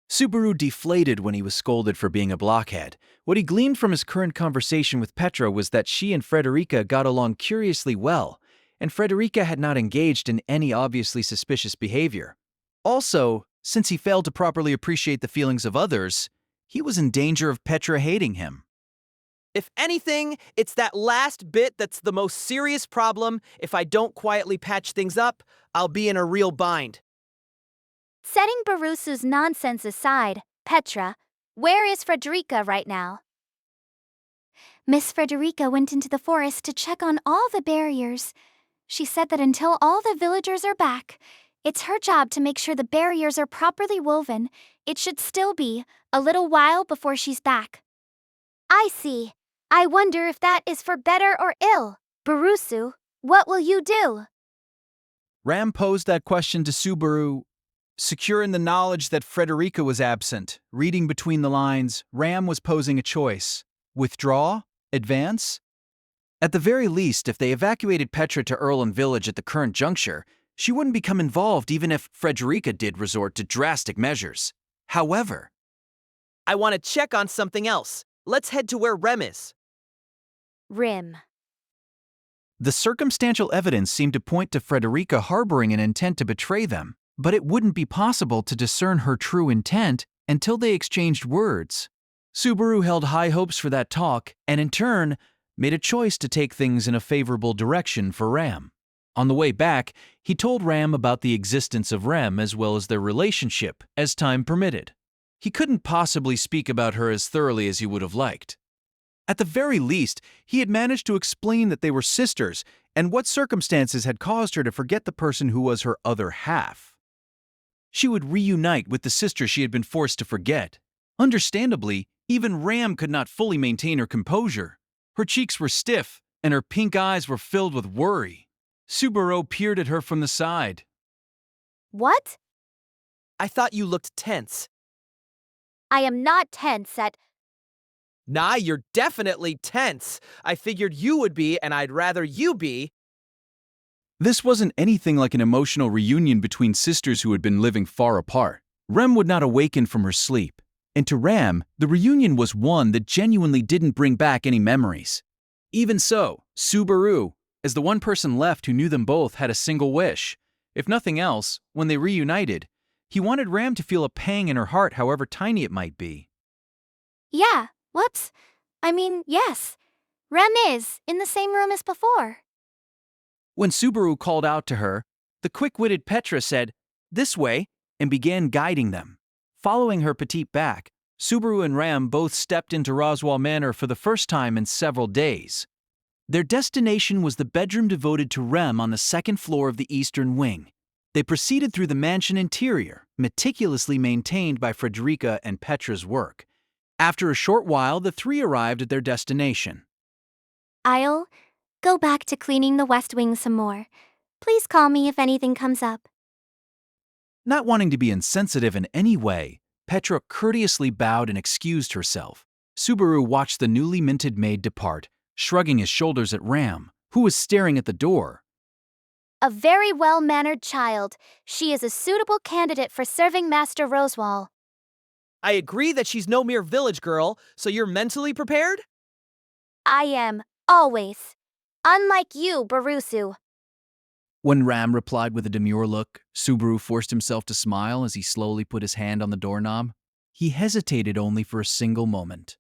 Subaru deflated when he was scolded for being a blockhead. What he gleaned from his current conversation with Petra was that she and Frederica got along curiously well, and Frederica had not engaged in any obviously suspicious behavior. Also, since he failed to properly appreciate the feelings of others, he was in danger of Petra hating him. If anything, it's that last bit that's the most serious problem. If I don't quietly patch things up, I'll be in a real bind. Setting Barusu's nonsense aside, Petra, where is Frederica right now? Miss Frederica went into the forest to check on all the barriers. She said that until all the villagers are back, it's her job to make sure the barriers are properly woven. It should still be a little while before she's back. I see. I wonder if that is for better or ill. Barusu, what will you do? Ram posed that question to Subaru. Secure in the knowledge that Frederica was absent, reading between the lines, Ram was posing a choice. Withdraw? Advance? At the very least, if they evacuated Petra to Erlen Village at the current juncture, she wouldn't become involved even if Frederica did resort to drastic measures. However, I want to check on something else. Let's head to where Rem is. Rim. the circumstantial evidence seemed to point to Frederica harboring an intent to betray them, but it wouldn't be possible to discern her true intent until they exchanged words. Subaru held high hopes for that talk and, in turn, made a choice to take things in a favorable direction for Ram. On the way back, he told Ram about the existence of Rem as well as their relationship, as time permitted. He couldn't possibly speak about her as thoroughly as he would have liked. At the very least, he had managed to explain that they were sisters and what circumstances had caused her to forget the person who was her other half. She would reunite with the sister she had been forced to forget. Understandably, even Ram could not fully maintain her composure. Her cheeks were stiff, and her pink eyes were filled with worry. Subaru peered at her from the side. What? I thought you looked tense. I am not tense at... Nah, you're definitely tense. I figured you would be, and I'd rather you be. This wasn't anything like an emotional reunion between sisters who had been living far apart. Rem would not awaken from her sleep, and to Ram, the reunion was one that genuinely didn't bring back any memories. Even so, Subaru, as the one person left who knew them both, had a single wish. If nothing else, when they reunited, he wanted Ram to feel a pang in her heart, however tiny it might be. Yeah, whoops. Yes. Rem is in the same room as before. When Subaru called out to her, the quick-witted Petra said, "This way," and began guiding them. Following her petite back, Subaru and Ram both stepped into Roswell Manor for the first time in several days. Their destination was the bedroom devoted to Rem on the second floor of the eastern wing. They proceeded through the mansion interior, meticulously maintained by Frederica and Petra's work. After a short while, the three arrived at their destination. I'll go back to cleaning the West Wing some more. Please call me if anything comes up. Not wanting to be insensitive in any way, Petra courteously bowed and excused herself. Subaru watched the newly minted maid depart, shrugging his shoulders at Ram, who was staring at the door. A very well-mannered child. She is a suitable candidate for serving Master Rosewall. I agree that she's no mere village girl, so you're mentally prepared? I am, always. Unlike you, Barusu. When Ram replied with a demure look, Subaru forced himself to smile as he slowly put his hand on the doorknob. He hesitated only for a single moment.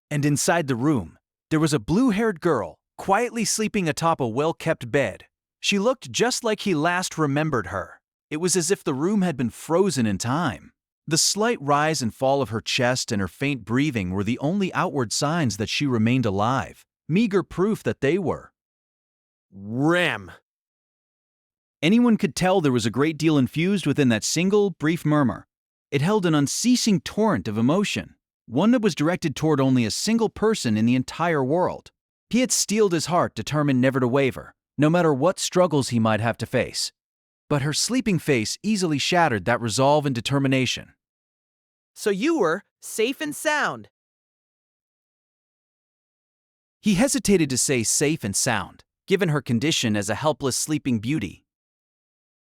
And inside the room, there was a blue-haired girl, quietly sleeping atop a well-kept bed. She looked just like he last remembered her. It was as if the room had been frozen in time. The slight rise and fall of her chest and her faint breathing were the only outward signs that she remained alive, meager proof that they were. Ram. Anyone could tell there was a great deal infused within that single, brief murmur. It held an unceasing torrent of emotion, one that was directed toward only a single person in the entire world. He had steeled his heart, determined never to waver, no matter what struggles he might have to face. But her sleeping face easily shattered that resolve and determination. So you were safe and sound. He hesitated to say safe and sound, given her condition as a helpless sleeping beauty.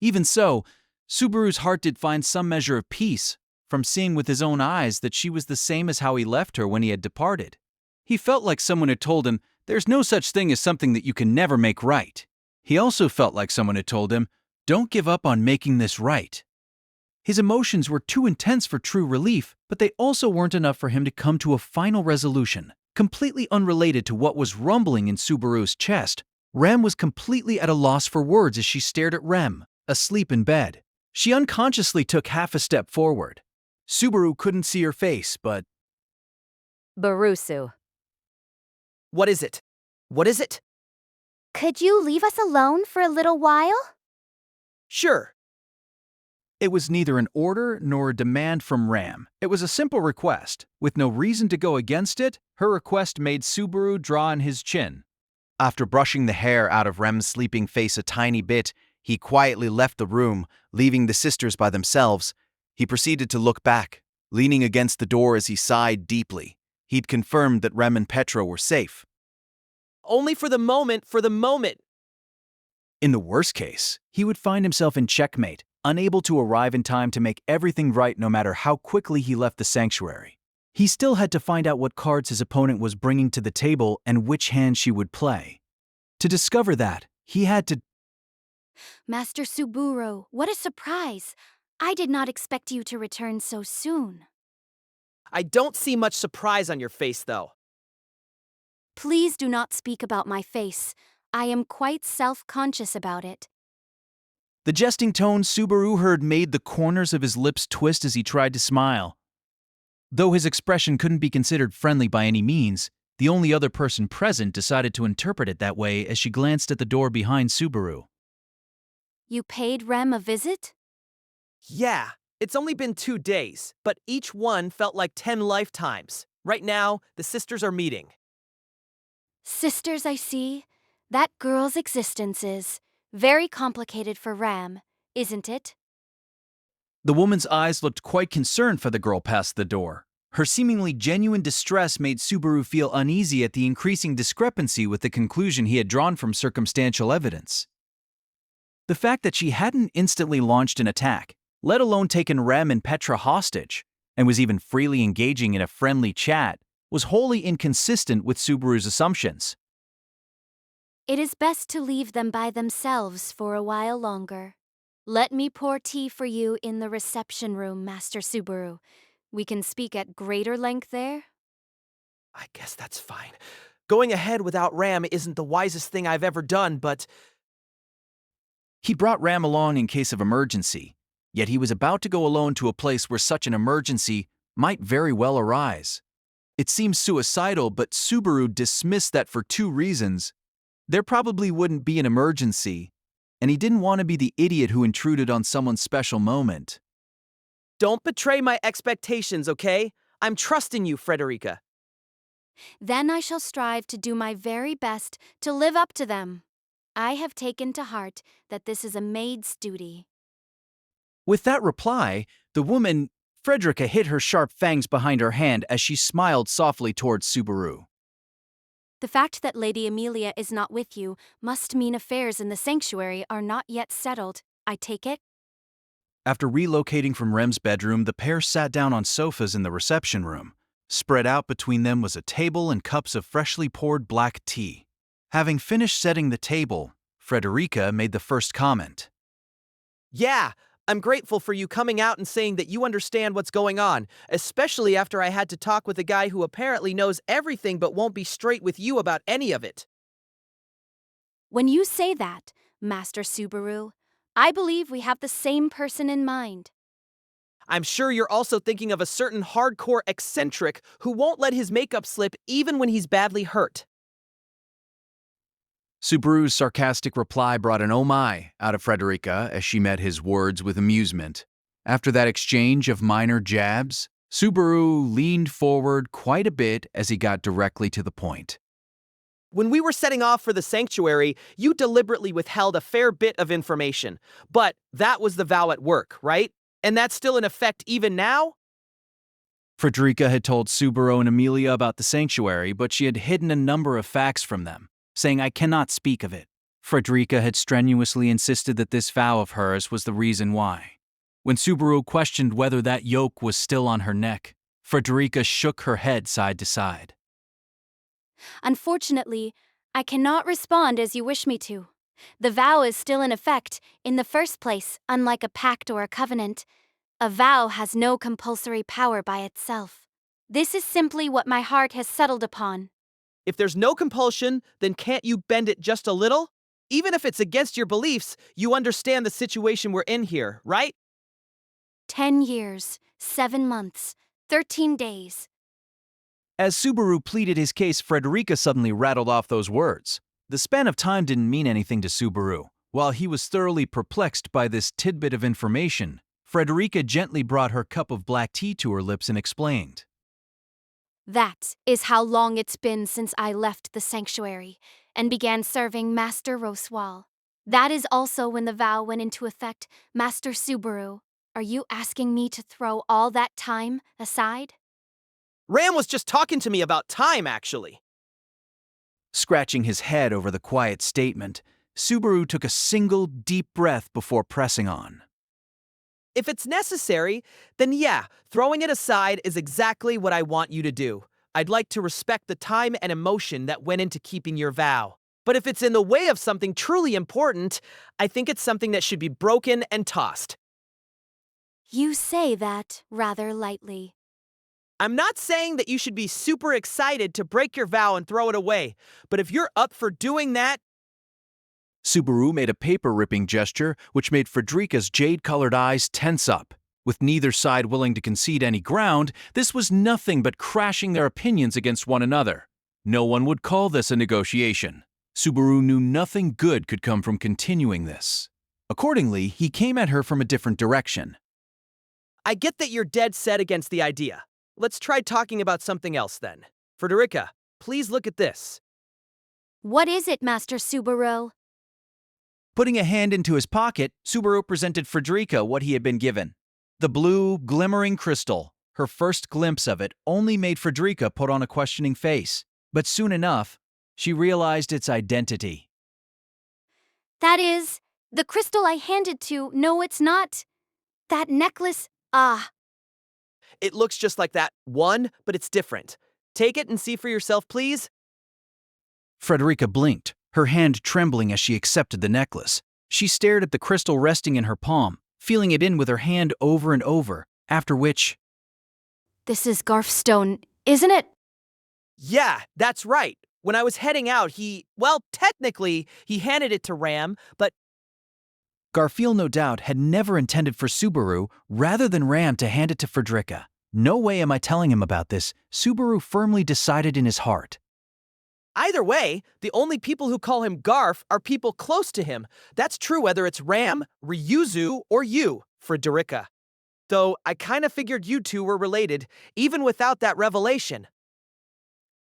Even so, Subaru's heart did find some measure of peace from seeing with his own eyes that she was the same as how he left her when he had departed. He felt like someone had told him there's no such thing as something that you can never make right. He also felt like someone had told him, don't give up on making this right. His emotions were too intense for true relief, but they also weren't enough for him to come to a final resolution. Completely unrelated to what was rumbling in Subaru's chest, Rem was completely at a loss for words as she stared at Rem, asleep in bed. She unconsciously took half a step forward. Subaru couldn't see her face, but Barusu. What is it? What is it? Could you leave us alone for a little while? Sure. it was neither an order nor a demand from Ram. It was a simple request. With no reason to go against it, her request made Subaru draw in his chin. After brushing the hair out of Rem's sleeping face a tiny bit, he quietly left the room, leaving the sisters by themselves. He proceeded to look back, leaning against the door as he sighed deeply. He'd confirmed that Rem and Petra were safe. Only for the moment, In the worst case, he would find himself in checkmate, unable to arrive in time to make everything right no matter how quickly he left the sanctuary. He still had to find out what cards his opponent was bringing to the table and which hand she would play. To discover that, he had to... Master Subaru, what a surprise! I did not expect you to return so soon. I don't see much surprise on your face, though. Please do not speak about my face. I am quite self-conscious about it. The jesting tone Subaru heard made the corners of his lips twist as he tried to smile. Though his expression couldn't be considered friendly by any means, the only other person present decided to interpret it that way as she glanced at the door behind Subaru. You paid Rem a visit? Yeah, it's only been 2 days, but each one felt like 10 lifetimes. Right now, the sisters are meeting. Sisters, I see. That girl's existence is very complicated for Ram, isn't it? The woman's eyes looked quite concerned for the girl past the door. Her seemingly genuine distress made Subaru feel uneasy at the increasing discrepancy with the conclusion he had drawn from circumstantial evidence. The fact that she hadn't instantly launched an attack, let alone taken Rem and Petra hostage, and was even freely engaging in a friendly chat, was wholly inconsistent with Subaru's assumptions. It is best to leave them by themselves for a while longer. Let me pour tea for you in the reception room, Master Subaru. We can speak at greater length there. I guess that's fine. Going ahead without Ram isn't the wisest thing I've ever done, but He brought Ram along in case of emergency, yet he was about to go alone to a place where such an emergency might very well arise. It seemed suicidal, but Subaru dismissed that for 2 reasons. There probably wouldn't be an emergency, and he didn't want to be the idiot who intruded on someone's special moment. don't betray my expectations, okay? I'm trusting you, Frederica. Then I shall strive to do my very best to live up to them. I have taken to heart that this is a maid's duty. With that reply, the woman, Frederica, hid her sharp fangs behind her hand as she smiled softly towards Subaru. The fact that Lady Amelia is not with you must mean affairs in the sanctuary are not yet settled, I take it? After relocating from Rem's bedroom, the pair sat down on sofas in the reception room. Spread out between them was a table and cups of freshly poured black tea. Having finished setting the table, Frederica made the first comment. Yeah, I'm grateful for you coming out and saying that you understand what's going on, especially after I had to talk with a guy who apparently knows everything but won't be straight with you about any of it. When you say that, Master Subaru, I believe we have the same person in mind. I'm sure you're also thinking of a certain hardcore eccentric who won't let his makeup slip even when he's badly hurt. Subaru's sarcastic reply brought an oh my out of Frederica as she met his words with amusement. After that exchange of minor jabs, Subaru leaned forward quite a bit as he got directly to the point. When we were setting off for the sanctuary, you deliberately withheld a fair bit of information. But that was the vow at work, right? And that's still in effect even now? Frederica had told Subaru and Amelia about the sanctuary, but she had hidden a number of facts from them, saying I cannot speak of it. Frederica had strenuously insisted that this vow of hers was the reason why. When Subaru questioned whether that yoke was still on her neck, Frederica shook her head side to side. Unfortunately, I cannot respond as you wish me to. The vow is still in effect. In the first place, unlike a pact or a covenant, a vow has no compulsory power by itself. This is simply what my heart has settled upon. If there's no compulsion, then can't you bend it just a little? Even if it's against your beliefs, you understand the situation we're in here, right? 10 years, 7 months, 13 days. As Subaru pleaded his case, Frederica suddenly rattled off those words. The span of time didn't mean anything to Subaru. While he was thoroughly perplexed by this tidbit of information, Frederica gently brought her cup of black tea to her lips and explained. That is how long it's been since I left the sanctuary and began serving Master Roswal. That is also when the vow went into effect. Master Subaru, are you asking me to throw all that time aside? Ram was just talking to me about time, actually. Scratching his head over the quiet statement, Subaru took a single deep breath before pressing on. If it's necessary, then yeah, throwing it aside is exactly what I want you to do. I'd like to respect the time and emotion that went into keeping your vow. But if it's in the way of something truly important, I think it's something that should be broken and tossed. You say that rather lightly. I'm not saying that you should be super excited to break your vow and throw it away, but if you're up for doing that, Subaru made a paper-ripping gesture which made Frederica's jade-colored eyes tense up. With neither side willing to concede any ground, this was nothing but crashing their opinions against one another. No one would call this a negotiation. Subaru knew nothing good could come from continuing this. Accordingly, he came at her from a different direction. I get that you're dead set against the idea. Let's try talking about something else then. Frederica, please look at this. What is it, Master Subaru? Putting a hand into his pocket, Subaru presented Frederica what he had been given. The blue, glimmering crystal. Her first glimpse of it only made Frederica put on a questioning face. But soon enough, she realized its identity. That is, the crystal I handed to. No, it's not. That necklace, It looks just like that one, but it's different. Take it and see for yourself, please. Frederica blinked, her hand trembling as she accepted the necklace. She stared at the crystal resting in her palm, feeling it in with her hand over and over, after which, This is Garfstone, isn't it? Yeah, that's right. When I was heading out, technically, he handed it to Ram, but Garfield no doubt had never intended for Subaru rather than Ram to hand it to Frederica. No way am I telling him about this, Subaru firmly decided in his heart. either way, the only people who call him Garf are people close to him. That's true whether it's Ram, Ryuzu, or you, Frederica. Though I kind of figured you two were related, even without that revelation.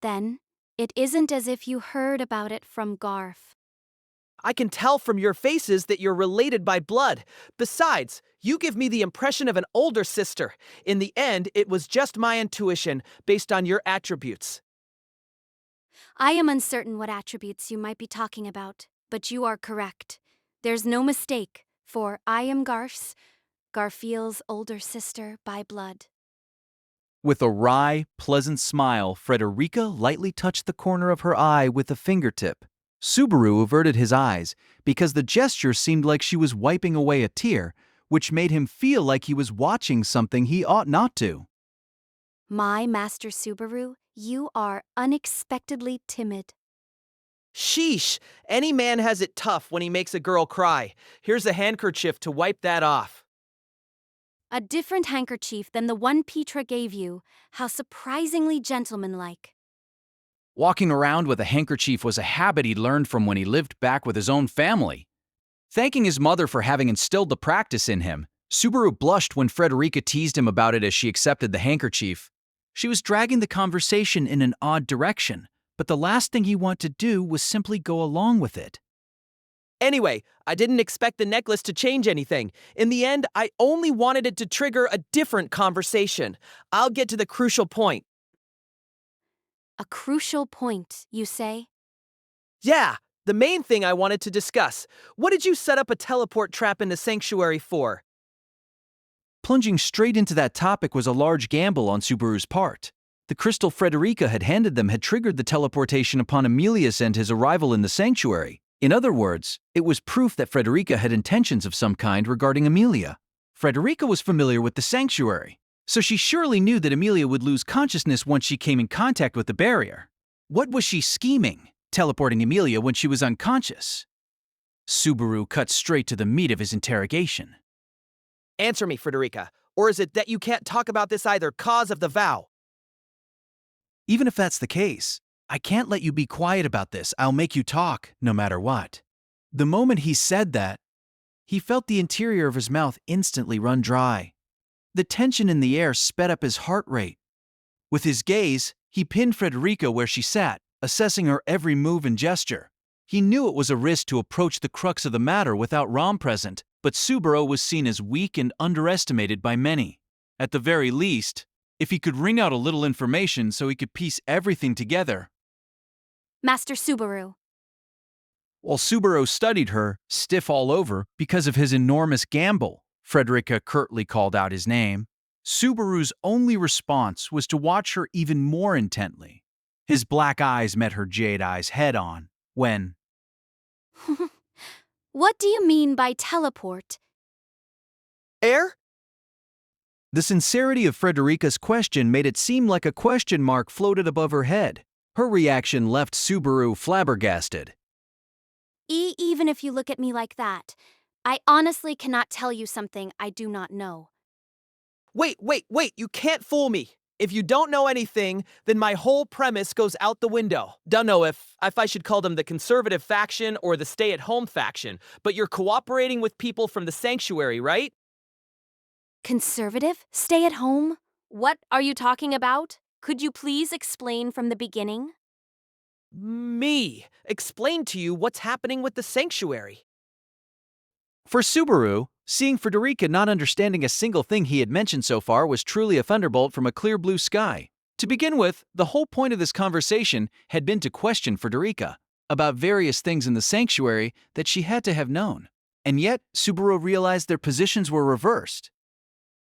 Then, it isn't as if you heard about it from Garf. I can tell from your faces that you're related by blood. Besides, you give me the impression of an older sister. In the end, it was just my intuition based on your attributes. I am uncertain what attributes you might be talking about, but you are correct. There's no mistake, for I am Garfiel's older sister by blood. With a wry, pleasant smile, Frederica lightly touched the corner of her eye with a fingertip. Subaru averted his eyes because the gesture seemed like she was wiping away a tear, which made him feel like he was watching something he ought not to. My Master Subaru, you are unexpectedly timid. Sheesh, any man has it tough when he makes a girl cry. Here's a handkerchief to wipe that off. A different handkerchief than the one Petra gave you. How surprisingly gentlemanlike. Walking around with a handkerchief was a habit he'd learned from when he lived back with his own family. Thanking his mother for having instilled the practice in him, Subaru blushed when Frederica teased him about it as she accepted the handkerchief. She was dragging the conversation in an odd direction, but the last thing he wanted to do was simply go along with it. Anyway, I didn't expect the necklace to change anything. In the end, I only wanted it to trigger a different conversation. I'll get to the crucial point. A crucial point, you say? Yeah, the main thing I wanted to discuss. What did you set up a teleport trap in the sanctuary for? Plunging straight into that topic was a large gamble on Subaru's part. The crystal Frederica had handed them had triggered the teleportation upon Emilius and his arrival in the sanctuary. In other words, it was proof that Frederica had intentions of some kind regarding Emilia. Frederica was familiar with the sanctuary, so she surely knew that Emilia would lose consciousness once she came in contact with the barrier. What was she scheming, teleporting Emilia when she was unconscious? Subaru cut straight to the meat of his interrogation. Answer me, Frederica. Or is it that you can't talk about this either cause of the vow? Even if that's the case, I can't let you be quiet about this. I'll make you talk, no matter what. The moment he said that, he felt the interior of his mouth instantly run dry. The tension in the air sped up his heart rate. With his gaze, he pinned Frederica where she sat, assessing her every move and gesture. He knew it was a risk to approach the crux of the matter without Rom present, but Subaru was seen as weak and underestimated by many. At the very least, if he could wring out a little information so he could piece everything together. Master Subaru. While Subaru studied her, stiff all over, because of his enormous gamble, Frederica curtly called out his name. Subaru's only response was to watch her even more intently. His black eyes met her jade eyes head-on, when, What do you mean by teleport? Air? the sincerity of Frederica's question made it seem like a question mark floated above her head. Her reaction left Subaru flabbergasted. Even if you look at me like that, I honestly cannot tell you something I do not know. Wait, you can't fool me. If you don't know anything, then my whole premise goes out the window. Don't know if I should call them the conservative faction or the stay-at-home faction, but you're cooperating with people from the sanctuary, right? Conservative? Stay at home? What are you talking about? Could you please explain from the beginning? Me. Explain to you what's happening with the sanctuary. For Subaru, seeing Frederica not understanding a single thing he had mentioned so far was truly a thunderbolt from a clear blue sky. To begin with, the whole point of this conversation had been to question Frederica about various things in the sanctuary that she had to have known. And yet, Subaru realized their positions were reversed.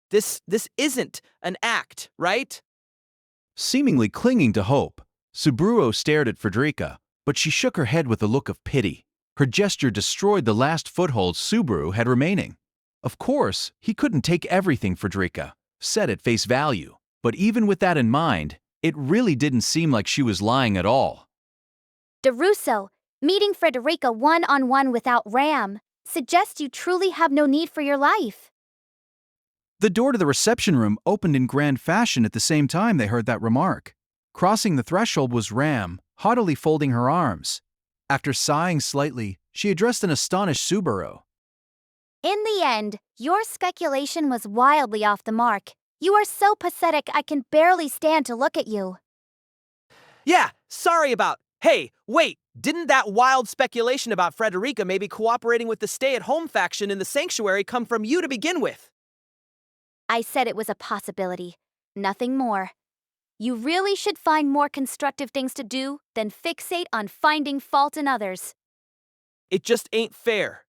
This isn't an act, right? Seemingly clinging to hope, Subaru stared at Frederica, but she shook her head with a look of pity. Her gesture destroyed the last foothold Subaru had remaining. Of course, he couldn't take everything Frederica said at face value, but even with that in mind, it really didn't seem like she was lying at all. DeRusso, meeting Frederica one-on-one without Ram, suggests you truly have no need for your life. The door to the reception room opened in grand fashion at the same time they heard that remark. Crossing the threshold was Ram, haughtily folding her arms. After sighing slightly, she addressed an astonished Subaru. In the end, your speculation was wildly off the mark. You are so pathetic I can barely stand to look at you. Yeah, sorry about. Hey, wait, didn't that wild speculation about Frederica maybe cooperating with the stay-at-home faction in the sanctuary come from you to begin with? I said it was a possibility, nothing more. You really should find more constructive things to do than fixate on finding fault in others. It just ain't fair.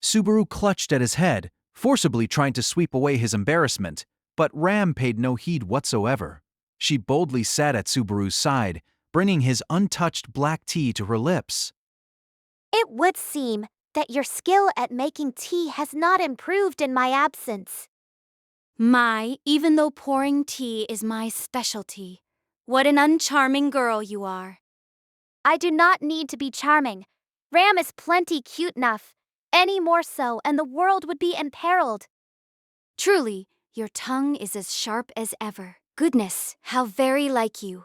Subaru clutched at his head, forcibly trying to sweep away his embarrassment, but Ram paid no heed whatsoever. She boldly sat at Subaru's side, bringing his untouched black tea to her lips. It would seem that your skill at making tea has not improved in my absence. Even though pouring tea is my specialty. What an uncharming girl you are. I do not need to be charming. Ram is plenty cute enough. Any more so, and the world would be imperiled. Truly, your tongue is as sharp as ever. Goodness, how very like you.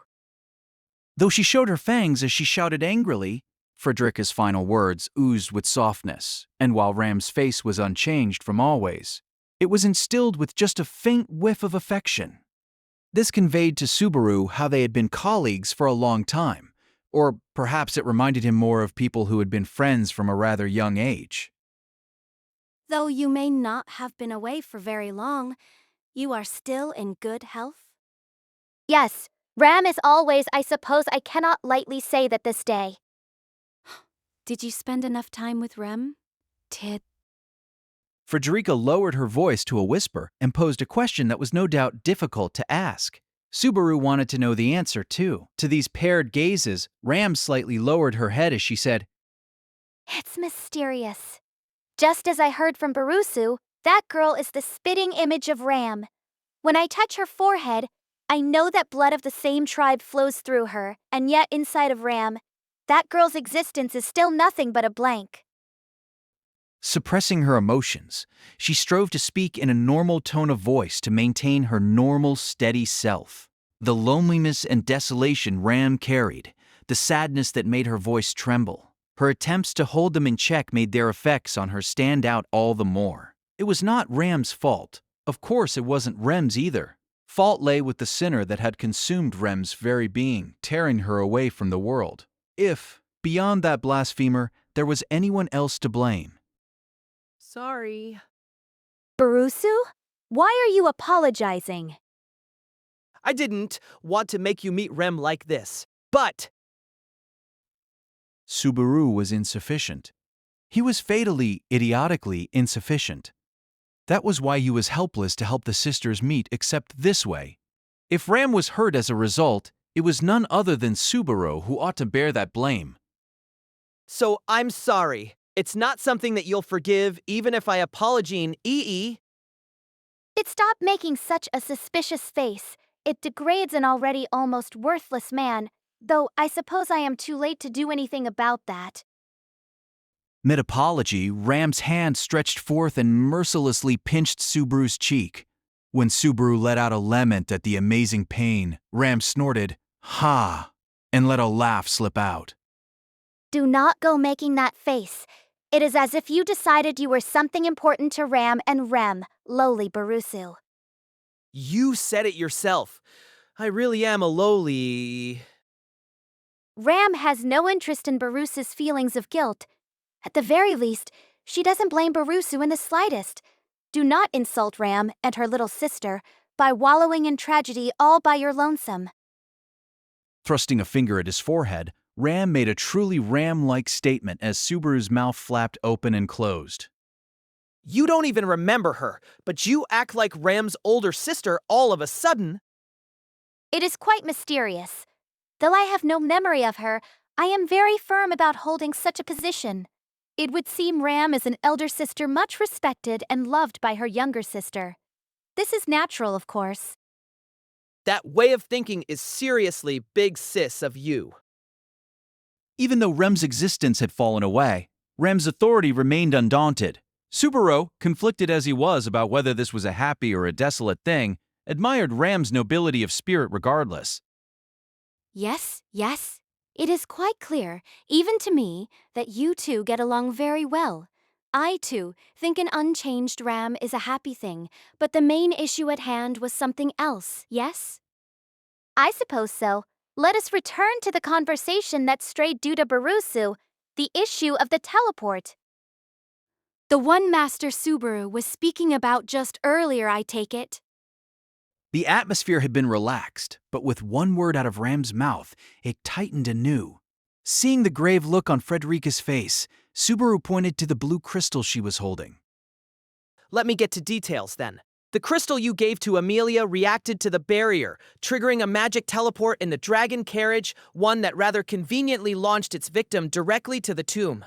Though she showed her fangs as she shouted angrily, Frederica's final words oozed with softness, and while Ram's face was unchanged from always, it was instilled with just a faint whiff of affection. This conveyed to Subaru how they had been colleagues for a long time, or perhaps it reminded him more of people who had been friends from a rather young age. Though you may not have been away for very long, you are still in good health? Yes, Ram is always, I suppose I cannot lightly say that this day. Did you spend enough time with Rem? Frederica lowered her voice to a whisper and posed a question that was no doubt difficult to ask. Subaru wanted to know the answer, too. To these paired gazes, Ram slightly lowered her head as she said, It's mysterious. Just as I heard from Barusu, that girl is the spitting image of Ram. When I touch her forehead, I know that blood of the same tribe flows through her, and yet inside of Ram, that girl's existence is still nothing but a blank. Suppressing her emotions, she strove to speak in a normal tone of voice to maintain her normal, steady self. The loneliness and desolation Ram carried, the sadness that made her voice tremble, her attempts to hold them in check made their effects on her stand out all the more. It was not Ram's fault. Of course, it wasn't Rem's either. Fault lay with the sinner that had consumed Rem's very being, tearing her away from the world. If, beyond that blasphemer, there was anyone else to blame. Sorry. Barusu? Why are you apologizing? I didn't want to make you meet Rem like this, but Subaru was insufficient. He was fatally, idiotically insufficient. That was why he was helpless to help the sisters meet except this way. If Ram was hurt as a result, it was none other than Subaru who ought to bear that blame. so I'm sorry. It's not something that you'll forgive even if I apologine ee. Stop making such a suspicious face. It degrades an already almost worthless man, though I suppose I am too late to do anything about that. Mid-apology, Ram's hand stretched forth and mercilessly pinched Subaru's cheek. When Subaru let out a lament at the amazing pain, Ram snorted, "Ha!" and let a laugh slip out. Do not go making that face. It is as if you decided you were something important to Ram and Rem, lowly Barusu. You said it yourself. I really am a lowly. Ram has no interest in Barusu's feelings of guilt. At the very least, she doesn't blame Barusu in the slightest. Do not insult Ram and her little sister by wallowing in tragedy all by your lonesome. Thrusting a finger at his forehead, Ram made a truly Ram-like statement as Subaru's mouth flapped open and closed. You don't even remember her, but you act like Ram's older sister all of a sudden. It is quite mysterious. Though I have no memory of her, I am very firm about holding such a position. It would seem Ram is an elder sister much respected and loved by her younger sister. This is natural, of course. That way of thinking is seriously big sis of you. Even though Rem's existence had fallen away, Rem's authority remained undaunted. Subaru, conflicted as he was about whether this was a happy or a desolate thing, admired Ram's nobility of spirit regardless. Yes. It is quite clear, even to me, that you two get along very well. I, too, think an unchanged Ram is a happy thing, but the main issue at hand was something else, yes? I suppose so. Let us return to the conversation that strayed due to Barusu, the issue of the teleport. The one Master Subaru was speaking about just earlier, I take it. The atmosphere had been relaxed, but with one word out of Ram's mouth, it tightened anew. Seeing the grave look on Frederica's face, Subaru pointed to the blue crystal she was holding. Let me get to details then. The crystal you gave to Amelia reacted to the barrier, triggering a magic teleport in the dragon carriage, one that rather conveniently launched its victim directly to the tomb.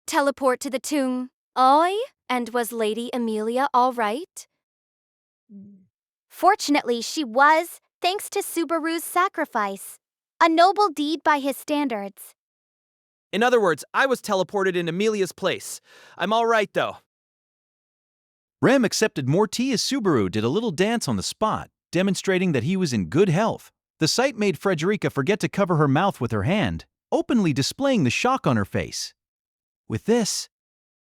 Teleport to the tomb. Oi? And was Lady Amelia all right? Fortunately, she was, thanks to Subaru's sacrifice. A noble deed by his standards. In other words, I was teleported in Amelia's place. I'm all right, though. Ram accepted more tea as Subaru did a little dance on the spot, demonstrating that he was in good health. The sight made Frederica forget to cover her mouth with her hand, openly displaying the shock on her face. With this,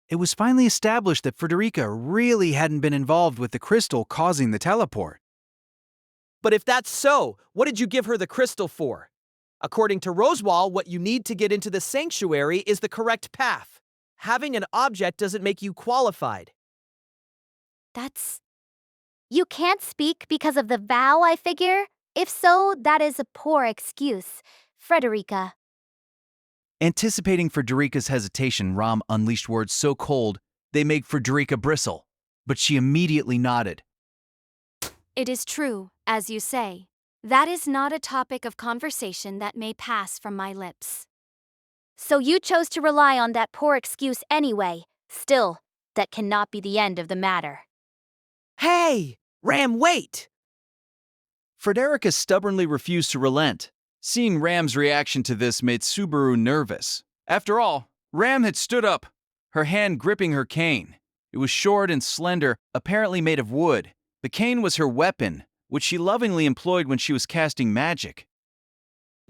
it was finally established that Frederica really hadn't been involved with the crystal causing the teleport. But if that's so, what did you give her the crystal for? According to Rosewall, what you need to get into the sanctuary is the correct path. Having an object doesn't make you qualified. You can't speak because of the vow, I figure? If so, that is a poor excuse. Frederica. Anticipating Frederica's hesitation, Ram unleashed words so cold they made Frederica bristle, but she immediately nodded. It is true, as you say. That is not a topic of conversation that may pass from my lips. So you chose to rely on that poor excuse anyway. Still, that cannot be the end of the matter. Hey! Ram, wait! Frederica stubbornly refused to relent. Seeing Ram's reaction to this made Subaru nervous. After all, Ram had stood up, her hand gripping her cane. It was short and slender, apparently made of wood. The cane was her weapon, which she lovingly employed when she was casting magic.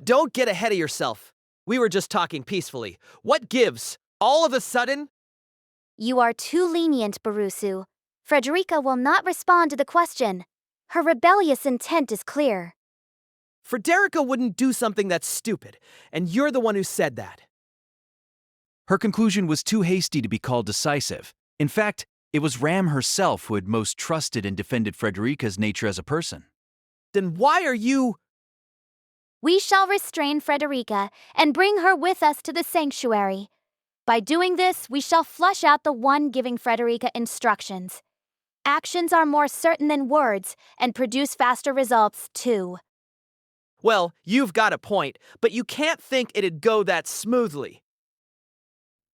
Don't get ahead of yourself. We were just talking peacefully. What gives? All of a sudden? You are too lenient, Barusu. Frederica will not respond to the question. Her rebellious intent is clear. Frederica wouldn't do something that's stupid, and you're the one who said that. Her conclusion was too hasty to be called decisive. In fact, it was Ram herself who had most trusted and defended Frederica's nature as a person. Then why are you... We shall restrain Frederica and bring her with us to the sanctuary. By doing this, we shall flush out the one giving Frederica instructions. Actions are more certain than words and produce faster results, too. Well, you've got a point, but you can't think it'd go that smoothly.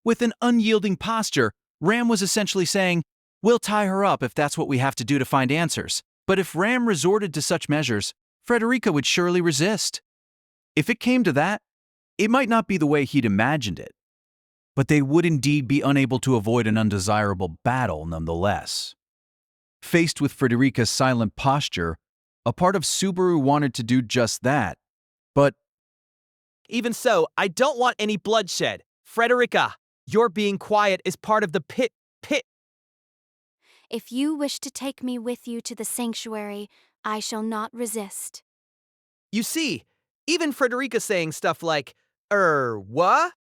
With an unyielding posture, Ram was essentially saying, "We'll tie her up if that's what we have to do to find answers." But if Ram resorted to such measures, Frederica would surely resist. If it came to that, it might not be the way he'd imagined it, but they would indeed be unable to avoid an undesirable battle nonetheless. Faced with Frederica's silent posture, a part of Subaru wanted to do just that, but Even so, I don't want any bloodshed. Frederica, your being quiet is part of the pit. If you wish to take me with you to the sanctuary, I shall not resist. You see, even Frederica saying stuff like, what?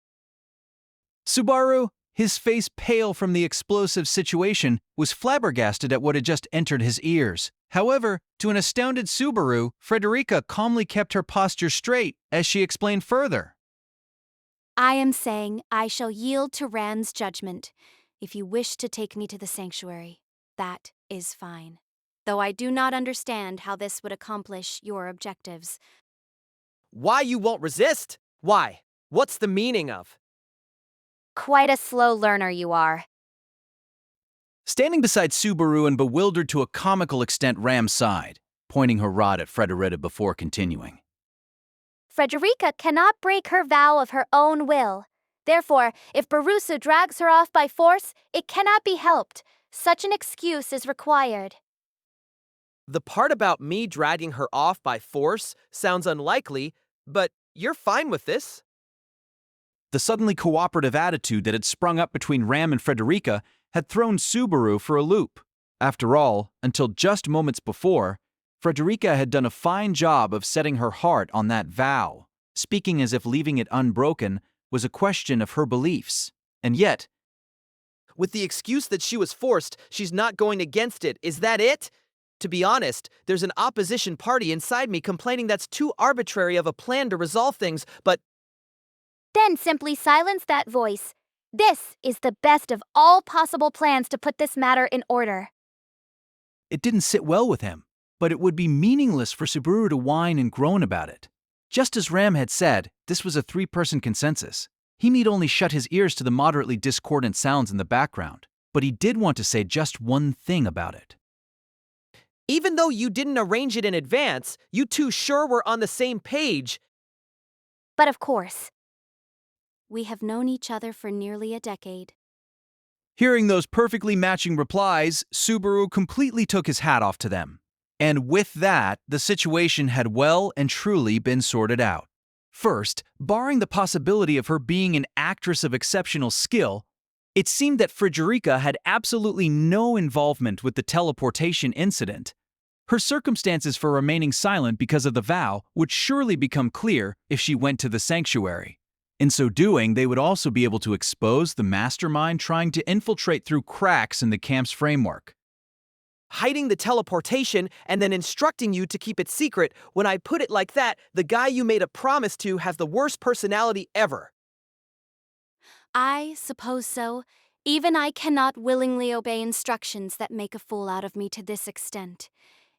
Subaru, his face pale from the explosive situation, was flabbergasted at what had just entered his ears. However, to an astounded Subaru, Frederica calmly kept her posture straight as she explained further. I am saying I shall yield to Ram's judgment. If you wish to take me to the sanctuary, that is fine. Though I do not understand how this would accomplish your objectives. Why you won't resist? Why? What's the meaning of? Quite a slow learner you are. Standing beside Subaru and bewildered to a comical extent, Ram sighed, pointing her rod at Frederica before continuing. Frederica cannot break her vow of her own will. Therefore, if Barusu drags her off by force, it cannot be helped. Such an excuse is required. The part about me dragging her off by force sounds unlikely, but you're fine with this. The suddenly cooperative attitude that had sprung up between Ram and Frederica had thrown Subaru for a loop. After all, until just moments before, Frederica had done a fine job of setting her heart on that vow, speaking as if leaving it unbroken was a question of her beliefs. And yet, With the excuse that she was forced, she's not going against it. Is that it? To be honest, there's an opposition party inside me complaining that's too arbitrary of a plan to resolve things, but Then simply silence that voice. This is the best of all possible plans to put this matter in order. It didn't sit well with him, but it would be meaningless for Subaru to whine and groan about it. Just as Ram had said, this was a three-person consensus. He need only shut his ears to the moderately discordant sounds in the background, but he did want to say just one thing about it. even though you didn't arrange it in advance, you two sure were on the same page. But of course, we have known each other for nearly a decade. Hearing those perfectly matching replies, Subaru completely took his hat off to them. And with that, the situation had well and truly been sorted out. First, barring the possibility of her being an actress of exceptional skill, it seemed that Frederica had absolutely no involvement with the teleportation incident. Her circumstances for remaining silent because of the vow would surely become clear if she went to the sanctuary. In so doing, they would also be able to expose the mastermind trying to infiltrate through cracks in the camp's framework. Hiding the teleportation and then instructing you to keep it secret, when I put it like that, the guy you made a promise to has the worst personality ever. I suppose so. Even I cannot willingly obey instructions that make a fool out of me to this extent.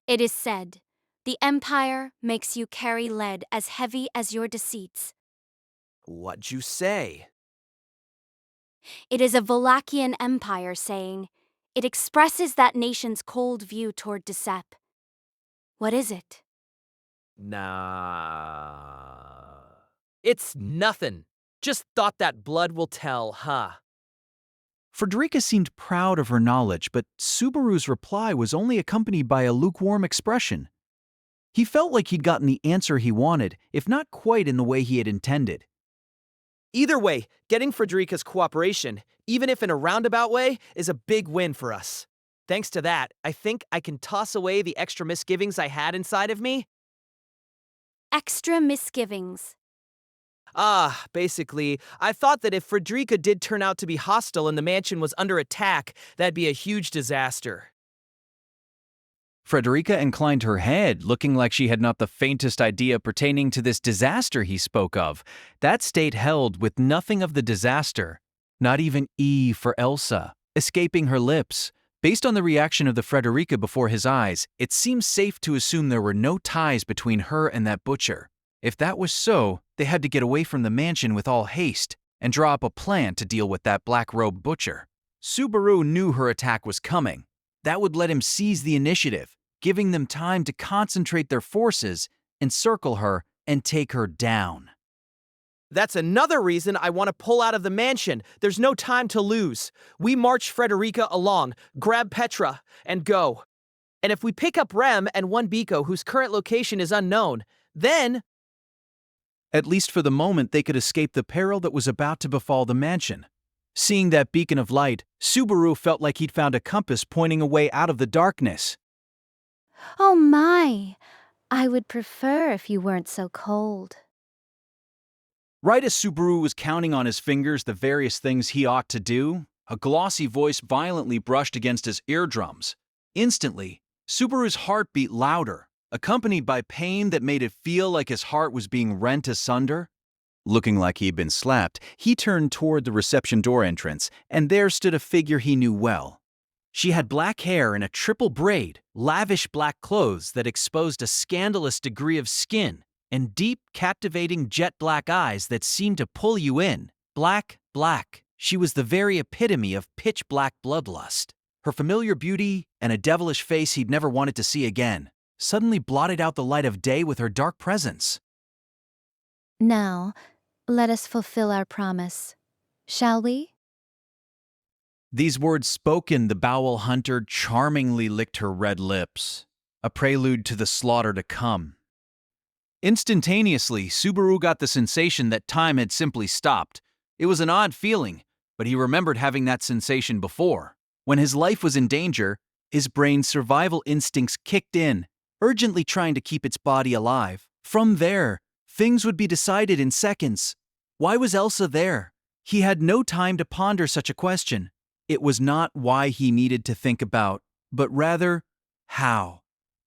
It is said, the Empire makes you carry lead as heavy as your deceits. What'd you say? It is a Wallachian empire saying, it expresses that nation's cold view toward Decep. What is it? Nah. It's nothing. Just thought that blood will tell, huh? Frederica seemed proud of her knowledge, but Subaru's reply was only accompanied by a lukewarm expression. He felt like he'd gotten the answer he wanted, if not quite in the way he had intended. Either way, getting Frederica's cooperation, even if in a roundabout way, is a big win for us. Thanks to that, I think I can toss away the extra misgivings I had inside of me. Extra misgivings. Basically, I thought that if Frederica did turn out to be hostile and the mansion was under attack, that'd be a huge disaster. Frederica inclined her head, looking like she had not the faintest idea pertaining to this disaster he spoke of. That state held with nothing of the disaster, not even E for Elsa, escaping her lips. Based on the reaction of the Frederica before his eyes, it seemed safe to assume there were no ties between her and that butcher. If that was so, they had to get away from the mansion with all haste and draw up a plan to deal with that black-robed butcher. Subaru knew her attack was coming. That would let him seize the initiative, giving them time to concentrate their forces, encircle her, and take her down. That's another reason I want to pull out of the mansion. There's no time to lose. We march Frederica along, grab Petra, and go. And if we pick up Rem and one Biko whose current location is unknown, then At least for the moment, they could escape the peril that was about to befall the mansion. Seeing that beacon of light, Subaru felt like he'd found a compass pointing a way out of the darkness. Oh my! I would prefer if you weren't so cold. Right as Subaru was counting on his fingers the various things he ought to do, a glossy voice violently brushed against his eardrums. Instantly, Subaru's heart beat louder, accompanied by pain that made it feel like his heart was being rent asunder. Looking like he'd been slapped, he turned toward the reception door entrance, and there stood a figure he knew well. She had black hair in a triple braid, lavish black clothes that exposed a scandalous degree of skin, and deep, captivating jet-black eyes that seemed to pull you in. Black. She was the very epitome of pitch-black bloodlust. Her familiar beauty and a devilish face he'd never wanted to see again suddenly blotted out the light of day with her dark presence. Now, let us fulfill our promise. Shall we? These words spoken, the bowel hunter charmingly licked her red lips, a prelude to the slaughter to come. Instantaneously, Subaru got the sensation that time had simply stopped. It was an odd feeling, but he remembered having that sensation before. When his life was in danger, his brain's survival instincts kicked in, urgently trying to keep its body alive. From there, things would be decided in seconds. Why was Elsa there? He had no time to ponder such a question. It was not why he needed to think about, but rather, how.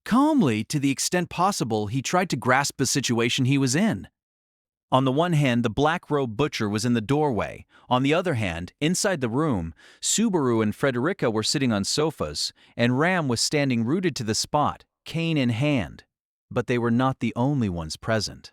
Calmly, to the extent possible, he tried to grasp the situation he was in. On the one hand, the black-robed butcher was in the doorway. On the other hand, inside the room, Subaru and Frederica were sitting on sofas, and Ram was standing rooted to the spot, cane in hand. But they were not the only ones present.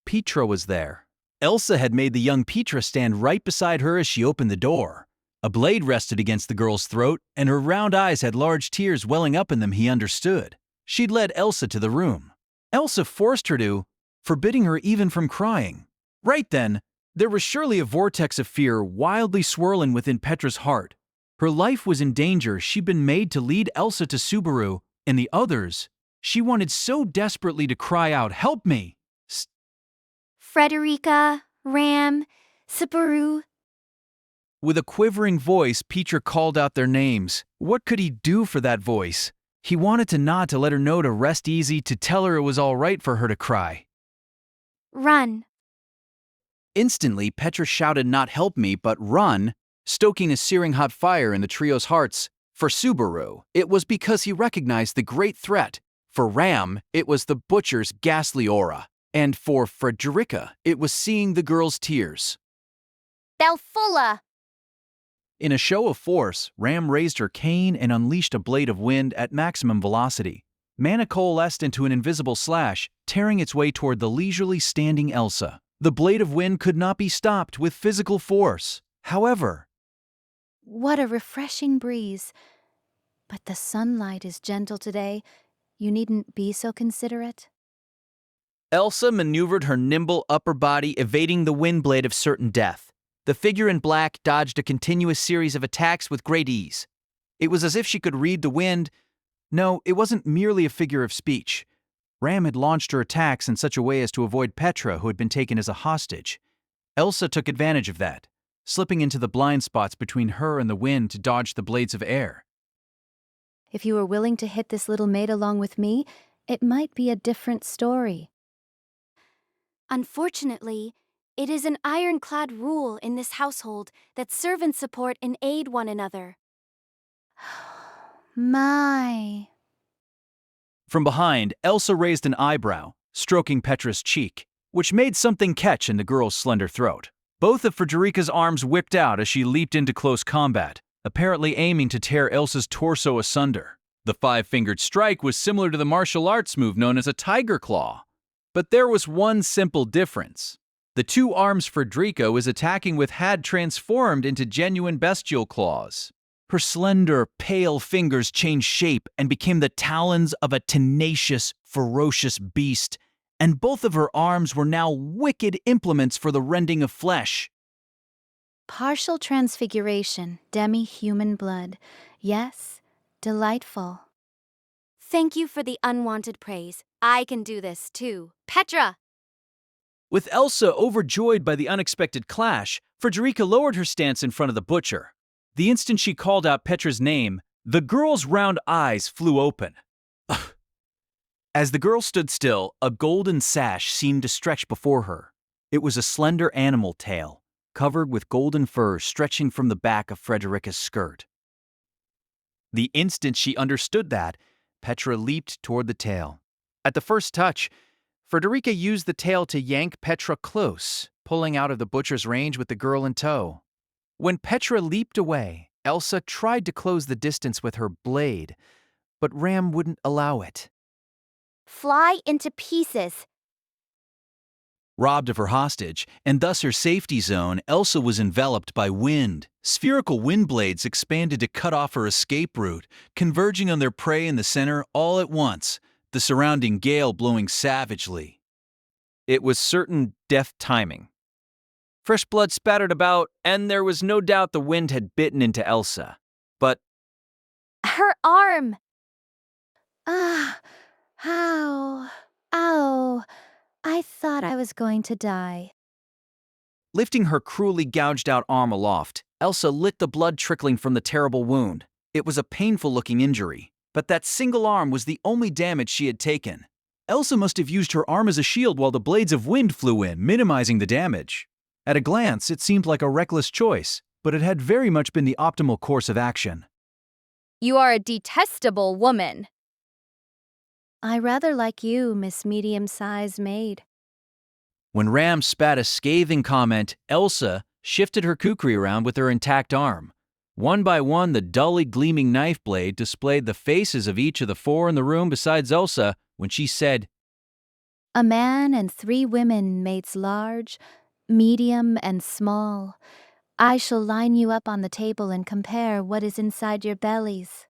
Petra was there. Elsa had made the young Petra stand right beside her as she opened the door. A blade rested against the girl's throat, and her round eyes had large tears welling up in them. He understood. She'd led Elsa to the room. Elsa forced her to, forbidding her even from crying. Right then, there was surely a vortex of fear wildly swirling within Petra's heart. Her life was in danger. She'd been made to lead Elsa to Subaru, and the others. She wanted so desperately to cry out, "Help me!" Frederica, Ram, Subaru. With a quivering voice, Petra called out their names. What could he do for that voice? He wanted to nod to let her know to rest easy, to tell her it was all right for her to cry. Run. Instantly, Petra shouted not "help me," but "run," stoking a searing hot fire in the trio's hearts. For Subaru, it was because he recognized the great threat. For Ram, it was the butcher's ghastly aura. And for Frederica, it was seeing the girl's tears. Thou fulla. In a show of force, Ram raised her cane and unleashed a blade of wind at maximum velocity. Mana coalesced into an invisible slash, tearing its way toward the leisurely standing Elsa. The blade of wind could not be stopped with physical force. However, What a refreshing breeze. But the sunlight is gentle today. You needn't be so considerate. Elsa maneuvered her nimble upper body, evading the wind blade of certain death. The figure in black dodged a continuous series of attacks with great ease. It was as if she could read the wind. No, it wasn't merely a figure of speech. Ram had launched her attacks in such a way as to avoid Petra, who had been taken as a hostage. Elsa took advantage of that, slipping into the blind spots between her and the wind to dodge the blades of air. If you were willing to hit this little maid along with me, it might be a different story. Unfortunately, it is an ironclad rule in this household that servants support and aid one another. My. From behind, Elsa raised an eyebrow, stroking Petra's cheek, which made something catch in the girl's slender throat. Both of Frederica's arms whipped out as she leaped into close combat, apparently aiming to tear Elsa's torso asunder. The five-fingered strike was similar to the martial arts move known as a tiger claw. But there was one simple difference. The two arms Frederica was attacking with had transformed into genuine bestial claws. Her slender, pale fingers changed shape and became the talons of a tenacious, ferocious beast, and both of her arms were now wicked implements for the rending of flesh. Partial transfiguration, demi-human blood. Yes, delightful. Thank you for the unwanted praise. I can do this too. Petra! With Elsa overjoyed by the unexpected clash, Frederica lowered her stance in front of the butcher. The instant she called out Petra's name, the girl's round eyes flew open. As the girl stood still, a golden sash seemed to stretch before her. It was a slender animal tail, covered with golden fur stretching from the back of Frederica's skirt. The instant she understood that, Petra leaped toward the tail. At the first touch, Frederica used the tail to yank Petra close, pulling out of the butcher's range with the girl in tow. When Petra leaped away, Elsa tried to close the distance with her blade, but Ram wouldn't allow it. Fly into pieces. Robbed of her hostage, and thus her safety zone, Elsa was enveloped by wind. Spherical wind blades expanded to cut off her escape route, converging on their prey in the center all at once, the surrounding gale blowing savagely. It was certain deft timing. Fresh blood spattered about, and there was no doubt the wind had bitten into Elsa. But Her arm! Ah, ow, ow. I thought I was going to die. lifting her cruelly gouged out arm aloft, Elsa lit the blood trickling from the terrible wound. It was a painful-looking injury, but that single arm was the only damage she had taken. Elsa must have used her arm as a shield while the blades of wind flew in, minimizing the damage. At a glance, it seemed like a reckless choice, but it had very much been the optimal course of action. You are a detestable woman. I rather like you, Miss Medium-Sized Maid. When Ram spat a scathing comment, Elsa shifted her kukri around with her intact arm. One by one, the dully gleaming knife blade displayed the faces of each of the four in the room besides Elsa when she said, A man and 3 women, mates large, medium, and small. I shall line you up on the table and compare what is inside your bellies.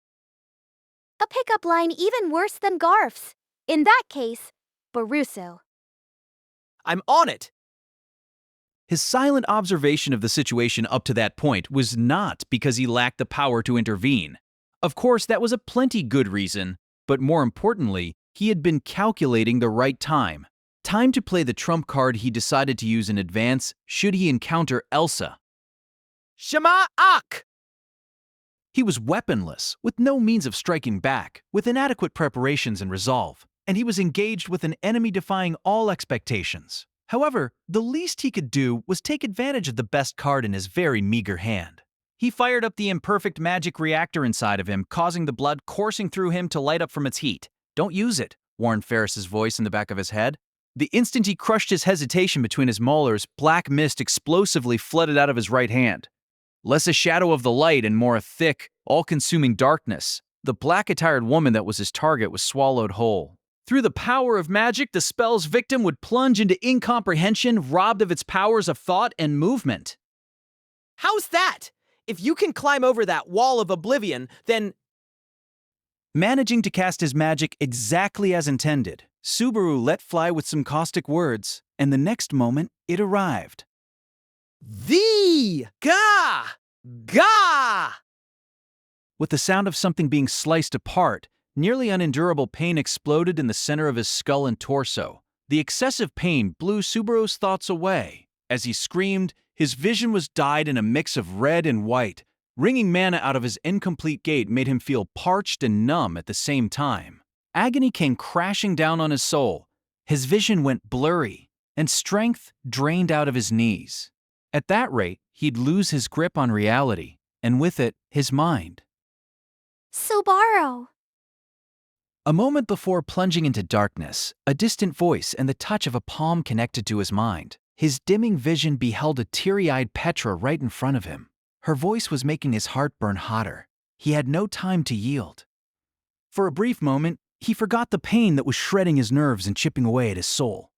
A pickup line even worse than Garf's. In that case, Baruso. I'm on it. His silent observation of the situation up to that point was not because he lacked the power to intervene. Of course, that was a plenty good reason, but more importantly, he had been calculating the right time. Time to play the trump card he decided to use in advance should he encounter Elsa. Shema Ak! He was weaponless, with no means of striking back, with inadequate preparations and resolve, and he was engaged with an enemy defying all expectations. However, the least he could do was take advantage of the best card in his very meager hand. He fired up the imperfect magic reactor inside of him, causing the blood coursing through him to light up from its heat. "Don't use it," warned Ferris's voice in the back of his head. The instant he crushed his hesitation between his molars, black mist explosively flooded out of his right hand. Less a shadow of the light and more a thick, all-consuming darkness. The black-attired woman that was his target was swallowed whole. Through the power of magic, the spell's victim would plunge into incomprehension, robbed of its powers of thought and movement. How's that? If you can climb over that wall of oblivion, then Managing to cast his magic exactly as intended, Subaru let fly with some caustic words, and the next moment, it arrived. the Ga! Ga! With the sound of something being sliced apart, nearly unendurable pain exploded in the center of his skull and torso. The excessive pain blew Subaru's thoughts away. As he screamed, his vision was dyed in a mix of red and white. Wringing mana out of his incomplete gait made him feel parched and numb at the same time. Agony came crashing down on his soul. His vision went blurry, and strength drained out of his knees. At that rate, he'd lose his grip on reality, and with it, his mind. Subaru! A moment before plunging into darkness, a distant voice and the touch of a palm connected to his mind. His dimming vision beheld a teary-eyed Petra right in front of him. Her voice was making his heart burn hotter. He had no time to yield. For a brief moment, he forgot the pain that was shredding his nerves and chipping away at his soul.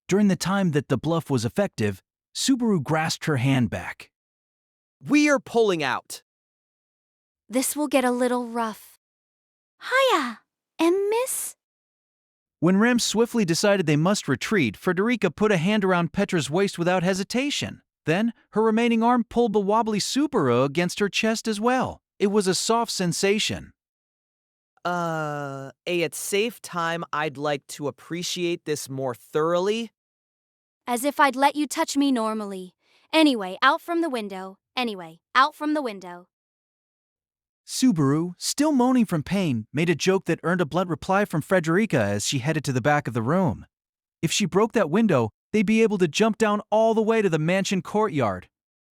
During the time that the bluff was effective, Subaru grasped her hand back. We're pulling out. This will get a little rough. Hiya, and Miss? When Rem swiftly decided they must retreat, Frederica put a hand around Petra's waist without hesitation. Then, her remaining arm pulled the wobbly Subaru against her chest as well. It was a soft sensation. At safe time, I'd like to appreciate this more thoroughly. As if I'd let you touch me normally. Anyway, out from the window. Subaru, still moaning from pain, made a joke that earned a blunt reply from Frederica as she headed to the back of the room. If she broke that window, they'd be able to jump down all the way to the mansion courtyard.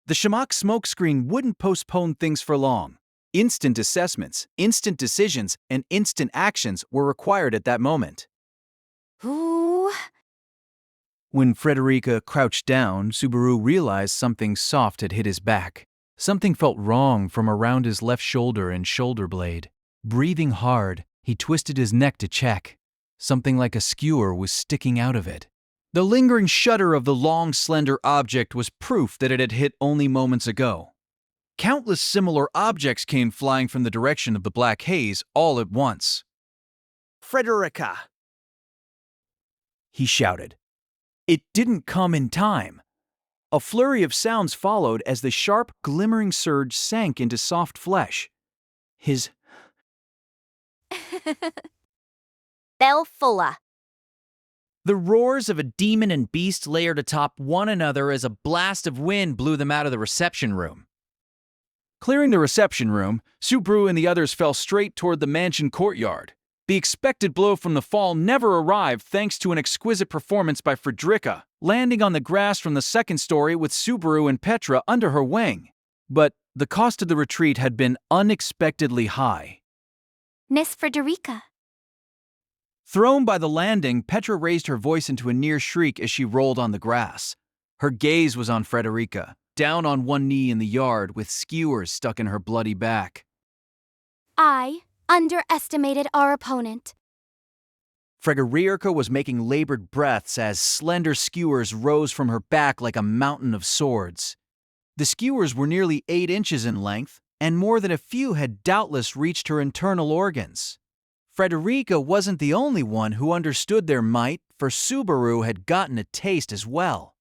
The Shamak smokescreen wouldn't postpone things for long. Instant assessments, instant decisions, and instant actions were required at that moment. Ooh. When Frederica crouched down, Subaru realized something soft had hit his back. Something felt wrong from around his left shoulder and shoulder blade. Breathing hard, he twisted his neck to check. Something like a skewer was sticking out of it. The lingering shudder of the long, slender object was proof that it had hit only moments ago. Countless similar objects came flying from the direction of the black haze all at once. Frederica. He shouted. It didn't come in time. A flurry of sounds followed as the sharp, glimmering surge sank into soft flesh. His Belfulla. The roars of a demon and beast layered atop one another as a blast of wind blew them out of the reception room. Clearing the reception room, Subaru and the others fell straight toward the mansion courtyard. The expected blow from the fall never arrived thanks to an exquisite performance by Frederica, landing on the grass from the second story with Subaru and Petra under her wing. But the cost of the retreat had been unexpectedly high. Miss Frederica. Thrown by the landing, Petra raised her voice into a near shriek as she rolled on the grass. Her gaze was on Frederica, down on one knee in the yard with skewers stuck in her bloody back. I underestimated our opponent. Frederica was making labored breaths as slender skewers rose from her back like a mountain of swords. The skewers were nearly 8 inches in length, and more than a few had doubtless reached her internal organs. Frederica wasn't the only one who understood their might, for Subaru had gotten a taste as well.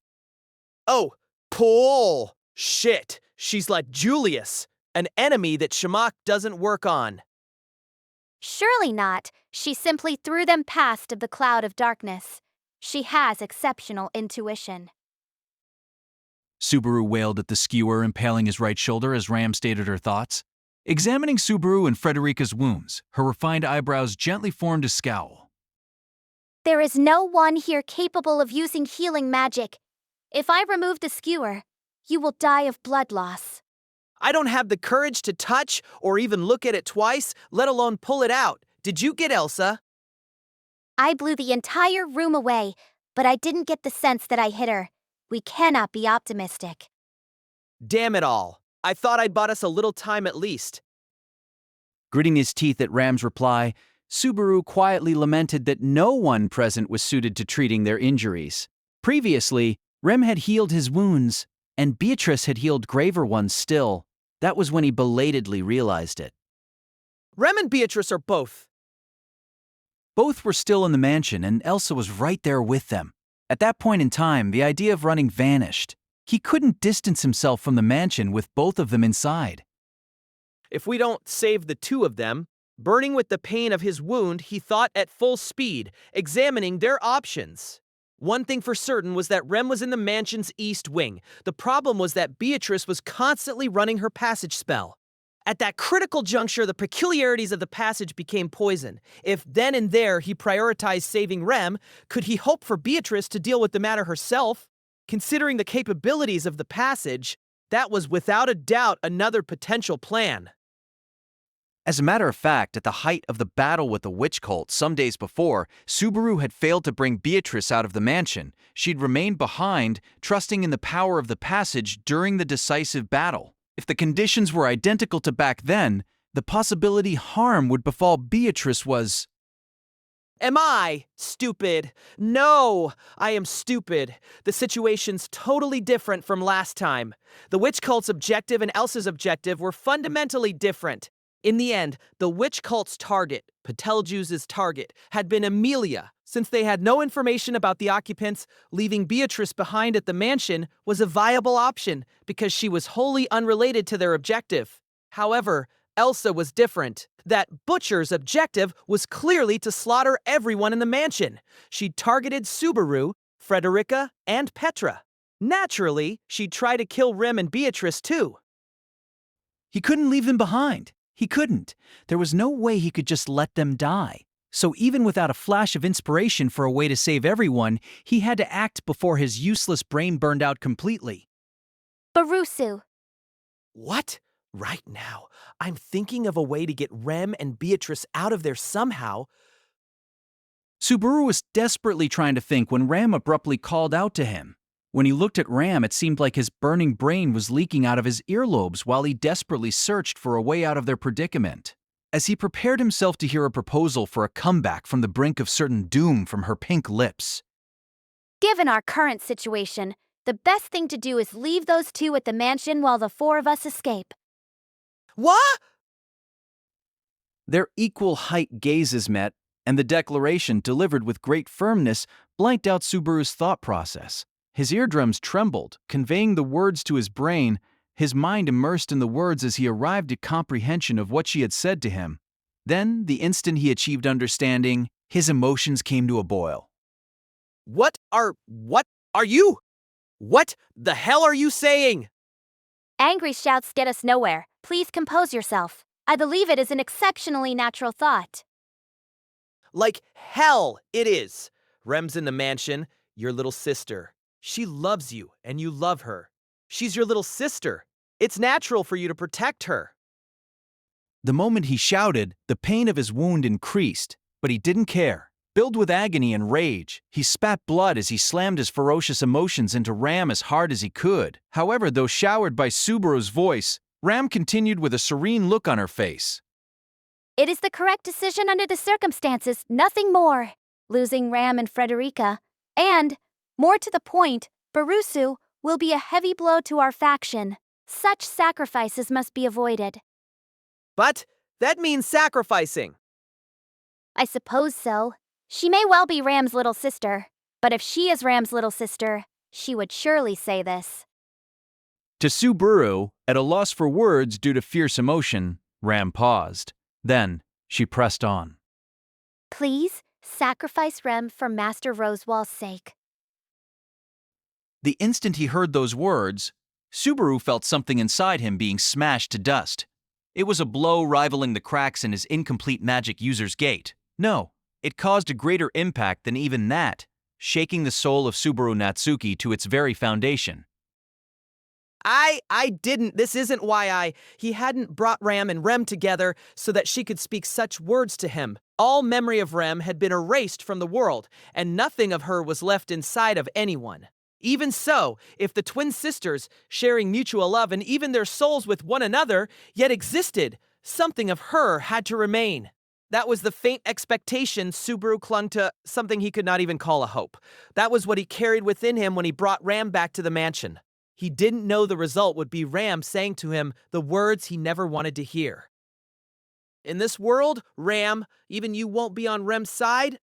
Oh, pull! Shit, she's like Julius, an enemy that Shamak doesn't work on. Surely not. She simply threw them past of the cloud of darkness. She has exceptional intuition. Subaru wailed at the skewer impaling his right shoulder as Ram stated her thoughts. Examining Subaru and Frederica's wounds, her refined eyebrows gently formed a scowl. There is no one here capable of using healing magic. If I remove the skewer, you will die of blood loss. I don't have the courage to touch or even look at it twice, let alone pull it out. Did you get Elsa? I blew the entire room away, but I didn't get the sense that I hit her. We cannot be optimistic. Damn it all. I thought I'd bought us a little time at least. Gritting his teeth at Ram's reply, Subaru quietly lamented that no one present was suited to treating their injuries. Previously, Rem had healed his wounds, and Beatrice had healed graver ones still. That was when he belatedly realized it. Rem and Beatrice are both. Both were still in the mansion, and Elsa was right there with them. At that point in time, the idea of running vanished. He couldn't distance himself from the mansion with both of them inside. If we don't save the two of them, burning with the pain of his wound, he thought at full speed, examining their options. One thing for certain was that Rem was in the mansion's east wing. The problem was that Beatrice was constantly running her passage spell. At that critical juncture, the peculiarities of the passage became poison. If then and there he prioritized saving Rem, could he hope for Beatrice to deal with the matter herself? Considering the capabilities of the passage, that was without a doubt another potential plan. As a matter of fact, at the height of the battle with the witch cult some days before, Subaru had failed to bring Beatrice out of the mansion. She'd remained behind, trusting in the power of the passage during the decisive battle. If the conditions were identical to back then, the possibility harm would befall Beatrice was... Am I stupid? No, I am stupid. The situation's totally different from last time. The witch cult's objective and Elsa's objective were fundamentally different. In the end, the witch cult's target, Pateljus's target, had been Amelia. Since they had no information about the occupants, leaving Beatrice behind at the mansion was a viable option because she was wholly unrelated to their objective. However, Elsa was different. That butcher's objective was clearly to slaughter everyone in the mansion. She'd targeted Subaru, Frederica, and Petra. Naturally, she'd try to kill Rem and Beatrice too. He couldn't leave them behind. He couldn't. There was no way he could just let them die. So even without a flash of inspiration for a way to save everyone, he had to act before his useless brain burned out completely. Barusu. What? Right now, I'm thinking of a way to get Rem and Beatrice out of there somehow. Subaru was desperately trying to think when Ram abruptly called out to him. When he looked at Ram, it seemed like his burning brain was leaking out of his earlobes while he desperately searched for a way out of their predicament. As he prepared himself to hear a proposal for a comeback from the brink of certain doom from her pink lips. Given our current situation, the best thing to do is leave those two at the mansion while the four of us escape. What? Their equal height gazes met, and the declaration, delivered with great firmness, blanked out Subaru's thought process. His eardrums trembled, conveying the words to his brain, his mind immersed in the words as he arrived at comprehension of what she had said to him. Then, the instant he achieved understanding, his emotions came to a boil. What are you? What the hell are you saying? Angry shouts get us nowhere. Please compose yourself. I believe it is an exceptionally natural thought. Like hell it is. Rem's in the mansion, your little sister. She loves you, and you love her. She's your little sister. It's natural for you to protect her. The moment he shouted, the pain of his wound increased, but he didn't care. Filled with agony and rage, he spat blood as he slammed his ferocious emotions into Ram as hard as he could. However, though showered by Subaru's voice, Ram continued with a serene look on her face. It is the correct decision under the circumstances, nothing more. Losing Ram and Frederica, and, more to the point, Barusu, will be a heavy blow to our faction. Such sacrifices must be avoided. But that means sacrificing. I suppose so. She may well be Ram's little sister, but if she is Ram's little sister, she would surely say this. To Subaru, at a loss for words due to fierce emotion, Ram paused. Then, she pressed on. Please, sacrifice Rem for Master Rosewall's sake. The instant he heard those words, Subaru felt something inside him being smashed to dust. It was a blow rivaling the cracks in his incomplete magic user's gate. No, it caused a greater impact than even that, shaking the soul of Subaru Natsuki to its very foundation. I didn't. This isn't why He hadn't brought Ram and Rem together so that she could speak such words to him. All memory of Rem had been erased from the world, and nothing of her was left inside of anyone. Even so, if the twin sisters, sharing mutual love and even their souls with one another, yet existed, something of her had to remain. That was the faint expectation Subaru clung to, something he could not even call a hope. That was what he carried within him when he brought Ram back to the mansion. He didn't know the result would be Ram saying to him the words he never wanted to hear. In this world, Ram, even you won't be on Rem's side.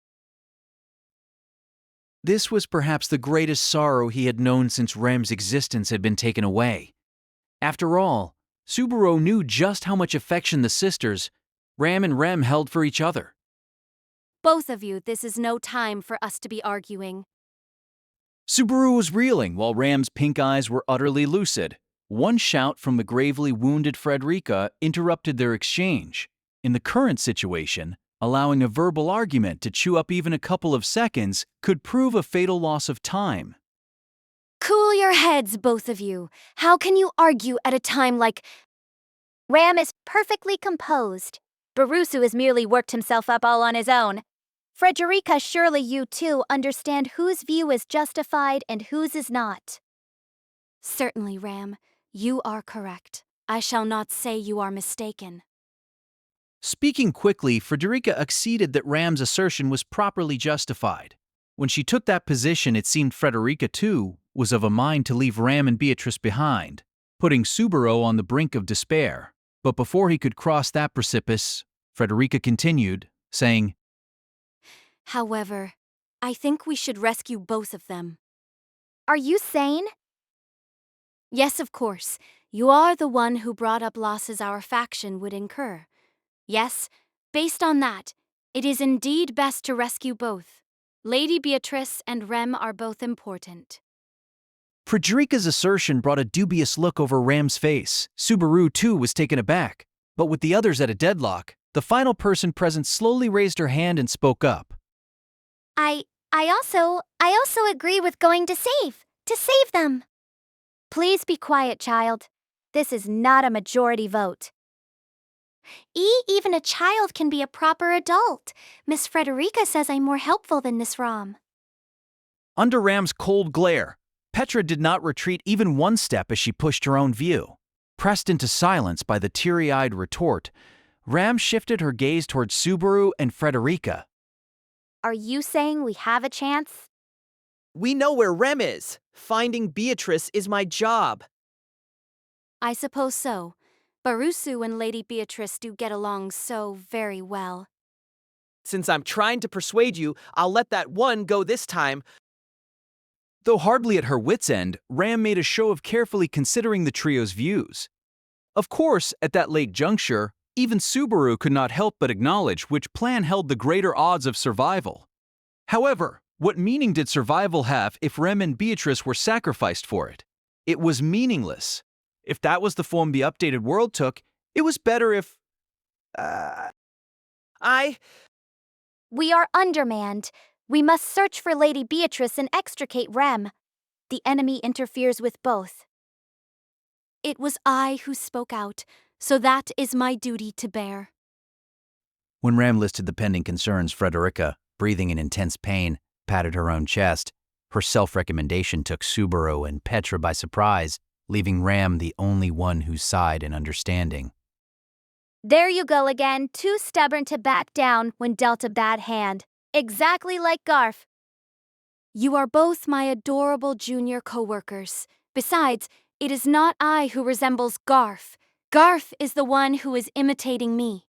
This was perhaps the greatest sorrow he had known since Rem's existence had been taken away. After all, Subaru knew just how much affection the sisters, Ram and Rem, held for each other. Both of you, this is no time for us to be arguing. Subaru was reeling while Ram's pink eyes were utterly lucid. One shout from the gravely wounded Frederica interrupted their exchange. In the current situation, allowing a verbal argument to chew up even a couple of seconds could prove a fatal loss of time. Cool your heads, both of you. How can you argue at a time like... Ram is perfectly composed. Barusu has merely worked himself up all on his own. Frederica, surely you too understand whose view is justified and whose is not. Certainly, Ram. You are correct. I shall not say you are mistaken. Speaking quickly, Frederica acceded that Ram's assertion was properly justified. When she took that position, it seemed Frederica, too, was of a mind to leave Ram and Beatrice behind, putting Subaru on the brink of despair. But before he could cross that precipice, Frederica continued, saying, However, I think we should rescue both of them. Are you sane? Yes, of course. You are the one who brought up losses our faction would incur. Yes, based on that, it is indeed best to rescue both. Lady Beatrice and Rem are both important. Frederica's assertion brought a dubious look over Ram's face. Subaru, too, was taken aback. But with the others at a deadlock, the final person present slowly raised her hand and spoke up. I also agree with going to save them. Please be quiet, child. This is not a majority vote. Even a child can be a proper adult. Miss Frederica says I'm more helpful than Miss Ram. Under Ram's cold glare, Petra did not retreat even one step as she pushed her own view. Pressed into silence by the teary-eyed retort, Ram shifted her gaze toward Subaru and Frederica. Are you saying we have a chance? We know where Rem is. Finding Beatrice is my job. I suppose so. Barusu and Lady Beatrice do get along so very well. Since I'm trying to persuade you, I'll let that one go this time. Though hardly at her wit's end, Ram made a show of carefully considering the trio's views. Of course, at that late juncture, even Subaru could not help but acknowledge which plan held the greater odds of survival. However, what meaning did survival have if Rem and Beatrice were sacrificed for it? It was meaningless. If that was the form the updated world took, it was better if... We are undermanned. We must search for Lady Beatrice and extricate Rem. The enemy interferes with both. It was I who spoke out, so that is my duty to bear. When Ram listed the pending concerns, Frederica, breathing in intense pain, patted her own chest. Her self-recommendation took Subaru and Petra by surprise, leaving Ram the only one who sighed in understanding. There you go again, too stubborn to back down when dealt a bad hand. Exactly like Garf. You are both my adorable junior co-workers. Besides, it is not I who resembles Garf. Garf is the one who is imitating me.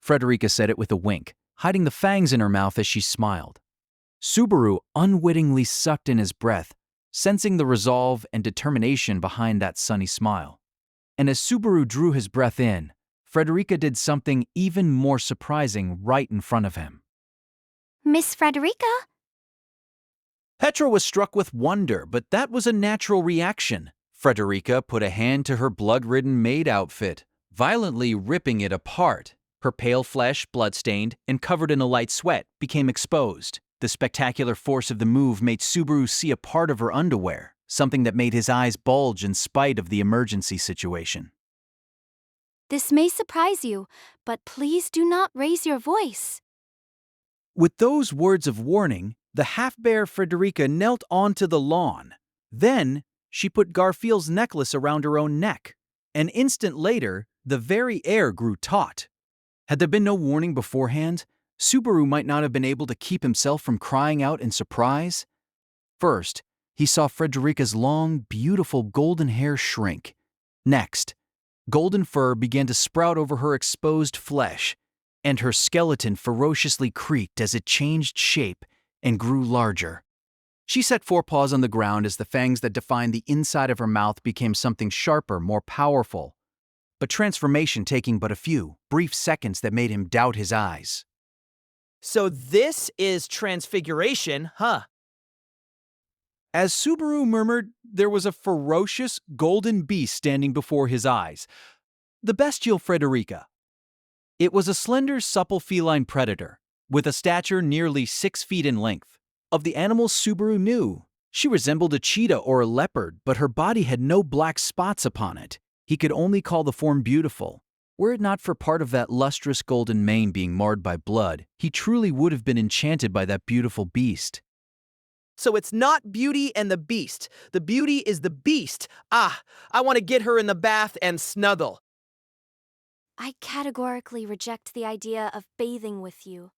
Frederica said it with a wink, hiding the fangs in her mouth as she smiled. Subaru unwittingly sucked in his breath, sensing the resolve and determination behind that sunny smile. And as Subaru drew his breath in, Frederica did something even more surprising right in front of him. Miss Frederica? Petra was struck with wonder, but that was a natural reaction. Frederica put a hand to her blood-ridden maid outfit, violently ripping it apart. Her pale flesh, blood-stained and covered in a light sweat, became exposed. The spectacular force of the move made Subaru see a part of her underwear, something that made his eyes bulge in spite of the emergency situation. This may surprise you, but please do not raise your voice. With those words of warning, the half-bear Frederica knelt onto the lawn. Then, she put Garfield's necklace around her own neck. An instant later, the very air grew taut. Had there been no warning beforehand, Subaru might not have been able to keep himself from crying out in surprise. First, he saw Frederica's long, beautiful golden hair shrink. Next, golden fur began to sprout over her exposed flesh, and her skeleton ferociously creaked as it changed shape and grew larger. She set forepaws on the ground as the fangs that defined the inside of her mouth became something sharper, more powerful. But transformation taking but a few brief seconds that made him doubt his eyes. So this is transfiguration, huh? As Subaru murmured, there was a ferocious golden beast standing before his eyes. The bestial Frederica. It was a slender, supple feline predator, with a stature nearly 6 feet in length. Of the animals Subaru knew, she resembled a cheetah or a leopard, but her body had no black spots upon it. He could only call the form beautiful. Were it not for part of that lustrous golden mane being marred by blood, he truly would have been enchanted by that beautiful beast. So it's not Beauty and the Beast. The beauty is the beast. Ah, I want to get her in the bath and snuggle. I categorically reject the idea of bathing with you.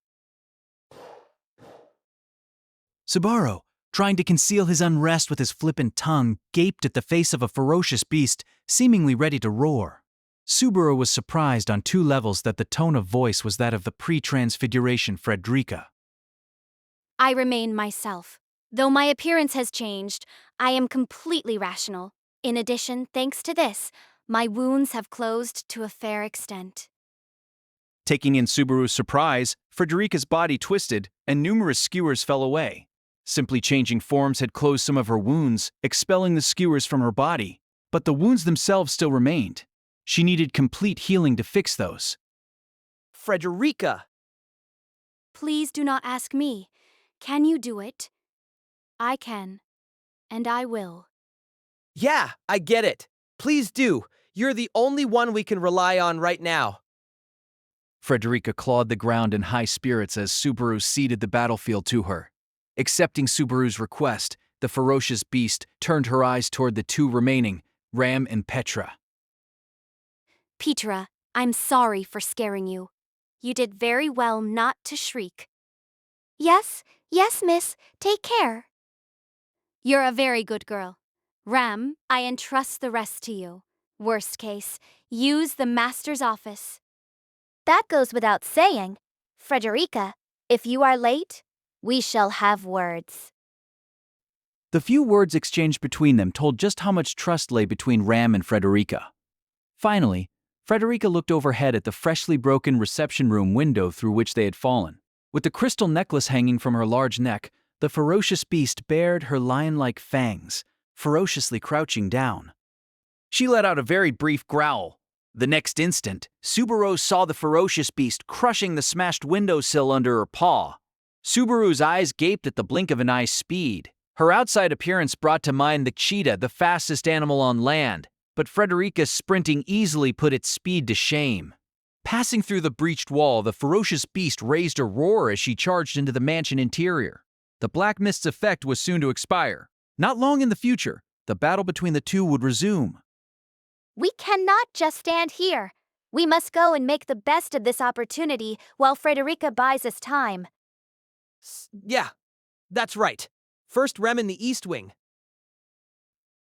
Subaru, trying to conceal his unrest with his flippant tongue, gaped at the face of a ferocious beast, seemingly ready to roar. Subaru was surprised on 2 levels that the tone of voice was that of the pre-transfiguration Frederica. I remain myself. Though my appearance has changed, I am completely rational. In addition, thanks to this, my wounds have closed to a fair extent. Taking in Subaru's surprise, Frederica's body twisted and numerous skewers fell away. Simply changing forms had closed some of her wounds, expelling the skewers from her body, but the wounds themselves still remained. She needed complete healing to fix those. Frederica. Please do not ask me. Can you do it? I can, and I will. Yeah, I get it. Please do. You're the only one we can rely on right now. Frederica clawed the ground in high spirits as Subaru ceded the battlefield to her. Accepting Subaru's request, the ferocious beast turned her eyes toward the 2 remaining, Ram and Petra. Petra, I'm sorry for scaring you. You did very well not to shriek. Yes, miss, take care. You're a very good girl. Ram, I entrust the rest to you. Worst case, use the master's office. That goes without saying. Frederica, if you are late, we shall have words. The few words exchanged between them told just how much trust lay between Ram and Frederica. Finally, Frederica looked overhead at the freshly broken reception room window through which they had fallen. With the crystal necklace hanging from her large neck, the ferocious beast bared her lion-like fangs, ferociously crouching down. She let out a very brief growl. The next instant, Subaru saw the ferocious beast crushing the smashed windowsill under her paw. Subaru's eyes gaped at the blink of an eye's speed. Her outside appearance brought to mind the cheetah, the fastest animal on land, but Frederica's sprinting easily put its speed to shame. Passing through the breached wall, the ferocious beast raised a roar as she charged into the mansion interior. The black mist's effect was soon to expire. Not long in the future, the battle between the two would resume. We cannot just stand here. We must go and make the best of this opportunity while Frederica buys us time. Yeah, that's right. First Rem in the East Wing.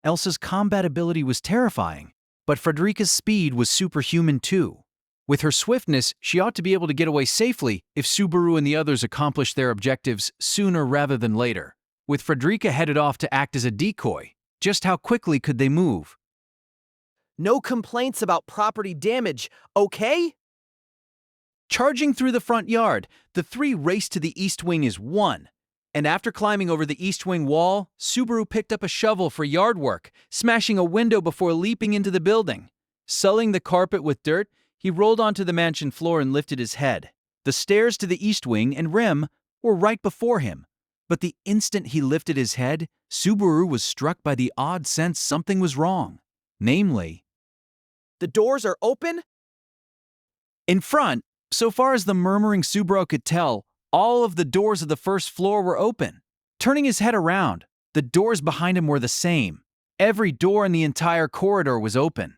Elsa's combat ability was terrifying, but Frederica's speed was superhuman too. With her swiftness, she ought to be able to get away safely if Subaru and the others accomplished their objectives sooner rather than later. With Frederica headed off to act as a decoy, just how quickly could they move? No complaints about property damage, okay? Charging through the front yard, the three raced to the East Wing as one. And after climbing over the East Wing wall, Subaru picked up a shovel for yard work, smashing a window before leaping into the building. Sullying the carpet with dirt, he rolled onto the mansion floor and lifted his head. The stairs to the East Wing and Rem were right before him. But the instant he lifted his head, Subaru was struck by the odd sense something was wrong. Namely, The doors are open? in front, so far as the murmuring Subaru could tell, all of the doors of the first floor were open. Turning his head around, the doors behind him were the same. Every door in the entire corridor was open.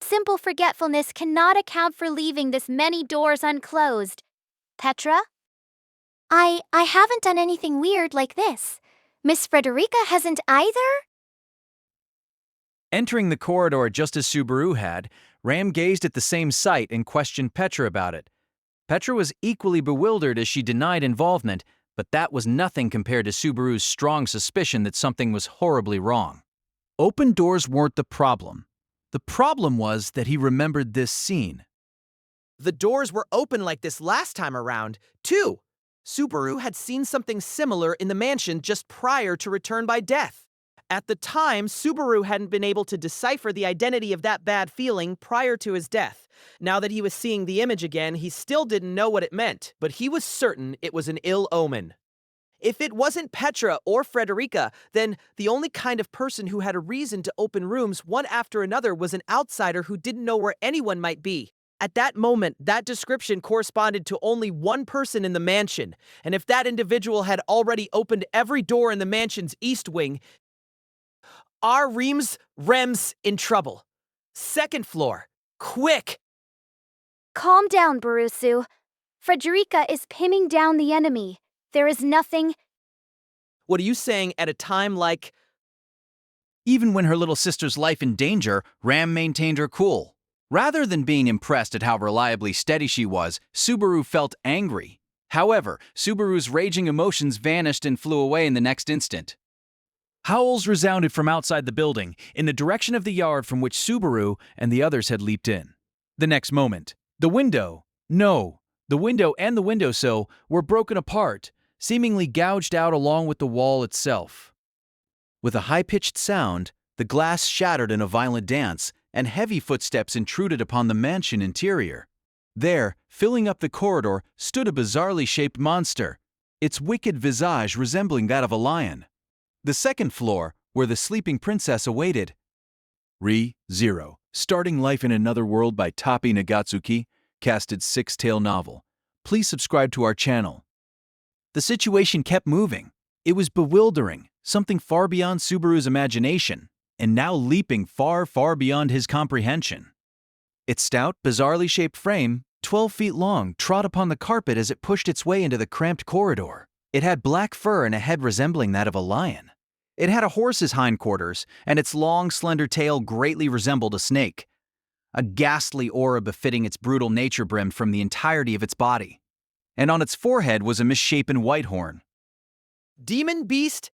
Simple forgetfulness cannot account for leaving this many doors unclosed. Petra? I haven't done anything weird like this. Miss Frederica hasn't either? Entering the corridor just as Subaru had, Ram gazed at the same sight and questioned Petra about it. Petra was equally bewildered as she denied involvement, but that was nothing compared to Subaru's strong suspicion that something was horribly wrong. Open doors weren't the problem. The problem was that he remembered this scene. The doors were open like this last time around, too. Subaru had seen something similar in the mansion just prior to return by death. At the time, Subaru hadn't been able to decipher the identity of that bad feeling prior to his death. Now that he was seeing the image again, he still didn't know what it meant, but he was certain it was an ill omen. If it wasn't Petra or Frederica, then the only kind of person who had a reason to open rooms one after another was an outsider who didn't know where anyone might be. At that moment, that description corresponded to only one person in the mansion, and if that individual had already opened every door in the mansion's East Wing, our Rem's in trouble. Second floor, quick! Calm down, Barusu. Frederica is pinning down the enemy. There is nothing. What are you saying at a time like... Even when her little sister's life in danger, Ram maintained her cool. Rather than being impressed at how reliably steady she was, Subaru felt angry. However, Subaru's raging emotions vanished and flew away in the next instant. Howls resounded from outside the building, in the direction of the yard from which Subaru and the others had leaped in. The next moment, the window and the windowsill were broken apart, seemingly gouged out along with the wall itself. With a high-pitched sound, the glass shattered in a violent dance, and heavy footsteps intruded upon the mansion interior. There, filling up the corridor, stood a bizarrely shaped monster, its wicked visage resembling that of a lion. The second floor, where the sleeping princess awaited. Re-Zero, Starting Life in Another World by Tapi Nagatsuki, casted 6-tale novel. Please subscribe to our channel. The situation kept moving. It was bewildering, something far beyond Subaru's imagination, and now leaping far, far beyond his comprehension. Its stout, bizarrely shaped frame, 12 feet long, trod upon the carpet as it pushed its way into the cramped corridor. It had black fur and a head resembling that of a lion. It had a horse's hindquarters, and its long, slender tail greatly resembled a snake. A ghastly aura befitting its brutal nature brimmed from the entirety of its body. And on its forehead was a misshapen white horn. Demon Beast?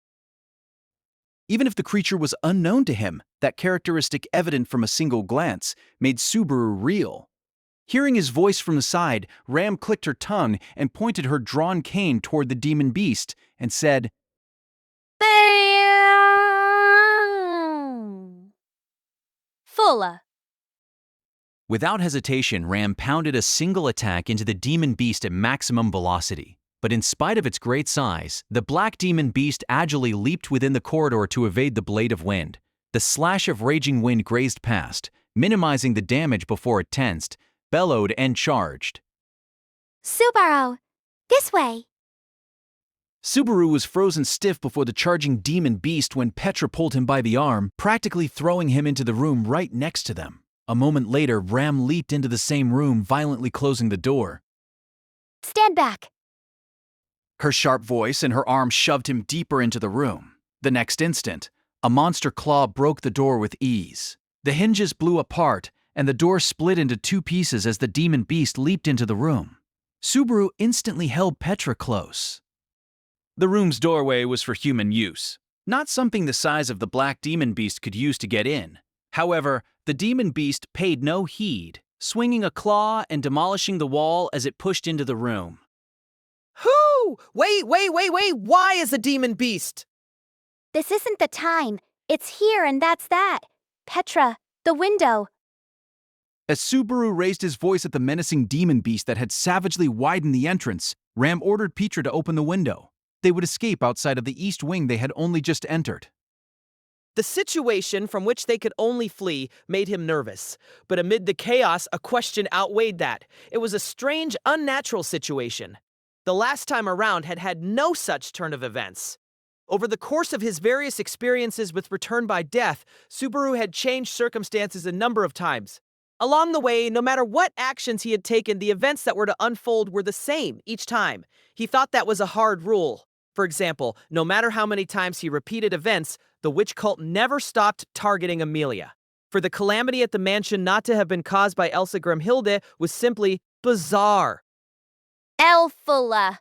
Even if the creature was unknown to him, that characteristic evident from a single glance made Subaru real. Hearing his voice from the side, Ram clicked her tongue and pointed her drawn cane toward the demon beast and said, Fulla. Without hesitation, Ram pounded a single attack into the demon beast at maximum velocity. But in spite of its great size, the black demon beast agilely leaped within the corridor to evade the blade of wind. The slash of raging wind grazed past, minimizing the damage before it tensed, bellowed and charged. Subaru, this way. Subaru was frozen stiff before the charging demon beast when Petra pulled him by the arm, practically throwing him into the room right next to them. A moment later, Ram leaped into the same room, violently closing the door. Stand back. Her sharp voice and her arm shoved him deeper into the room. The next instant, a monster claw broke the door with ease. The hinges blew apart, and the door split into two pieces as the demon beast leaped into the room. Subaru instantly held Petra close. The room's doorway was for human use, not something the size of the black demon beast could use to get in. However, the demon beast paid no heed, swinging a claw and demolishing the wall as it pushed into the room. Whoo! Wait! Why is a demon beast? This isn't the time. It's here and that's that. Petra, the window. As Subaru raised his voice at the menacing demon beast that had savagely widened the entrance, Ram ordered Petra to open the window. They would escape outside of the east wing they had only just entered. The situation from which they could only flee made him nervous. But amid the chaos, a question outweighed that. It was a strange, unnatural situation. The last time around had had no such turn of events. Over the course of his various experiences with Return by Death, Subaru had changed circumstances a number of times. Along the way, no matter what actions he had taken, the events that were to unfold were the same each time. He thought that was a hard rule. For example, no matter how many times he repeated events, the witch cult never stopped targeting Amelia. For the calamity at the mansion not to have been caused by Elsa Grimhilde was simply bizarre. Elfula.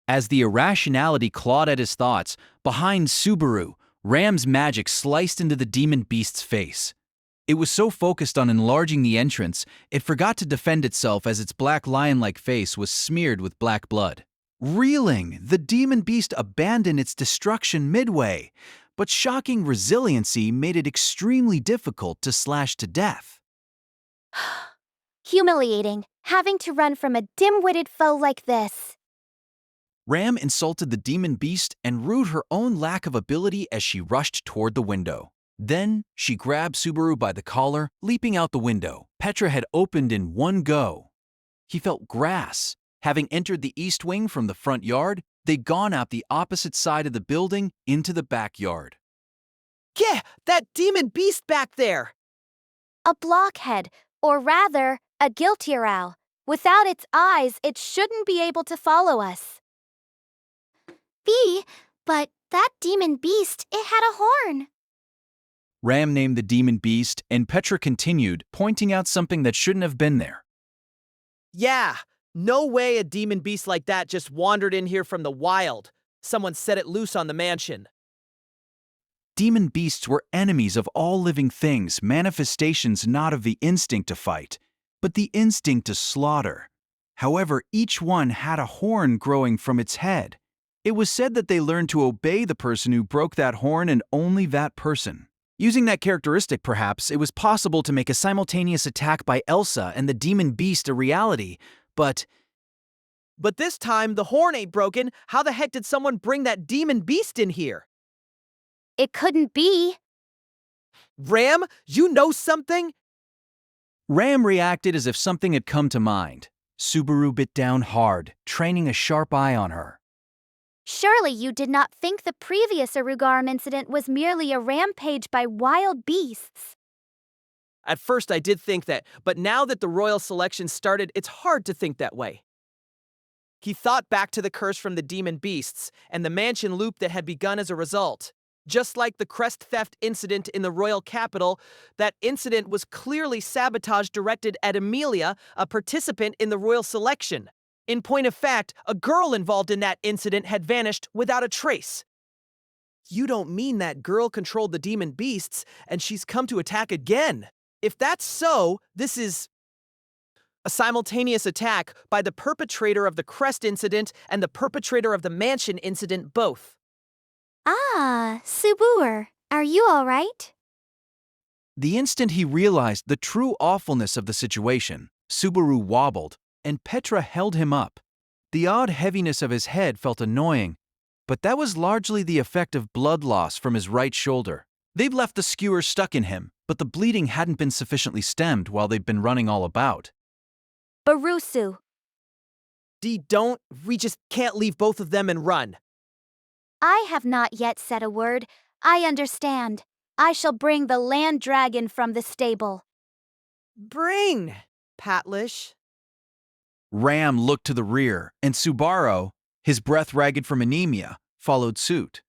As the irrationality clawed at his thoughts, behind Subaru, Ram's magic sliced into the demon beast's face. It was so focused on enlarging the entrance, it forgot to defend itself as its black lion-like face was smeared with black blood. Reeling, the demon beast abandoned its destruction midway, but shocking resiliency made it extremely difficult to slash to death. Humiliating, having to run from a dim-witted foe like this. Ram insulted the demon beast and rued her own lack of ability as she rushed toward the window. Then, she grabbed Subaru by the collar, leaping out the window. Petra had opened in one go. He felt grass. Having entered the east wing from the front yard, they'd gone out the opposite side of the building into the backyard. Yeah, that demon beast back there! A blockhead, or rather, a guilty-row. Without its eyes, it shouldn't be able to follow us. But that demon beast, it had a horn. Ram named the demon beast, and Petra continued, pointing out something that shouldn't have been there. Yeah, no way a demon beast like that just wandered in here from the wild. Someone set it loose on the mansion. Demon beasts were enemies of all living things, manifestations not of the instinct to fight, but the instinct to slaughter. However, each one had a horn growing from its head. It was said that they learned to obey the person who broke that horn and only that person. Using that characteristic, perhaps, it was possible to make a simultaneous attack by Elsa and the demon beast a reality, But this time, the horn ain't broken. How the heck did someone bring that demon beast in here? It couldn't be. Ram, you know something? Ram reacted as if something had come to mind. Subaru bit down hard, training a sharp eye on her. Surely you did not think the previous Arugarum incident was merely a rampage by wild beasts. At first, I did think that, but now that the royal selection started, it's hard to think that way. He thought back to the curse from the demon beasts and the mansion loop that had begun as a result. Just like the crest theft incident in the royal capital, that incident was clearly sabotage directed at Amelia, a participant in the royal selection. In point of fact, a girl involved in that incident had vanished without a trace. You don't mean that girl controlled the demon beasts and she's come to attack again? If that's so, this is a simultaneous attack by the perpetrator of the crest incident and the perpetrator of the mansion incident both. Ah, Subur, are you all right? The instant he realized the true awfulness of the situation, Subaru wobbled, and Petra held him up. The odd heaviness of his head felt annoying, but that was largely the effect of blood loss from his right shoulder. They'd left the skewer stuck in him, but the bleeding hadn't been sufficiently stemmed while they'd been running all about. Barusu. We just can't leave both of them and run. I have not yet said a word. I understand. I shall bring the land dragon from the stable. Bring, Patlish. Ram looked to the rear, and Subaru, his breath ragged from anemia, followed suit.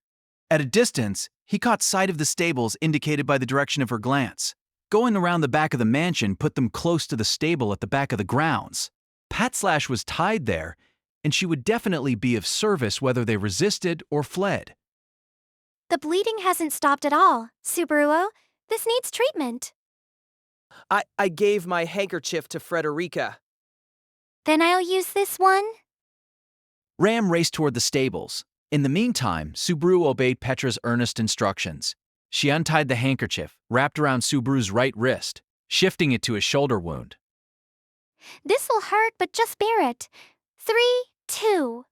At a distance, he caught sight of the stables indicated by the direction of her glance. Going around the back of the mansion put them close to the stable at the back of the grounds. Patslash was tied there, and she would definitely be of service whether they resisted or fled. The bleeding hasn't stopped at all. Subaru, this needs treatment. I gave my handkerchief to Frederica. Then I'll use this one. Ram raced toward the stables. In the meantime, Subaru obeyed Petra's earnest instructions. She untied the handkerchief, wrapped around Subaru's right wrist, shifting it to his shoulder wound. This'll hurt, but just bear it. 3, 2.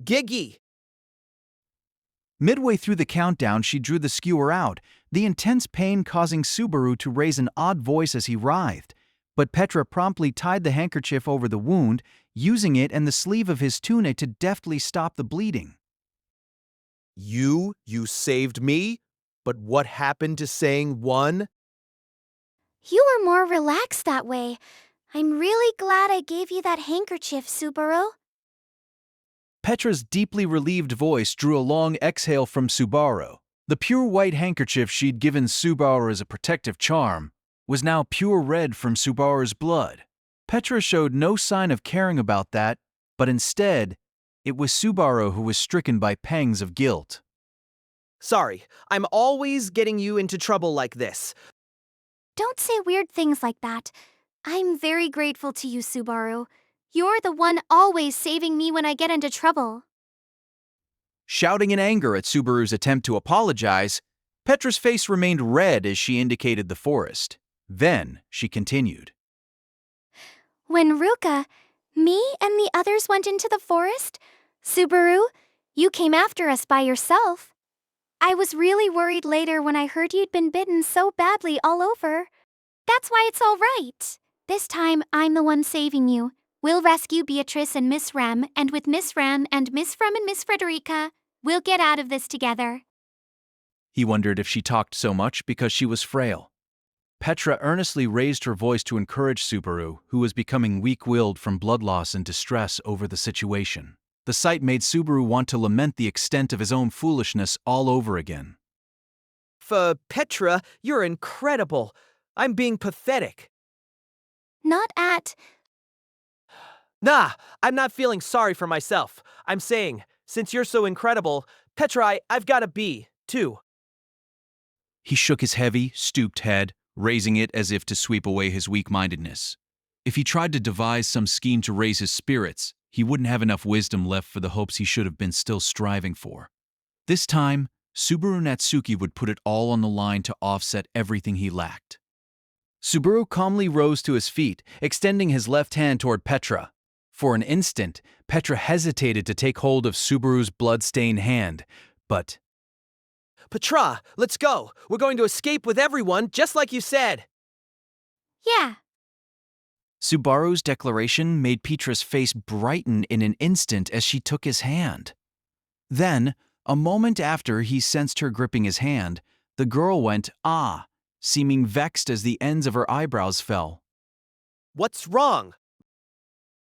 Giggy! Midway through the countdown, she drew the skewer out, the intense pain causing Subaru to raise an odd voice as he writhed. But Petra promptly tied the handkerchief over the wound, using it and the sleeve of his tunic to deftly stop the bleeding. You saved me? But what happened to saying one? You were more relaxed that way. I'm really glad I gave you that handkerchief, Subaru. Petra's deeply relieved voice drew a long exhale from Subaru. The pure white handkerchief she'd given Subaru as a protective charm was now pure red from Subaru's blood. Petra showed no sign of caring about that, but instead, it was Subaru who was stricken by pangs of guilt. Sorry, I'm always getting you into trouble like this. Don't say weird things like that. I'm very grateful to you, Subaru. You're the one always saving me when I get into trouble. Shouting in anger at Subaru's attempt to apologize, Petra's face remained red as she indicated the forest. Then she continued. When Ruka, me and the others went into the forest, Subaru, you came after us by yourself. I was really worried later when I heard you'd been bitten so badly all over. That's why it's all right. This time, I'm the one saving you. We'll rescue Beatrice and Miss Ram, and with Miss Ram and Miss Ram and Miss Frederica, we'll get out of this together. He wondered if she talked so much because she was frail. Petra earnestly raised her voice to encourage Subaru, who was becoming weak-willed from blood loss and distress over the situation. The sight made Subaru want to lament the extent of his own foolishness all over again. Petra, you're incredible. I'm being pathetic. Not at... Nah, I'm not feeling sorry for myself. I'm saying, since you're so incredible, Petra, I've got a B, too. He shook his heavy, stooped head, raising it as if to sweep away his weak-mindedness. If he tried to devise some scheme to raise his spirits, he wouldn't have enough wisdom left for the hopes he should have been still striving for. This time, Subaru Natsuki would put it all on the line to offset everything he lacked. Subaru calmly rose to his feet, extending his left hand toward Petra. For an instant, Petra hesitated to take hold of Subaru's blood-stained hand, but... Petra, let's go. We're going to escape with everyone, just like you said. Yeah. Subaru's declaration made Petra's face brighten in an instant as she took his hand. Then, a moment after he sensed her gripping his hand, the girl went, "Ah," seeming vexed as the ends of her eyebrows fell. What's wrong?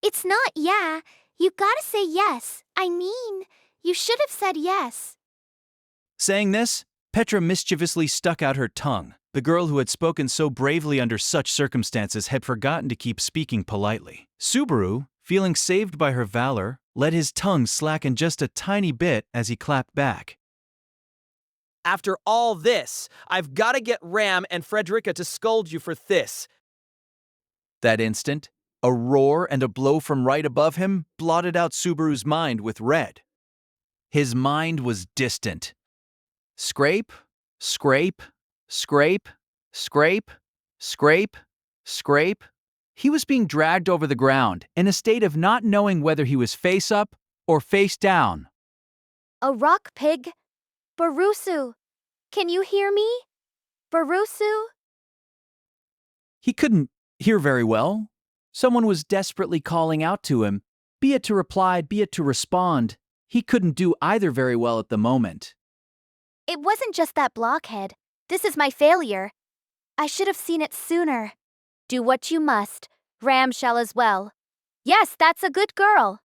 It's not yeah. You gotta say yes. I mean, you should have said yes. Saying this, Petra mischievously stuck out her tongue. The girl who had spoken so bravely under such circumstances had forgotten to keep speaking politely. Subaru, feeling saved by her valor, let his tongue slacken just a tiny bit as he clapped back. After all this, I've got to get Ram and Frederica to scold you for this. That instant, a roar and a blow from right above him blotted out Subaru's mind with red. His mind was distant. Scrape, scrape, scrape, scrape, scrape, scrape. He was being dragged over the ground in a state of not knowing whether he was face up or face down. A rock pig? Barusu. Can you hear me? Barusu? He couldn't hear very well. Someone was desperately calling out to him, be it to reply, be it to respond. He couldn't do either very well at the moment. It wasn't just that blockhead. This is my failure. I should have seen it sooner. Do what you must. Ram shall as well. Yes, that's a good girl.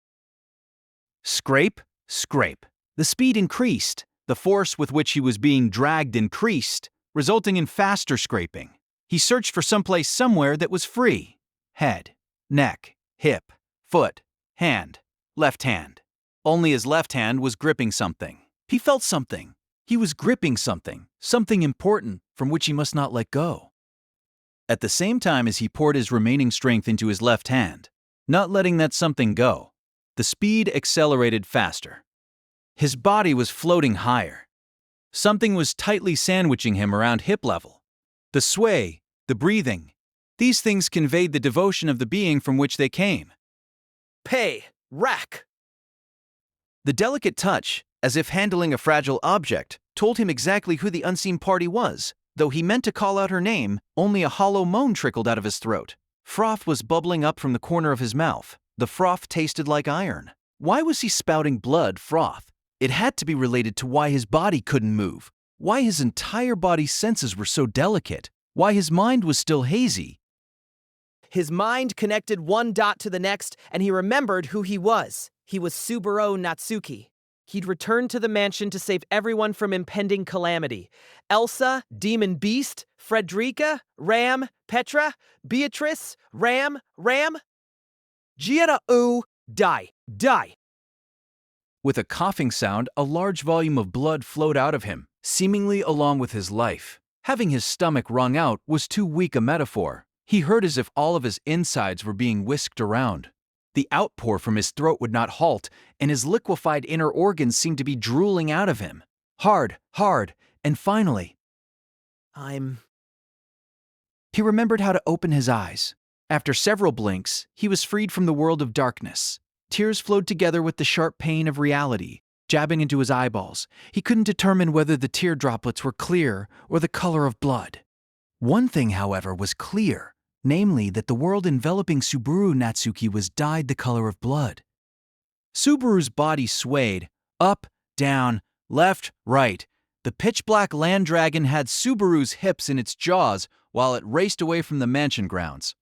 Scrape, scrape. The speed increased. The force with which he was being dragged increased, resulting in faster scraping. He searched for someplace somewhere that was free. Head, neck, hip, foot, hand, left hand. Only his left hand was gripping something. He felt something. He was gripping something, something important from which he must not let go. At the same time as he poured his remaining strength into his left hand, not letting that something go, the speed accelerated faster. His body was floating higher. Something was tightly sandwiching him around hip level. The sway, the breathing, these things conveyed the devotion of the being from which they came. Pay, rack. The delicate touch, as if handling a fragile object, told him exactly who the unseen party was. Though he meant to call out her name, only a hollow moan trickled out of his throat. Froth was bubbling up from the corner of his mouth. The froth tasted like iron. Why was he spouting blood froth? It had to be related to why his body couldn't move, why his entire body's senses were so delicate, why his mind was still hazy. His mind connected one dot to the next, and he remembered who he was. He was Subaru Natsuki. He'd returned to the mansion to save everyone from impending calamity. Elsa, Demon Beast, Frederica, Ram, Petra, Beatrice, Ram. Giera die. With a coughing sound, a large volume of blood flowed out of him, seemingly along with his life. Having his stomach wrung out was too weak a metaphor. He heard as if all of his insides were being whisked around. The outpour from his throat would not halt, and his liquefied inner organs seemed to be drooling out of him. Hard, and finally, He remembered how to open his eyes. After several blinks, he was freed from the world of darkness. Tears flowed together with the sharp pain of reality, jabbing into his eyeballs. He couldn't determine whether the tear droplets were clear or the color of blood. One thing, however, was clear, namely that the world enveloping Subaru Natsuki was dyed the color of blood. Subaru's body swayed, up, down, left, right. The pitch-black land dragon had Subaru's hips in its jaws while it raced away from the mansion grounds.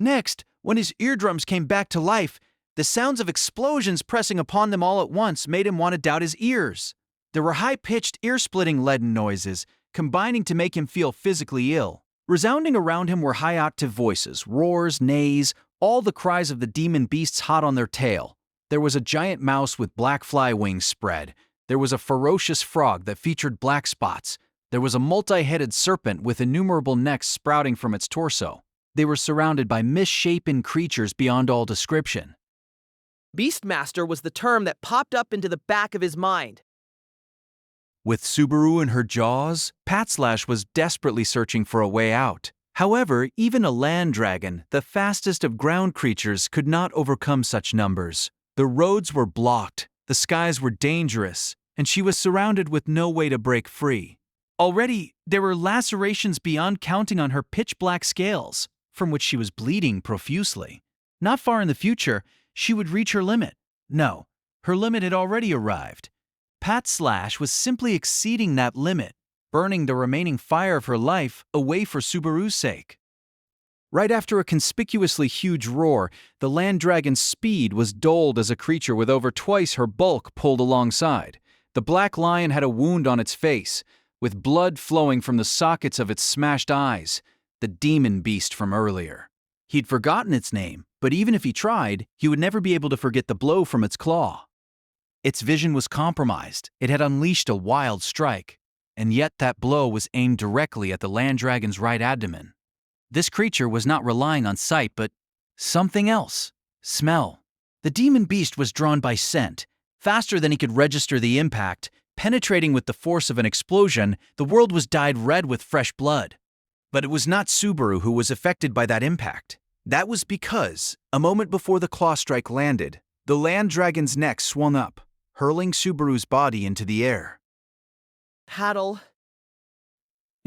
Next, when his eardrums came back to life, the sounds of explosions pressing upon them all at once made him want to doubt his ears. There were high-pitched, ear-splitting leaden noises, combining to make him feel physically ill. Resounding around him were high-octave voices, roars, neighs, all the cries of the demon beasts hot on their tail. There was a giant mouse with black fly wings spread. There was a ferocious frog that featured black spots. There was a multi-headed serpent with innumerable necks sprouting from its torso. They were surrounded by misshapen creatures beyond all description. Beastmaster was the term that popped up into the back of his mind. With Subaru in her jaws, Patslash was desperately searching for a way out. However, even a land dragon, the fastest of ground creatures, could not overcome such numbers. The roads were blocked, the skies were dangerous, and she was surrounded with no way to break free. Already, there were lacerations beyond counting on her pitch-black scales, from which she was bleeding profusely. Not far in the future, she would reach her limit. No, her limit had already arrived. Patslash was simply exceeding that limit, burning the remaining fire of her life away for Subaru's sake. Right after a conspicuously huge roar, the land dragon's speed was dulled as a creature with over twice her bulk pulled alongside. The black lion had a wound on its face, with blood flowing from the sockets of its smashed eyes, the demon beast from earlier. He'd forgotten its name, but even if he tried, he would never be able to forget the blow from its claw. Its vision was compromised. It had unleashed a wild strike, and yet that blow was aimed directly at the land dragon's right abdomen. This creature was not relying on sight, but something else. Smell. The demon beast was drawn by scent. Faster than he could register the impact, penetrating with the force of an explosion, the world was dyed red with fresh blood. But it was not Subaru who was affected by that impact. That was because, a moment before the claw strike landed, the land dragon's neck swung up, hurling Subaru's body into the air. Paddle.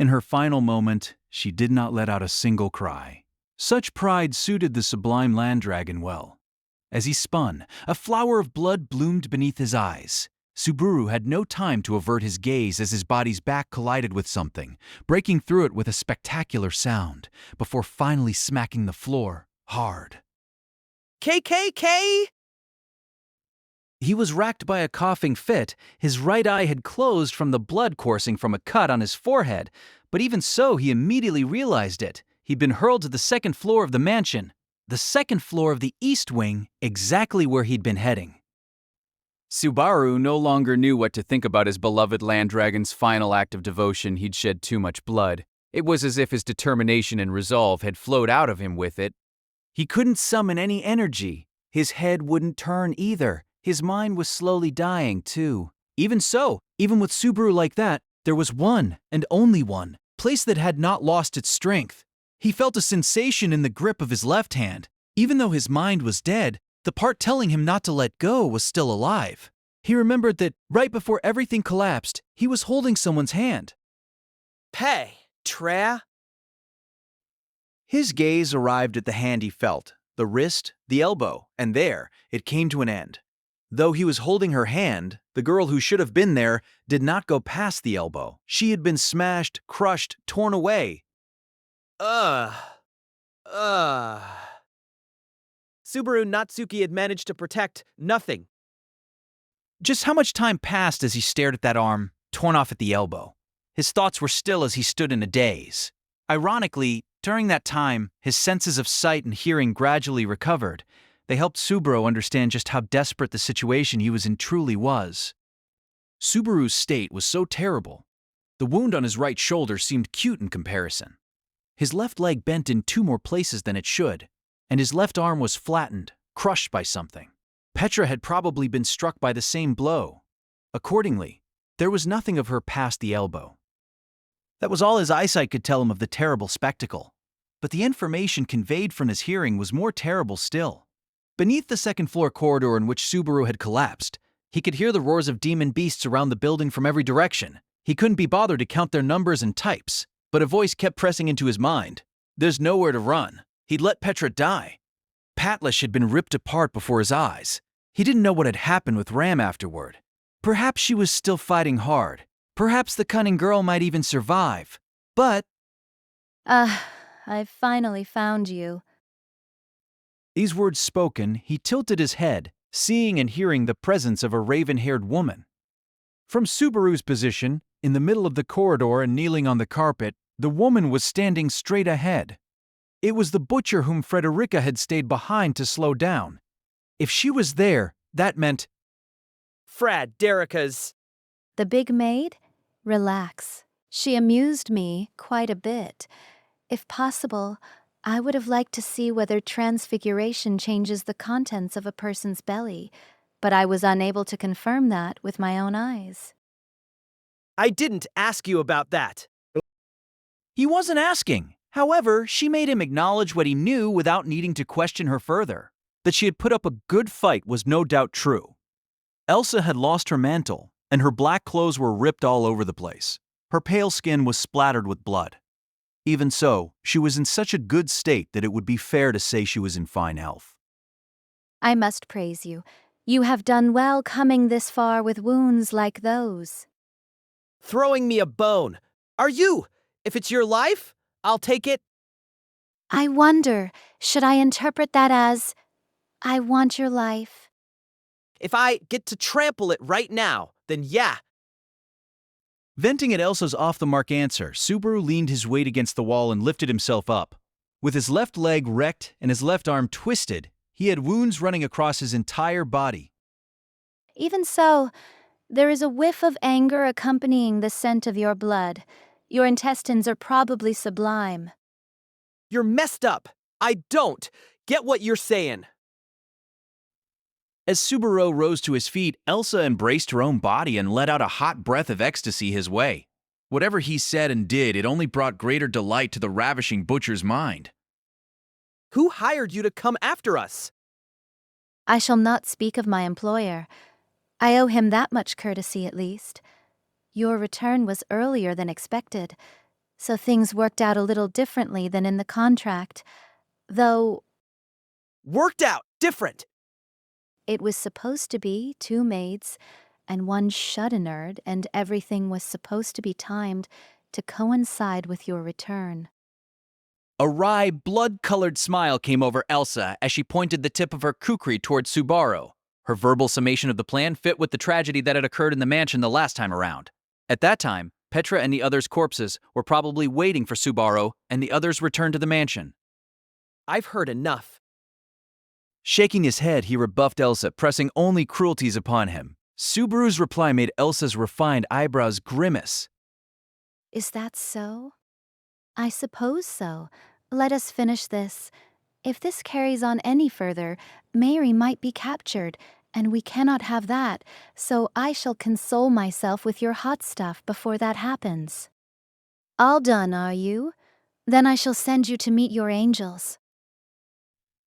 In her final moment, she did not let out a single cry. Such pride suited the sublime land dragon well. As he spun, a flower of blood bloomed beneath his eyes. Subaru had no time to avert his gaze as his body's back collided with something, breaking through it with a spectacular sound, before finally smacking the floor hard. KKK? He was racked by a coughing fit. His right eye had closed from the blood coursing from a cut on his forehead, but even so, he immediately realized it. He'd been hurled to the second floor of the mansion, the second floor of the east wing, exactly where he'd been heading. Subaru no longer knew what to think about his beloved land dragon's final act of devotion. He'd shed too much blood. It was as if his determination and resolve had flowed out of him with it. He couldn't summon any energy. His head wouldn't turn either. His mind was slowly dying, too. Even so, even with Subaru like that, there was one, and only one, place that had not lost its strength. He felt a sensation in the grip of his left hand. Even though his mind was dead, the part telling him not to let go was still alive. He remembered that right before everything collapsed, he was holding someone's hand. Pay, Tre. His gaze arrived at the hand he felt, the wrist, the elbow, and there, it came to an end. Though he was holding her hand, the girl who should have been there did not go past the elbow. She had been smashed, crushed, torn away. Subaru Natsuki had managed to protect nothing. Just how much time passed as he stared at that arm, torn off at the elbow? His thoughts were still as he stood in a daze. Ironically, during that time, his senses of sight and hearing gradually recovered. They helped Subaru understand just how desperate the situation he was in truly was. Subaru's state was so terrible. The wound on his right shoulder seemed cute in comparison. His left leg bent in 2 more places than it should, and his left arm was flattened, crushed by something. Petra had probably been struck by the same blow. Accordingly, there was nothing of her past the elbow. That was all his eyesight could tell him of the terrible spectacle. But the information conveyed from his hearing was more terrible still. Beneath the second-floor corridor in which Subaru had collapsed, he could hear the roars of demon beasts around the building from every direction. He couldn't be bothered to count their numbers and types, but a voice kept pressing into his mind. There's nowhere to run. He'd let Petra die. Patlish had been ripped apart before his eyes. He didn't know what had happened with Ram afterward. Perhaps she was still fighting hard. Perhaps the cunning girl might even survive. But I've finally found you. these words spoken, he tilted his head, seeing and hearing the presence of a raven-haired woman. From Subaru's position, in the middle of the corridor and kneeling on the carpet, the woman was standing straight ahead. It was the butcher whom Frederica had stayed behind to slow down. If she was there, that meant Derica's. The big maid? Relax. She amused me quite a bit. If possible, I would have liked to see whether transfiguration changes the contents of a person's belly, but I was unable to confirm that with my own eyes. I didn't ask you about that. he wasn't asking. However, she made him acknowledge what he knew without needing to question her further. That she had put up a good fight was no doubt true. Elsa had lost her mantle, and her black clothes were ripped all over the place. Her pale skin was splattered with blood. Even so, she was in such a good state that it would be fair to say she was in fine health. I must praise you. You have done well coming this far with wounds like those. Throwing me a bone. Are you? If it's your life, I'll take it. I wonder, should I interpret that as, I want your life? If I get to trample it right now, then yeah. Venting at Elsa's off-the-mark answer, Subaru leaned his weight against the wall and lifted himself up. With his left leg wrecked and his left arm twisted, he had wounds running across his entire body. Even so, there is a whiff of anger accompanying the scent of your blood. Your intestines are probably sublime. You're messed up. I don't get what you're saying. As Subaru rose to his feet, Elsa embraced her own body and let out a hot breath of ecstasy his way. Whatever he said and did, it only brought greater delight to the ravishing butcher's mind. Who hired you to come after us? I shall not speak of my employer. I owe him that much courtesy at least. Your return was earlier than expected. so things worked out a little differently than in the contract. Though Worked out different. it was supposed to be 2 maids and 1 shut-in-erd, and everything was supposed to be timed to coincide with your return. A wry, blood-colored smile came over Elsa as she pointed the tip of her kukri toward Subaru. Her verbal summation of the plan fit with the tragedy that had occurred in the mansion the last time around. At that time, Petra and the others' corpses were probably waiting for Subaru, and the others returned to the mansion. I've heard enough. Shaking his head, he rebuffed Elsa, pressing only cruelties upon him. Subaru's reply made Elsa's refined eyebrows grimace. Is that so? I suppose so. Let us finish this. If this carries on any further, Mary might be captured, and we cannot have that, so I shall console myself with your hot stuff before that happens. All done, are you? Then I shall send you to meet your angels.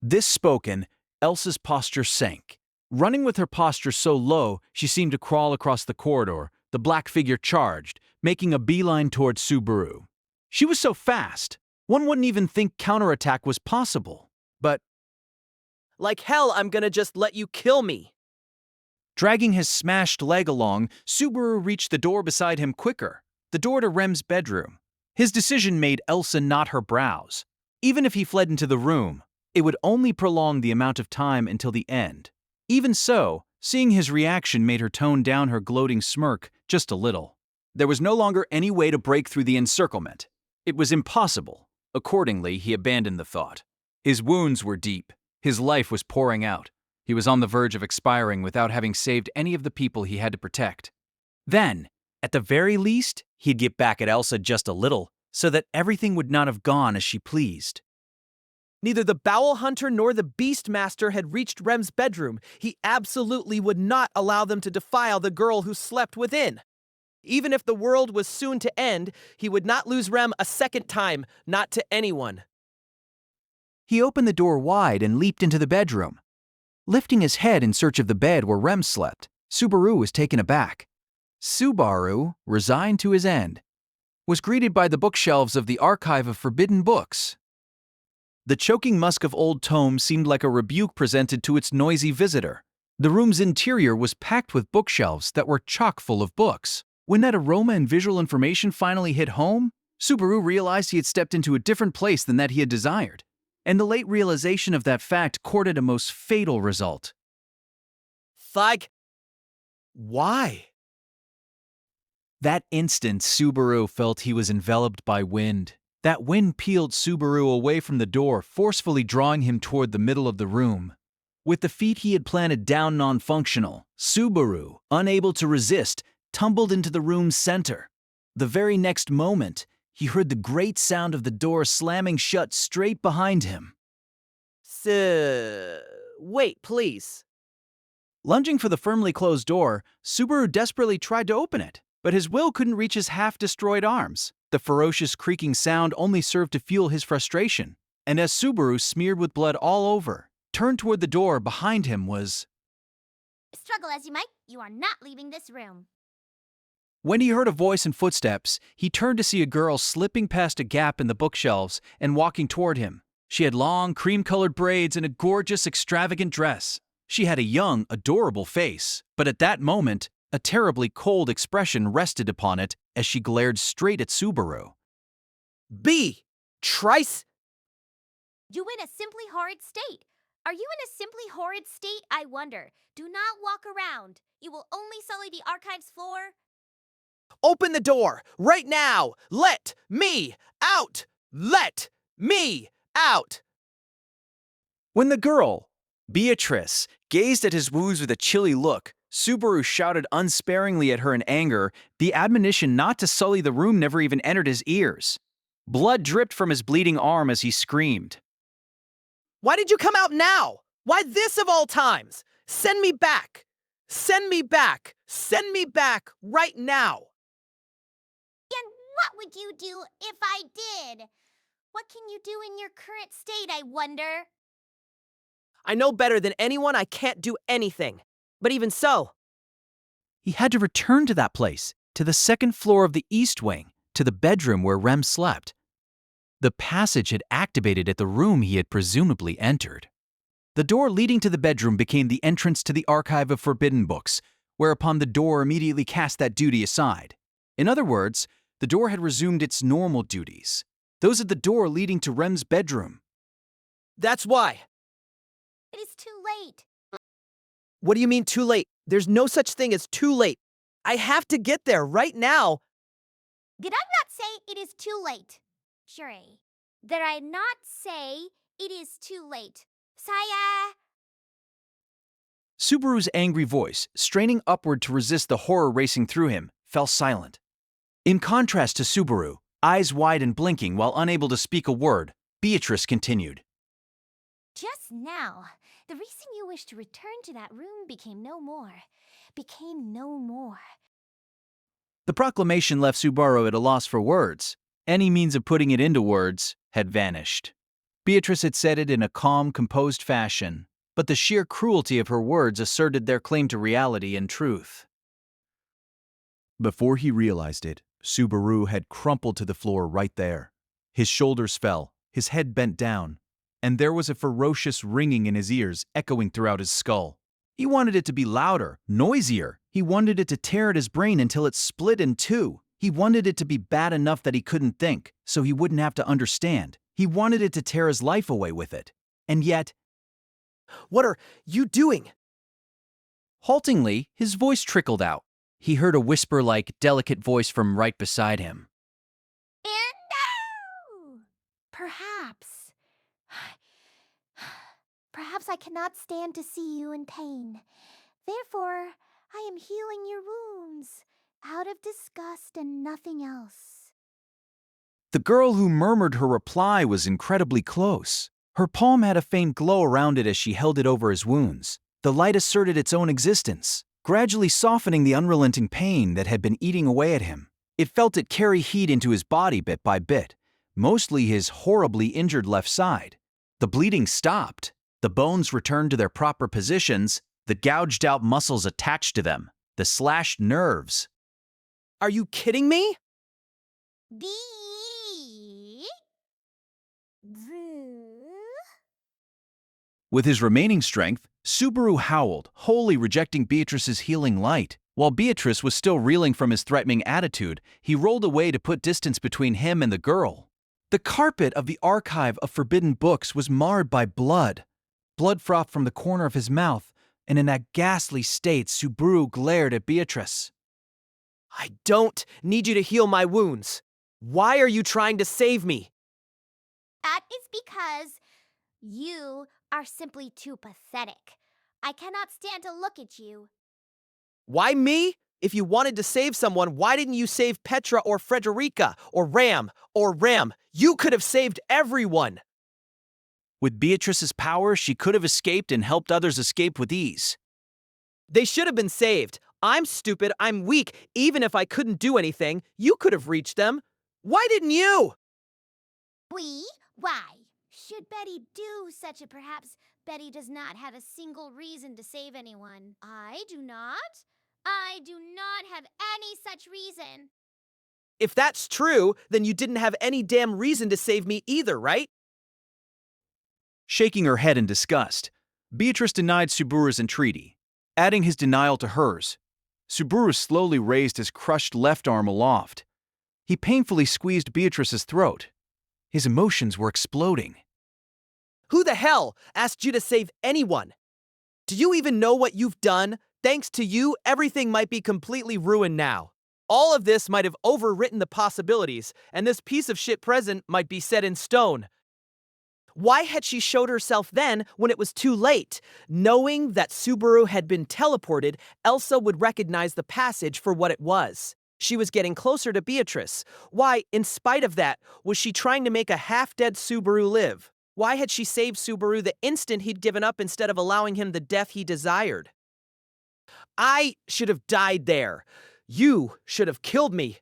This spoken, Elsa's posture sank. Running with her posture so low, she seemed to crawl across the corridor. The black figure charged, making a beeline towards Subaru. She was so fast, one wouldn't even think counterattack was possible. But Like hell, I'm gonna just let you kill me. dragging his smashed leg along, Subaru reached the door beside him quicker, the door to Rem's bedroom. His decision made Elsa knot her brows. Even if he fled into the room, it would only prolong the amount of time until the end. Even so, seeing his reaction made her tone down her gloating smirk just a little. There was no longer any way to break through the encirclement. It was impossible. Accordingly, he abandoned the thought. His wounds were deep. His life was pouring out. He was on the verge of expiring without having saved any of the people he had to protect. Then, at the very least, he'd get back at Elsa just a little, so that everything would not have gone as she pleased. Neither the Bowel Hunter nor the Beastmaster had reached Rem's bedroom. He absolutely would not allow them to defile the girl who slept within. Even if the world was soon to end, he would not lose Rem a second time, not to anyone. He opened the door wide and leaped into the bedroom. Lifting his head in search of the bed where Rem slept, Subaru was taken aback. Subaru, resigned to his end, was greeted by the bookshelves of the archive of forbidden books. The choking musk of old tomes seemed like a rebuke presented to its noisy visitor. The room's interior was packed with bookshelves that were chock full of books. When that aroma and visual information finally hit home, Subaru realized he had stepped into a different place than that he had desired. And the late realization of that fact courted a most fatal result. Like, why? That instant, Subaru felt he was enveloped by wind. That wind peeled Subaru away from the door, forcefully drawing him toward the middle of the room. With the feet he had planted down non-functional, Subaru, unable to resist, tumbled into the room's center. The very next moment, he heard the great sound of the door slamming shut straight behind him. Wait, please. Lunging for the firmly closed door, Subaru desperately tried to open it, but his will couldn't reach his half-destroyed arms. The ferocious creaking sound only served to fuel his frustration, and as Subaru, smeared with blood all over, turned toward the door behind him was... Struggle as you might, you are not leaving this room. When he heard a voice and footsteps, he turned to see a girl slipping past a gap in the bookshelves and walking toward him. She had long, cream-colored braids and a gorgeous, extravagant dress. She had a young, adorable face, but at that moment, a terribly cold expression rested upon it as she glared straight at Subaru. B. Trice. You in a simply horrid state. Are you in a simply horrid state, I wonder? Do not walk around. You will only sully the archives floor. Open the door, right now! Let me out! Let me out! When the girl, Beatrice, gazed at his wounds with a chilly look, Subaru shouted unsparingly at her in anger. The admonition not to sully the room never even entered his ears. Blood dripped from his bleeding arm as he screamed. Why did you come out now? Why this of all times? Send me back! Send me back! Send me back right now! And what would you do if I did? What can you do in your current state, I wonder? I know better than anyone I can't do anything. But even so, He had to return to that place, to the second floor of the East Wing. to the bedroom where Rem slept. The passage had activated at the room he had presumably entered. The door leading to the bedroom became the entrance to the archive of forbidden books, whereupon the door immediately cast that duty aside. In other words, the door had resumed its normal duties, those at the door leading to Rem's bedroom. That's why. It is too late. What do you mean too late? There's no such thing as too late. I have to get there right now. Did I not say it is too late? Sure. Did I not say it is too late? Saya! Subaru's angry voice, straining upward to resist the horror racing through him, fell silent. In contrast to Subaru, eyes wide and blinking while unable to speak a word, Beatrice continued. Just now, the reason you wish to return to that room became no more. The proclamation left Subaru at a loss for words. Any means of putting it into words had vanished. Beatrice had said it in a calm, composed fashion, but the sheer cruelty of her words asserted their claim to reality and truth. Before he realized it, Subaru had crumpled to the floor right there. His shoulders fell, his head bent down, and there was a ferocious ringing in his ears echoing throughout his skull. He wanted it to be louder, noisier. He wanted it to tear at his brain until it split in two. He wanted it to be bad enough that he couldn't think, so he wouldn't have to understand. He wanted it to tear his life away with it. And yet, What are you doing? haltingly, his voice trickled out. He heard a whisper-like, delicate voice from right beside him. And no! Perhaps I cannot stand to see you in pain. Therefore, I am healing your wounds, out of disgust and nothing else. The girl who murmured her reply was incredibly close. Her palm had a faint glow around it as she held it over his wounds. The light asserted its own existence, gradually softening the unrelenting pain that had been eating away at him. It felt it carry heat into his body bit by bit, mostly his horribly injured left side. The bleeding stopped. The bones returned to their proper positions, the gouged-out muscles attached to them, the slashed nerves. Are you kidding me? With his remaining strength, Subaru howled, wholly rejecting Beatrice's healing light. While Beatrice was still reeling from his threatening attitude, he rolled away to put distance between him and the girl. The carpet of the archive of forbidden books was marred by blood. Blood frothed from the corner of his mouth, and in that ghastly state, Subaru glared at Beatrice. I don't need you to heal my wounds. Why are you trying to save me? That is because you are simply too pathetic. I cannot stand to look at you. Why me? If you wanted to save someone, why didn't you save Petra or Frederica or Ram or Ram? You could have saved everyone. With Beatrice's power, she could have escaped and helped others escape with ease. They should have been saved. I'm stupid. I'm weak. Even if I couldn't do anything, you could have reached them. Why didn't you? Why? Should Betty do such a perhaps Betty does not have a single reason to save anyone. I do not have any such reason. If that's true, then you didn't have any damn reason to save me either, right? Shaking her head in disgust, Beatrice denied Subaru's entreaty, adding his denial to hers. Subaru slowly raised his crushed left arm aloft. He painfully squeezed Beatrice's throat. His emotions were exploding. Who the hell asked you to save anyone? Do you even know what you've done? Thanks to you, everything might be completely ruined now. All of this might have overwritten the possibilities, and this piece of shit present might be set in stone. Why had she showed herself then when it was too late? Knowing that Subaru had been teleported, Elsa would recognize the passage for what it was. She was getting closer to Beatrice. Why, in spite of that, was she trying to make a half-dead Subaru live? Why had she saved Subaru the instant he'd given up instead of allowing him the death he desired? I should have died there. You should have killed me.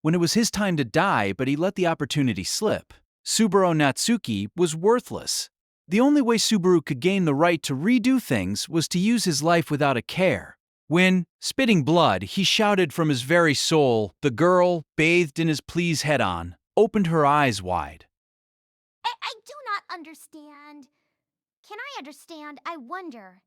When it was his time to die, but he let the opportunity slip, Subaru Natsuki was worthless. The only way Subaru could gain the right to redo things was to use his life without a care, When, spitting blood, he shouted from his very soul, the girl, bathed in his pleas head-on, opened her eyes wide. I do not understand. Can I understand? I wonder.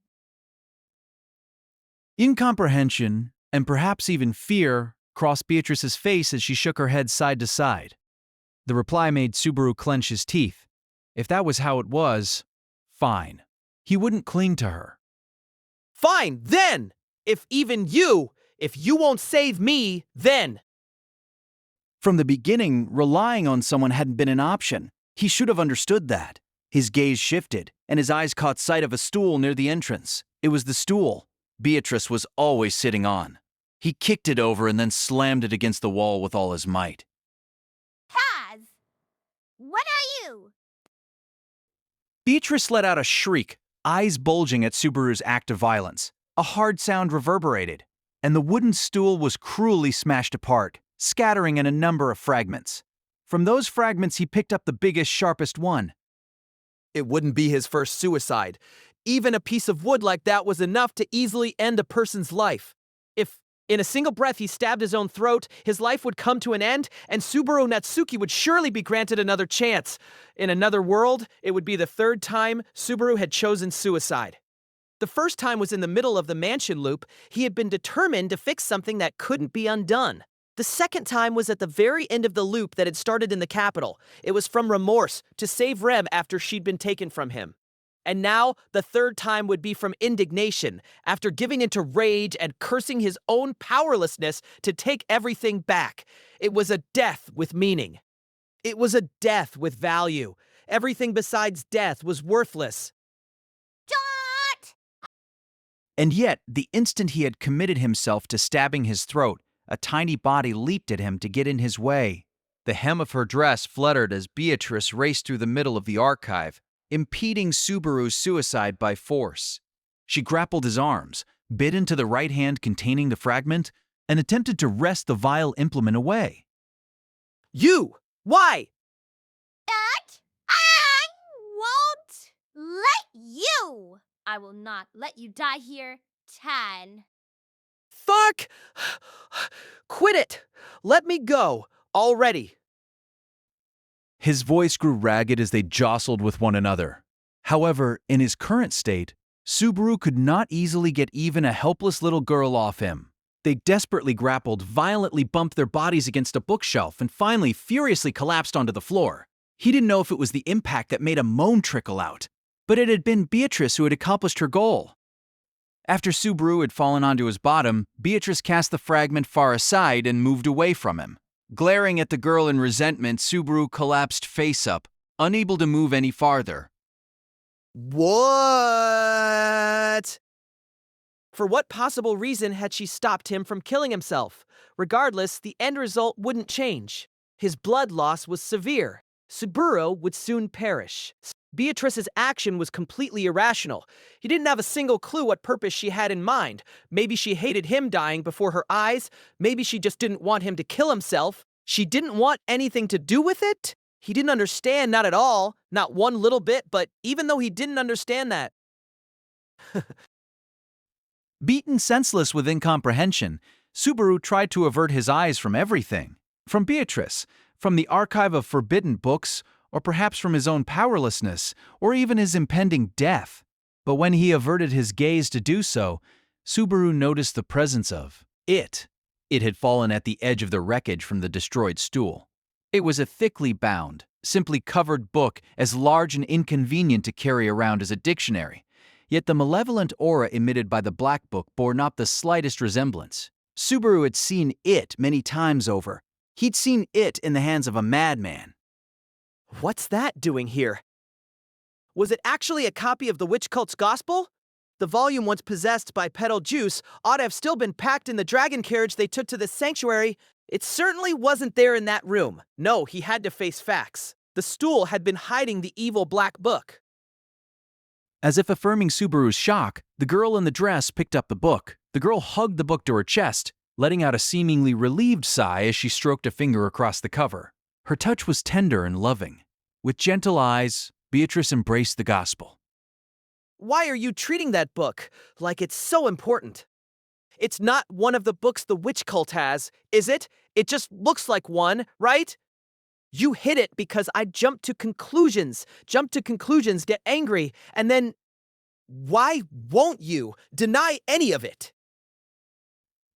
Incomprehension, and perhaps even fear, crossed Beatrice's face as she shook her head side to side. The reply made Subaru clench his teeth. If that was how it was, fine. He wouldn't cling to her. Fine, then! If you won't save me, then! From the beginning, relying on someone hadn't been an option. He should have understood that. His gaze shifted, and his eyes caught sight of a stool near the entrance. It was the stool Beatrice was always sitting on. He kicked it over and then slammed it against the wall with all his might. Taz! What are you? Beatrice let out a shriek, eyes bulging at Subaru's act of violence. A hard sound reverberated, and the wooden stool was cruelly smashed apart, scattering in a number of fragments. From those fragments, he picked up the biggest, sharpest one. It wouldn't be his first suicide. Even a piece of wood like that was enough to easily end a person's life. If, in a single breath, he stabbed his own throat, his life would come to an end, and Subaru Natsuki would surely be granted another chance. In another world, it would be the third time Subaru had chosen suicide. The first time was in the middle of the mansion loop. He had been determined to fix something that couldn't be undone. The second time was at the very end of the loop that had started in the capital. It was from remorse, to save Rem after she'd been taken from him. And now, the third time would be from indignation, after giving into rage and cursing his own powerlessness to take everything back. It was a death with meaning. It was a death with value. Everything besides death was worthless. Dot! And yet, the instant he had committed himself to stabbing his throat, a tiny body leaped at him to get in his way. The hem of her dress fluttered as Beatrice raced through the middle of the archive, impeding Subaru's suicide by force. She grappled his arms, bit into the right hand containing the fragment, and attempted to wrest the vile implement away. You! Why? Dot! I won't let you! I will not let you die here, Tan. Fuck! Quit it! Let me go, already. His voice grew ragged as they jostled with one another. However, in his current state, Subaru could not easily get even a helpless little girl off him. They desperately grappled, violently bumped their bodies against a bookshelf, and finally furiously collapsed onto the floor. He didn't know if it was the impact that made a moan trickle out, but it had been Beatrice who had accomplished her goal. After Subaru had fallen onto his bottom, Beatrice cast the fragment far aside and moved away from him. Glaring at the girl in resentment, Subaru collapsed face up, unable to move any farther. What? For what possible reason had she stopped him from killing himself? Regardless, the end result wouldn't change. His blood loss was severe. Subaru would soon perish. Beatrice's action was completely irrational. He didn't have a single clue what purpose she had in mind. Maybe she hated him dying before her eyes. Maybe she just didn't want him to kill himself. She didn't want anything to do with it. He didn't understand, not at all, not one little bit, but even though he didn't understand that. Beaten senseless with incomprehension, Subaru tried to avert his eyes from everything. From Beatrice, from the archive of forbidden books, or perhaps from his own powerlessness, or even his impending death. But when he averted his gaze to do so, Subaru noticed the presence of it. It had fallen at the edge of the wreckage from the destroyed stool. It was a thickly bound, simply covered book as large and inconvenient to carry around as a dictionary. Yet the malevolent aura emitted by the black book bore not the slightest resemblance. Subaru had seen it many times over. He'd seen it in the hands of a madman. What's that doing here? Was it actually a copy of the witch cult's gospel? The volume once possessed by Petal Juice ought to have still been packed in the dragon carriage they took to the sanctuary. It certainly wasn't there in that room. No, he had to face facts. The stool had been hiding the evil black book. As if affirming Subaru's shock, the girl in the dress picked up the book. The girl hugged the book to her chest, letting out a seemingly relieved sigh as she stroked a finger across the cover. Her touch was tender and loving. With gentle eyes, Beatrice embraced the gospel. Why are you treating that book like it's so important? It's not one of the books the witch cult has, is it? It just looks like one, right? You hid it because I jumped to conclusions, get angry, and then why won't you deny any of it?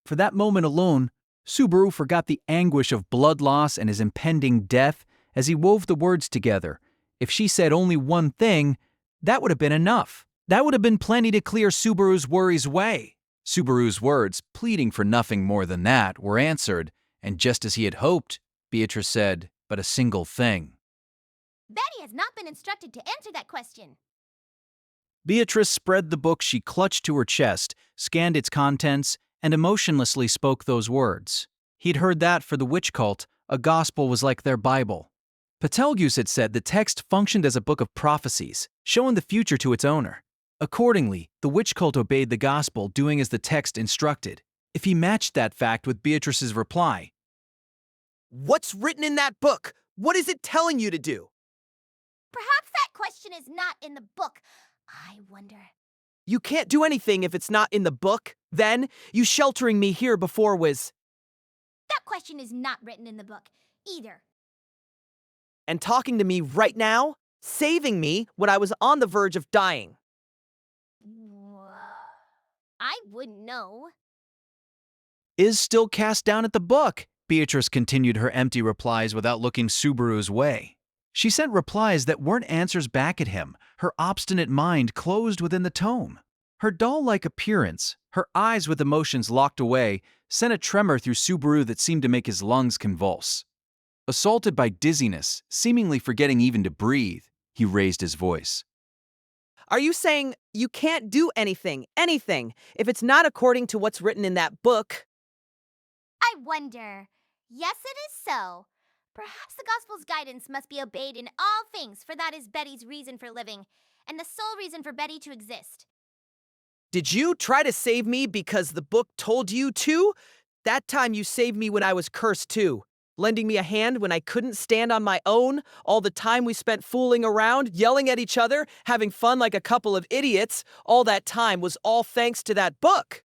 For that moment alone, Subaru forgot the anguish of blood loss and his impending death as he wove the words together. If she said only one thing, that would have been enough. That would have been plenty to clear Subaru's worries away. Subaru's words, pleading for nothing more than that, were answered, and just as he had hoped, Beatrice said but a single thing. Betty has not been instructed to answer that question. Beatrice spread the book she clutched to her chest, scanned its contents, and emotionlessly spoke those words. He'd heard that for the witch cult, a gospel was like their Bible. Patelgus had said the text functioned as a book of prophecies, showing the future to its owner. Accordingly, the witch cult obeyed the gospel, doing as the text instructed. If he matched that fact with Beatrice's reply, What's written in that book? What is it telling you to do? Perhaps that question is not in the book. I wonder. You can't do anything if it's not in the book. Then, you sheltering me here before was. That question is not written in the book either. And talking to me right now, saving me when I was on the verge of dying. I wouldn't know. is still cast down at the book. Beatrice continued her empty replies without looking Subaru's way. She sent replies that weren't answers back at him, her obstinate mind closed within the tome. Her doll-like appearance, her eyes with emotions locked away, sent a tremor through Subaru that seemed to make his lungs convulse. Assaulted by dizziness, seemingly forgetting even to breathe, he raised his voice. Are you saying you can't do anything, if it's not according to what's written in that book? I wonder. Yes, it is so. Perhaps the gospel's guidance must be obeyed in all things, for that is Betty's reason for living, and the sole reason for Betty to exist. Did you try to save me because the book told you to? That time you saved me when I was cursed too, lending me a hand when I couldn't stand on my own, all the time we spent fooling around, yelling at each other, having fun like a couple of idiots, all that time was all thanks to that book.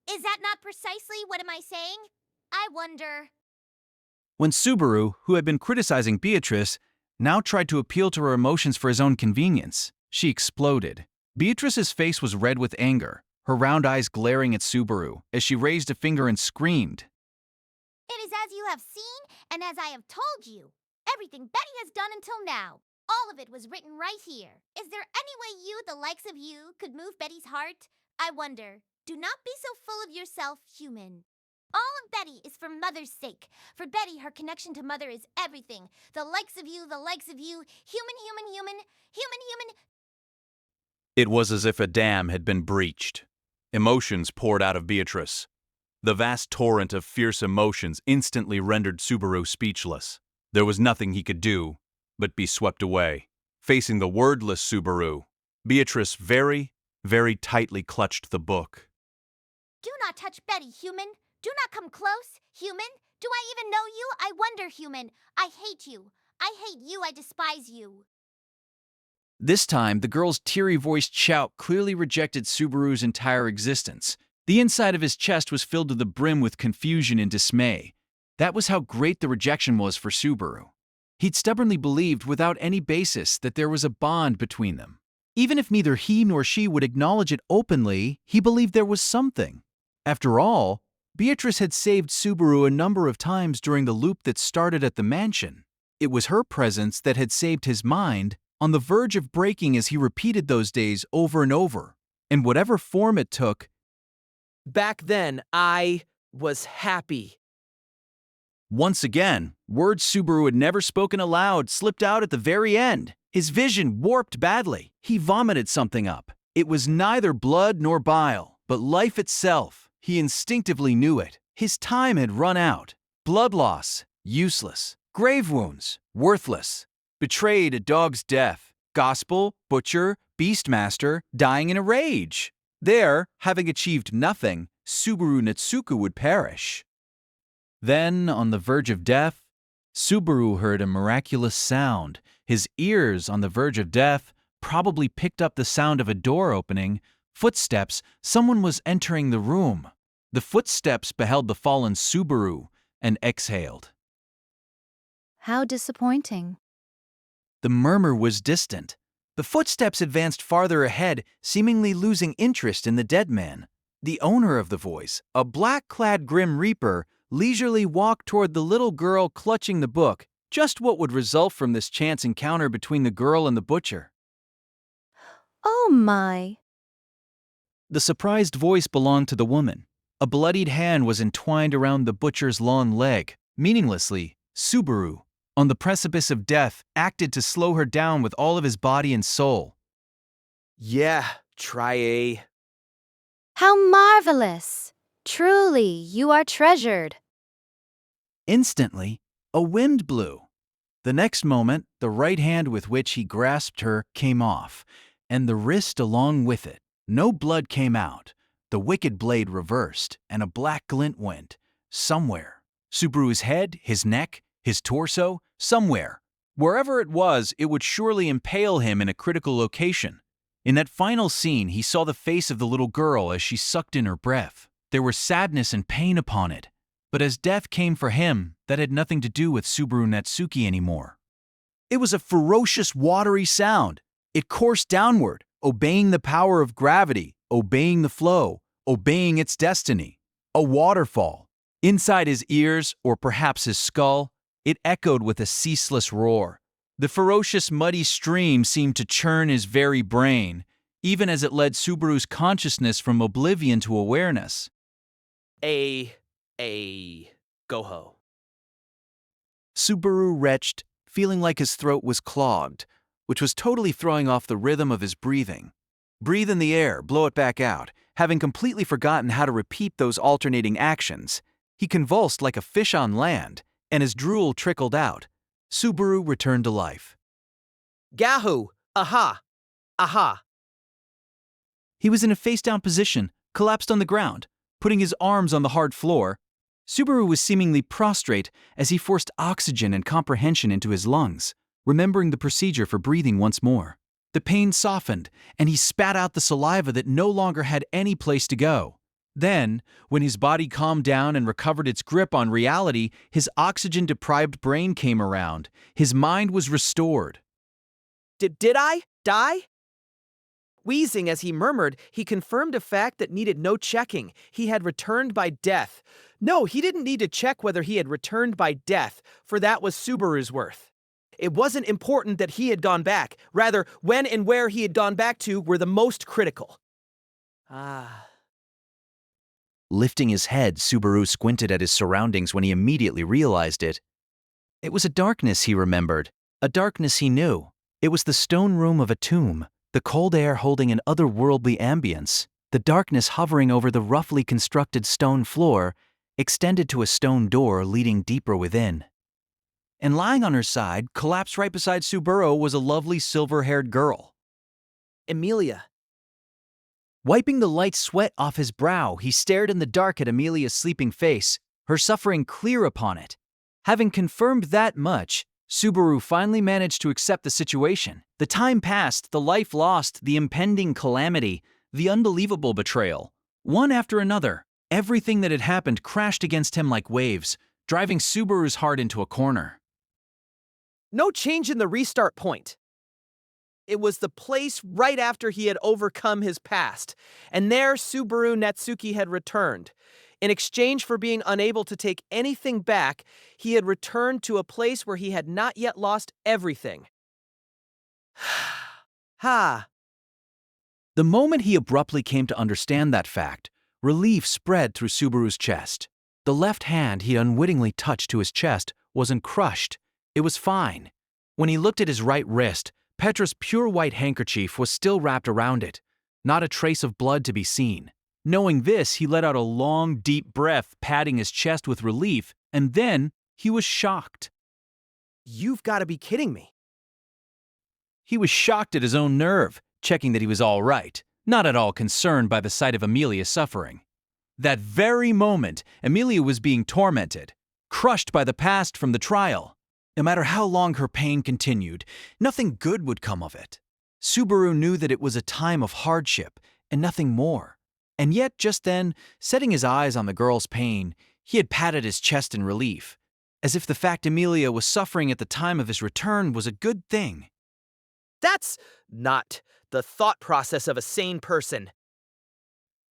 Is that not precisely what am I saying? I wonder. When Subaru, who had been criticizing Beatrice, now tried to appeal to her emotions for his own convenience, she exploded. Beatrice's face was red with anger, her round eyes glaring at Subaru as she raised a finger and screamed. It is as you have seen and as I have told you. Everything Betty has done until now. All of it was written right here. Is there any way you, the likes of you, could move Betty's heart? I wonder. Do not be so full of yourself, human. All of Betty is for Mother's sake. For Betty, her connection to Mother is everything. The likes of you, human. It was as if a dam had been breached. Emotions poured out of Beatrice. The vast torrent of fierce emotions instantly rendered Subaru speechless. There was nothing he could do but be swept away. Facing the wordless Subaru, Beatrice very, very tightly clutched the book. Do not touch Betty, human. Do not come close, human. Do I even know you? I wonder, human. I hate you. I despise you. This time, the girl's teary-voiced shout clearly rejected Subaru's entire existence. The inside of his chest was filled to the brim with confusion and dismay. That was how great the rejection was for Subaru. He'd stubbornly believed, without any basis, that there was a bond between them. Even if neither he nor she would acknowledge it openly, he believed there was something. After all, Beatrice had saved Subaru a number of times during the loop that started at the mansion. It was her presence that had saved his mind, on the verge of breaking as he repeated those days over and over. In whatever form it took, Back then, I was happy. once again, words Subaru had never spoken aloud slipped out at the very end. His vision warped badly. He vomited something up. It was neither blood nor bile, but life itself. He instinctively knew it. His time had run out. Blood loss, useless. Grave wounds, worthless. Betrayed a dog's death. Gospel, butcher, beastmaster, dying in a rage. There, having achieved nothing, Subaru Natsuko would perish. Then, on the verge of death, Subaru heard a miraculous sound. His ears, on the verge of death, probably picked up the sound of a door opening, Footsteps, someone was entering the room. The footsteps beheld the fallen Subaru and exhaled. How disappointing. The murmur was distant. The footsteps advanced farther ahead, seemingly losing interest in the dead man. The owner of the voice, a black-clad Grim Reaper, leisurely walked toward the little girl clutching the book, just what would result from this chance encounter between the girl and the butcher. Oh my. The surprised voice belonged to the woman. A bloodied hand was entwined around the butcher's long leg. Meaninglessly, Subaru, on the precipice of death, acted to slow her down with all of his body and soul. Yeah, try a. How marvelous. Truly, you are treasured. Instantly, a wind blew. The next moment, the right hand with which he grasped her came off, and the wrist along with it. No blood came out. The wicked blade reversed, and a black glint went. Somewhere. Subaru's head, his neck, his torso, somewhere. Wherever it was, it would surely impale him in a critical location. In that final scene, he saw the face of the little girl as she sucked in her breath. There was sadness and pain upon it. But as death came for him, that had nothing to do with Subaru Natsuki anymore. It was a ferocious, watery sound. It coursed downward, obeying the power of gravity, obeying the flow, obeying its destiny. A waterfall. Inside his ears, or perhaps his skull, it echoed with a ceaseless roar. The ferocious, muddy stream seemed to churn his very brain, even as it led Subaru's consciousness from oblivion to awareness. Goho. Subaru retched, feeling like his throat was clogged, which was totally throwing off the rhythm of his breathing. Breathe in the air, blow it back out. Having completely forgotten how to repeat those alternating actions, he convulsed like a fish on land, and his drool trickled out. Subaru returned to life. Gahoo! Aha! Aha! He was in a face-down position, collapsed on the ground, putting his arms on the hard floor. Subaru was seemingly prostrate as he forced oxygen and comprehension into his lungs, remembering the procedure for breathing once more. The pain softened, and he spat out the saliva that no longer had any place to go. Then, when his body calmed down and recovered its grip on reality, his oxygen-deprived brain came around. His mind was restored. Did I die? Wheezing as he murmured, he confirmed a fact that needed no checking. He had returned by death. No, he didn't need to check whether he had returned by death, for that was Subaru's worth. It wasn't important that he had gone back. Rather, when and where he had gone back to were the most critical. Lifting his head, Subaru squinted at his surroundings when he immediately realized it. It was a darkness he remembered, a darkness he knew. It was the stone room of a tomb, the cold air holding an otherworldly ambience, the darkness hovering over the roughly constructed stone floor, extended to a stone door leading deeper within. And lying on her side, collapsed right beside Subaru, was a lovely silver-haired girl. Emilia. Wiping the light sweat off his brow, he stared in the dark at Emilia's sleeping face, her suffering clear upon it. Having confirmed that much, Subaru finally managed to accept the situation. The time passed, the life lost, the impending calamity, the unbelievable betrayal. One after another, everything that had happened crashed against him like waves, driving Subaru's heart into a corner. No change in the restart point. It was the place right after he had overcome his past, and there Subaru Natsuki had returned. In exchange for being unable to take anything back, he had returned to a place where he had not yet lost everything. Ha! The moment he abruptly came to understand that fact, relief spread through Subaru's chest. The left hand he unwittingly touched to his chest wasn't crushed. It was fine. When he looked at his right wrist, Petra's pure white handkerchief was still wrapped around it, not a trace of blood to be seen. Knowing this, he let out a long, deep breath, patting his chest with relief, and then he was shocked. You've got to be kidding me. He was shocked at his own nerve, checking that he was all right, not at all concerned by the sight of Emilia suffering. That very moment, Emilia was being tormented, crushed by the past from the trial. No matter how long her pain continued, nothing good would come of it. Subaru knew that it was a time of hardship, and nothing more. And yet, just then, setting his eyes on the girl's pain, he had patted his chest in relief, as if the fact Amelia was suffering at the time of his return was a good thing. That's not the thought process of a sane person.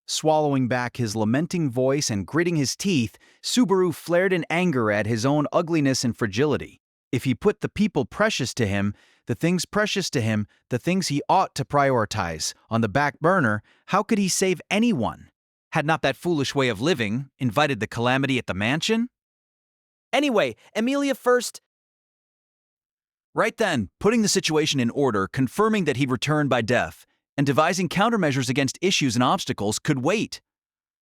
Swallowing back his lamenting voice and gritting his teeth, Subaru flared in anger at his own ugliness and fragility. If he put the people precious to him, the things precious to him, the things he ought to prioritize, on the back burner, how could he save anyone? Had not that foolish way of living invited the calamity at the mansion? Anyway, Amelia first. Right then, putting the situation in order, confirming that he'd returned by death, and devising countermeasures against issues and obstacles could wait.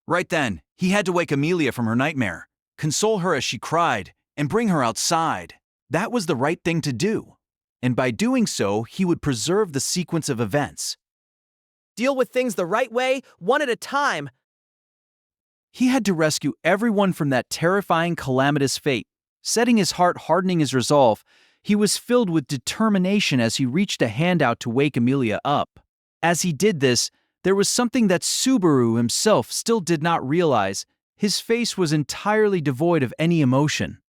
Right then, he had to wake Amelia from her nightmare, console her as she cried, and bring her outside. That was the right thing to do. And by doing so, he would preserve the sequence of events. Deal with things the right way, one at a time. He had to rescue everyone from that terrifying, calamitous fate. Setting his heart, hardening his resolve, he was filled with determination as he reached a hand out to wake Amelia up. As he did this, there was something that Subaru himself still did not realize. His face was entirely devoid of any emotion.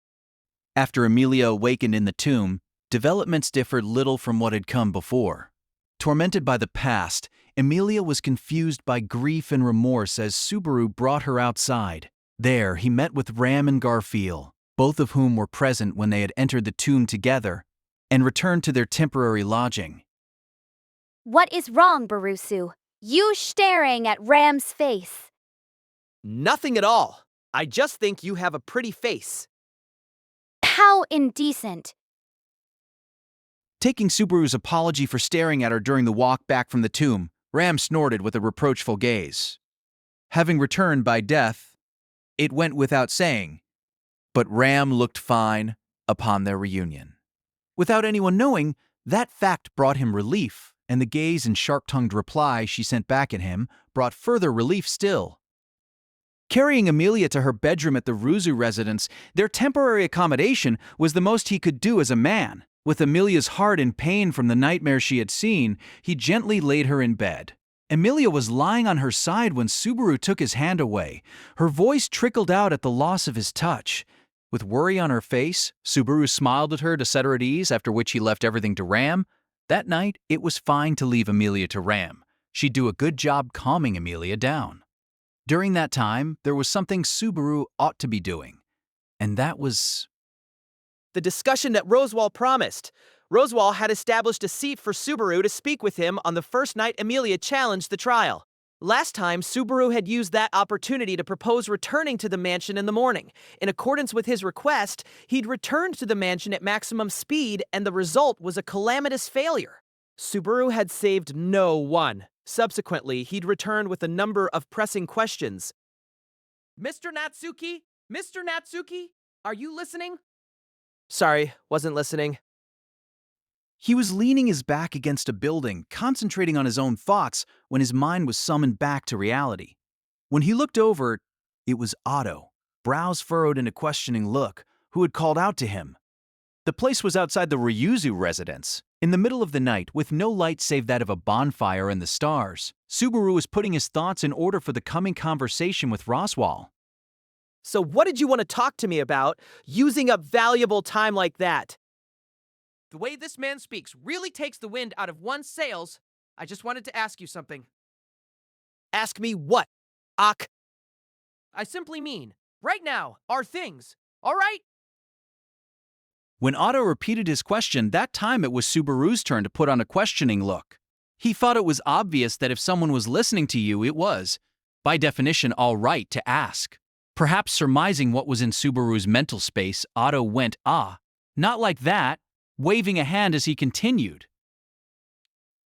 After Amelia awakened in the tomb, developments differed little from what had come before. Tormented by the past, Amelia was confused by grief and remorse as Subaru brought her outside. There, he met with Ram and Garfield, both of whom were present when they had entered the tomb together, and returned to their temporary lodging. What is wrong, Barusu? You staring at Ram's face. Nothing at all. I just think you have a pretty face. How indecent. Taking Subaru's apology for staring at her during the walk back from the tomb, Ram snorted with a reproachful gaze. Having returned by death, it went without saying, but Ram looked fine upon their reunion. Without anyone knowing, that fact brought him relief, and the gaze and sharp-tongued reply she sent back at him brought further relief still. Carrying Amelia to her bedroom at the Ruzu residence, their temporary accommodation was the most he could do as a man. With Amelia's heart in pain from the nightmare she had seen, he gently laid her in bed. Amelia was lying on her side when Subaru took his hand away. Her voice trickled out at the loss of his touch. With worry on her face, Subaru smiled at her to set her at ease, after which he left everything to Ram. That night, it was fine to leave Amelia to Ram. She'd do a good job calming Amelia down. During that time, there was something Subaru ought to be doing, and that was... The discussion that Roswell promised. Roswell had established a seat for Subaru to speak with him on the first night Amelia challenged the trial. Last time, Subaru had used that opportunity to propose returning to the mansion in the morning. In accordance with his request, he'd returned to the mansion at maximum speed, and the result was a calamitous failure. Subaru had saved no one. Subsequently, he'd returned with a number of pressing questions. Mr. Natsuki? Mr. Natsuki? Are you listening? Sorry, wasn't listening. He was leaning his back against a building, concentrating on his own thoughts when his mind was summoned back to reality. When he looked over, it was Otto, brows furrowed in a questioning look, who had called out to him. The place was outside the Ryuzu residence. In the middle of the night, with no light save that of a bonfire and the stars, Subaru was putting his thoughts in order for the coming conversation with Roswell. So what did you want to talk to me about, using up valuable time like that? The way this man speaks really takes the wind out of one's sails. I just wanted to ask you something. Ask me what, Ak? I simply mean, right now, are things, all right? When Otto repeated his question, that time it was Subaru's turn to put on a questioning look. He thought it was obvious that if someone was listening to you, it was, by definition, all right to ask. Perhaps surmising what was in Subaru's mental space, Otto went, not like that, waving a hand as he continued.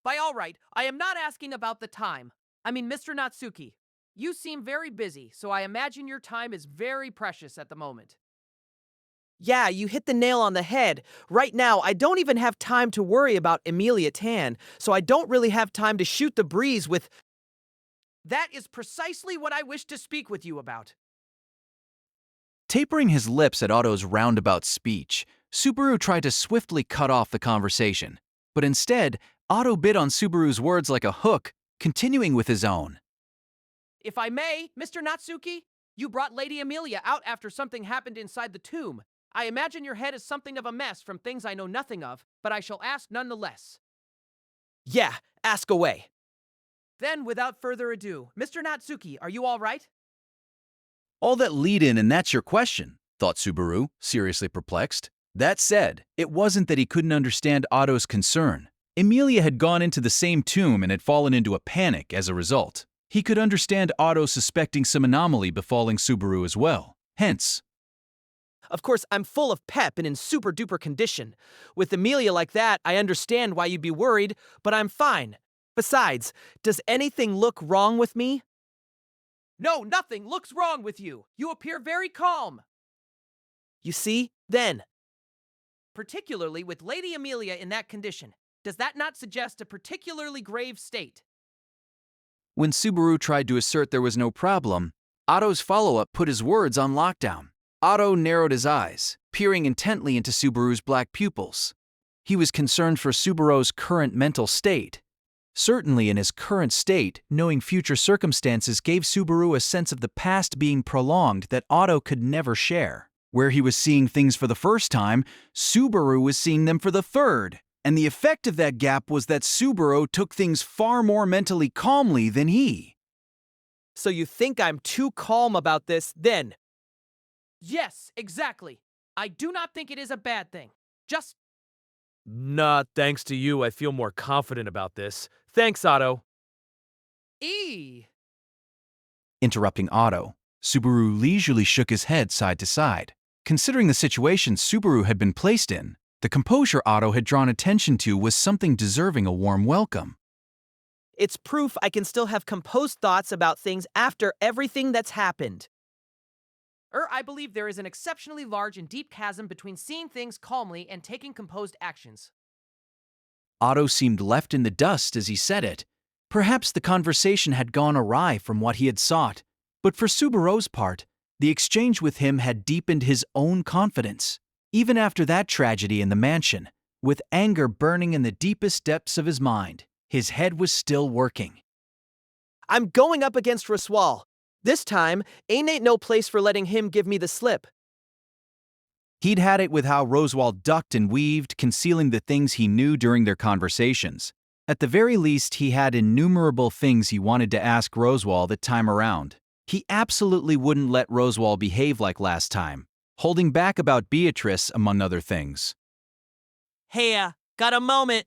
By all right, I am not asking about the time. I mean, Mr. Natsuki, you seem very busy, so I imagine your time is very precious at the moment. Yeah, you hit the nail on the head. Right now, I don't even have time to worry about Amelia Tan, so I don't really have time to shoot the breeze with... That is precisely what I wish to speak with you about. Tapering his lips at Otto's roundabout speech, Subaru tried to swiftly cut off the conversation. But instead, Otto bit on Subaru's words like a hook continuing with his own. If I may, Mr. Natsuki, you brought Lady Amelia out after something happened inside the tomb. I imagine your head is something of a mess from things I know nothing of, but I shall ask nonetheless. Yeah, ask away. Then, without further ado, Mr. Natsuki, are you all right? All that lead in and that's your question, thought Subaru, seriously perplexed. That said, it wasn't that he couldn't understand Otto's concern. Emilia had gone into the same tomb and had fallen into a panic as a result. He could understand Otto suspecting some anomaly befalling Subaru as well. Hence, Of course, I'm full of pep and in super duper condition. With Amelia like that, I understand why you'd be worried, but I'm fine. Besides, does anything look wrong with me? No, nothing looks wrong with you. You appear very calm. You see, then. Particularly with Lady Amelia in that condition, does that not suggest a particularly grave state? when Subaru tried to assert there was no problem, Otto's follow-up put his words on lockdown. Otto narrowed his eyes, peering intently into Subaru's black pupils. He was concerned for Subaru's current mental state. Certainly in his current state, knowing future circumstances gave Subaru a sense of the past being prolonged that Otto could never share. Where he was seeing things for the first time, Subaru was seeing them for the third. And the effect of that gap was that Subaru took things far more mentally calmly than he. So you think I'm too calm about this, then? Yes, exactly. I do not think it is a bad thing. Just... Not thanks to you, I feel more confident about this. Thanks, Otto. Interrupting Otto, Subaru leisurely shook his head side to side. Considering the situation Subaru had been placed in, the composure Otto had drawn attention to was something deserving a warm welcome. It's proof I can still have composed thoughts about things after everything that's happened. I believe there is an exceptionally large and deep chasm between seeing things calmly and taking composed actions. Otto seemed left in the dust as he said it. Perhaps the conversation had gone awry from what he had sought, but for Subaru's part, the exchange with him had deepened his own confidence. Even after that tragedy in the mansion, with anger burning in the deepest depths of his mind, his head was still working. I'm going up against Roswal. This time, ain't no place for letting him give me the slip. He'd had it with how Roswal ducked and weaved, concealing the things he knew during their conversations. At the very least, he had innumerable things he wanted to ask Roswal that time around. He absolutely wouldn't let Roswal behave like last time, holding back about Beatrice, among other things. Hey, got a moment?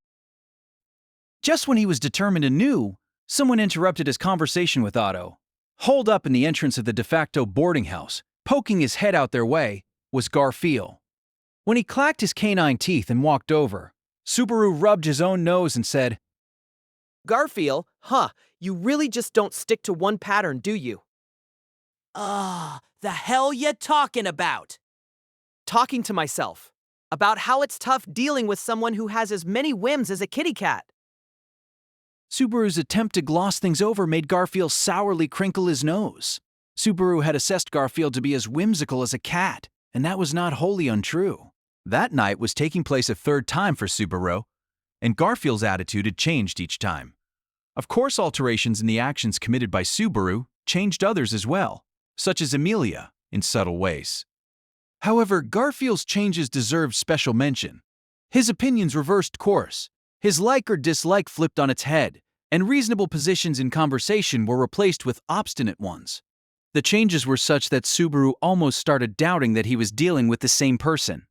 Just when he was determined anew, someone interrupted his conversation with Otto. Holed up in the entrance of the de facto boarding house, poking his head out their way, was Garfield. When he clacked his canine teeth and walked over, Subaru rubbed his own nose and said, Garfield, you really just don't stick to one pattern, do you? The hell ya talking about? Talking to myself. About how it's tough dealing with someone who has as many whims as a kitty cat. Subaru's attempt to gloss things over made Garfield sourly crinkle his nose. Subaru had assessed Garfield to be as whimsical as a cat, and that was not wholly untrue. That night was taking place a third time for Subaru, and Garfield's attitude had changed each time. Of course, alterations in the actions committed by Subaru changed others as well, such as Amelia, in subtle ways. However, Garfield's changes deserved special mention. His opinions reversed course. His like or dislike flipped on its head, and reasonable positions in conversation were replaced with obstinate ones. The changes were such that Subaru almost started doubting that he was dealing with the same person.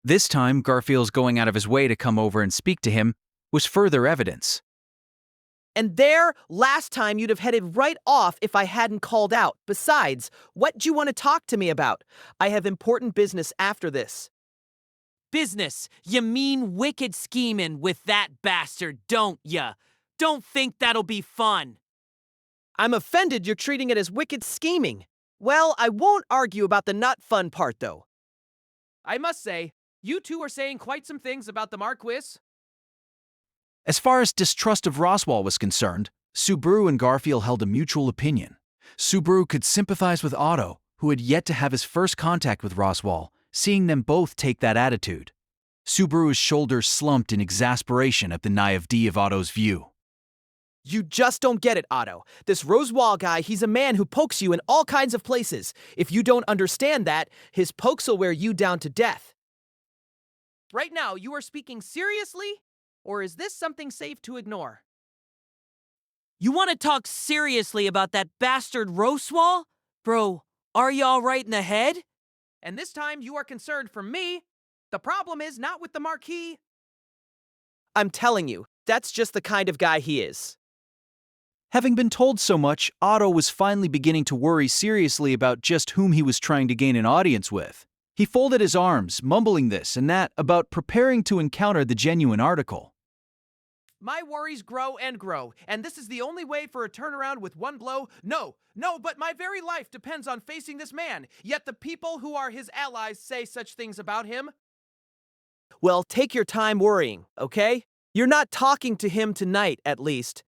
This time, Garfield's going out of his way to come over and speak to him was further evidence. And there, last time you'd have headed right off if I hadn't called out. Besides, what do you want to talk to me about? I have important business after this. Business? You mean wicked scheming with that bastard, don't ya? Don't think that'll be fun. I'm offended you're treating it as wicked scheming. Well, I won't argue about the not fun part, though. I must say, you two are saying quite some things about the Marquis. As far as distrust of Roswal was concerned, Subaru and Garfield held a mutual opinion. Subaru could sympathize with Otto, who had yet to have his first contact with Roswal, seeing them both take that attitude. Subaru's shoulders slumped in exasperation at the naivety of Otto's view. You just don't get it, Otto. This Rosewall guy, he's a man who pokes you in all kinds of places. If you don't understand that, his pokes will wear you down to death. Right now, you are speaking seriously? Or is this something safe to ignore? You want to talk seriously about that bastard Rosewall? Bro, are you all right in the head? And this time, you are concerned for me. The problem is not with the Marquis. I'm telling you, that's just the kind of guy he is. Having been told so much, Otto was finally beginning to worry seriously about just whom he was trying to gain an audience with. He folded his arms, mumbling this and that about preparing to encounter the genuine article. My worries grow and grow, and this is the only way for a turnaround with one blow. No, but my very life depends on facing this man, yet the people who are his allies say such things about him. Well, take your time worrying, okay? You're not talking to him tonight, at least.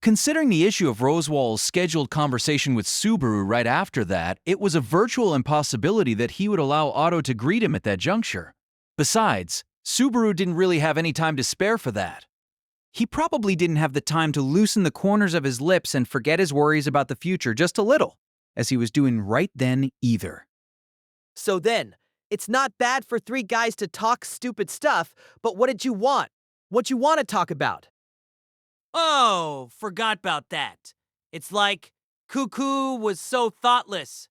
Considering the issue of Rosewall's scheduled conversation with Subaru right after that, it was a virtual impossibility that he would allow Otto to greet him at that juncture. Besides, Subaru didn't really have any time to spare for that. He probably didn't have the time to loosen the corners of his lips and forget his worries about the future just a little, as he was doing right then either. So then, it's not bad for three guys to talk stupid stuff, but what did you want? What you want to talk about? Oh, forgot about that. It's like Cuckoo was so thoughtless.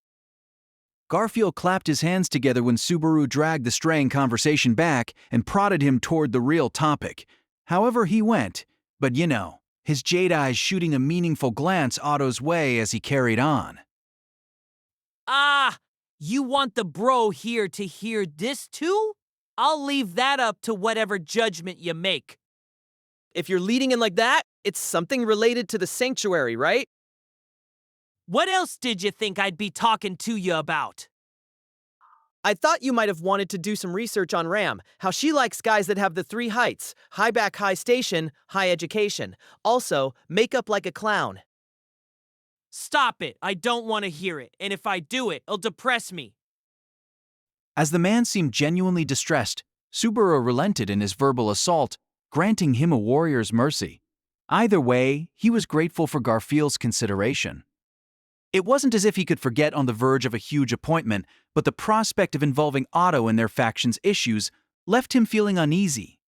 Garfield clapped his hands together when Subaru dragged the straying conversation back and prodded him toward the real topic. However he went, but his jade eyes shooting a meaningful glance Otto's way as he carried on. Ah, you want the bro here to hear this too? I'll leave that up to whatever judgment you make. If you're leading in like that, it's something related to the sanctuary, right? What else did you think I'd be talking to you about? I thought you might have wanted to do some research on Ram, how she likes guys that have the three heights: high back, high station, high education. Also, makeup like a clown. Stop it. I don't want to hear it. And if I do it, it'll depress me. As the man seemed genuinely distressed, Subaru relented in his verbal assault, granting him a warrior's mercy. Either way, he was grateful for Garfield's consideration. It wasn't as if he could forget on the verge of a huge appointment, but the prospect of involving Otto in their faction's issues left him feeling uneasy.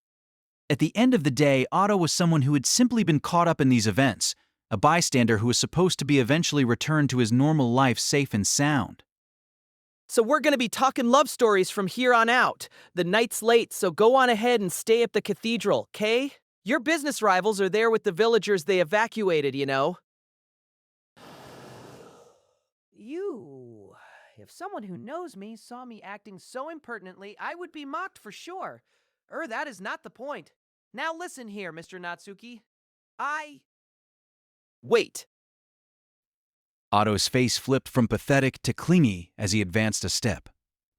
At the end of the day, Otto was someone who had simply been caught up in these events, a bystander who was supposed to be eventually returned to his normal life safe and sound. So we're gonna be talking love stories from here on out. The night's late, so go on ahead and stay at the cathedral, 'kay? Your business rivals are there with the villagers they evacuated, If someone who knows me saw me acting so impertinently, I would be mocked for sure. That is not the point. Now listen here, Mr. Natsuki. Wait. Otto's face flipped from pathetic to clingy as he advanced a step.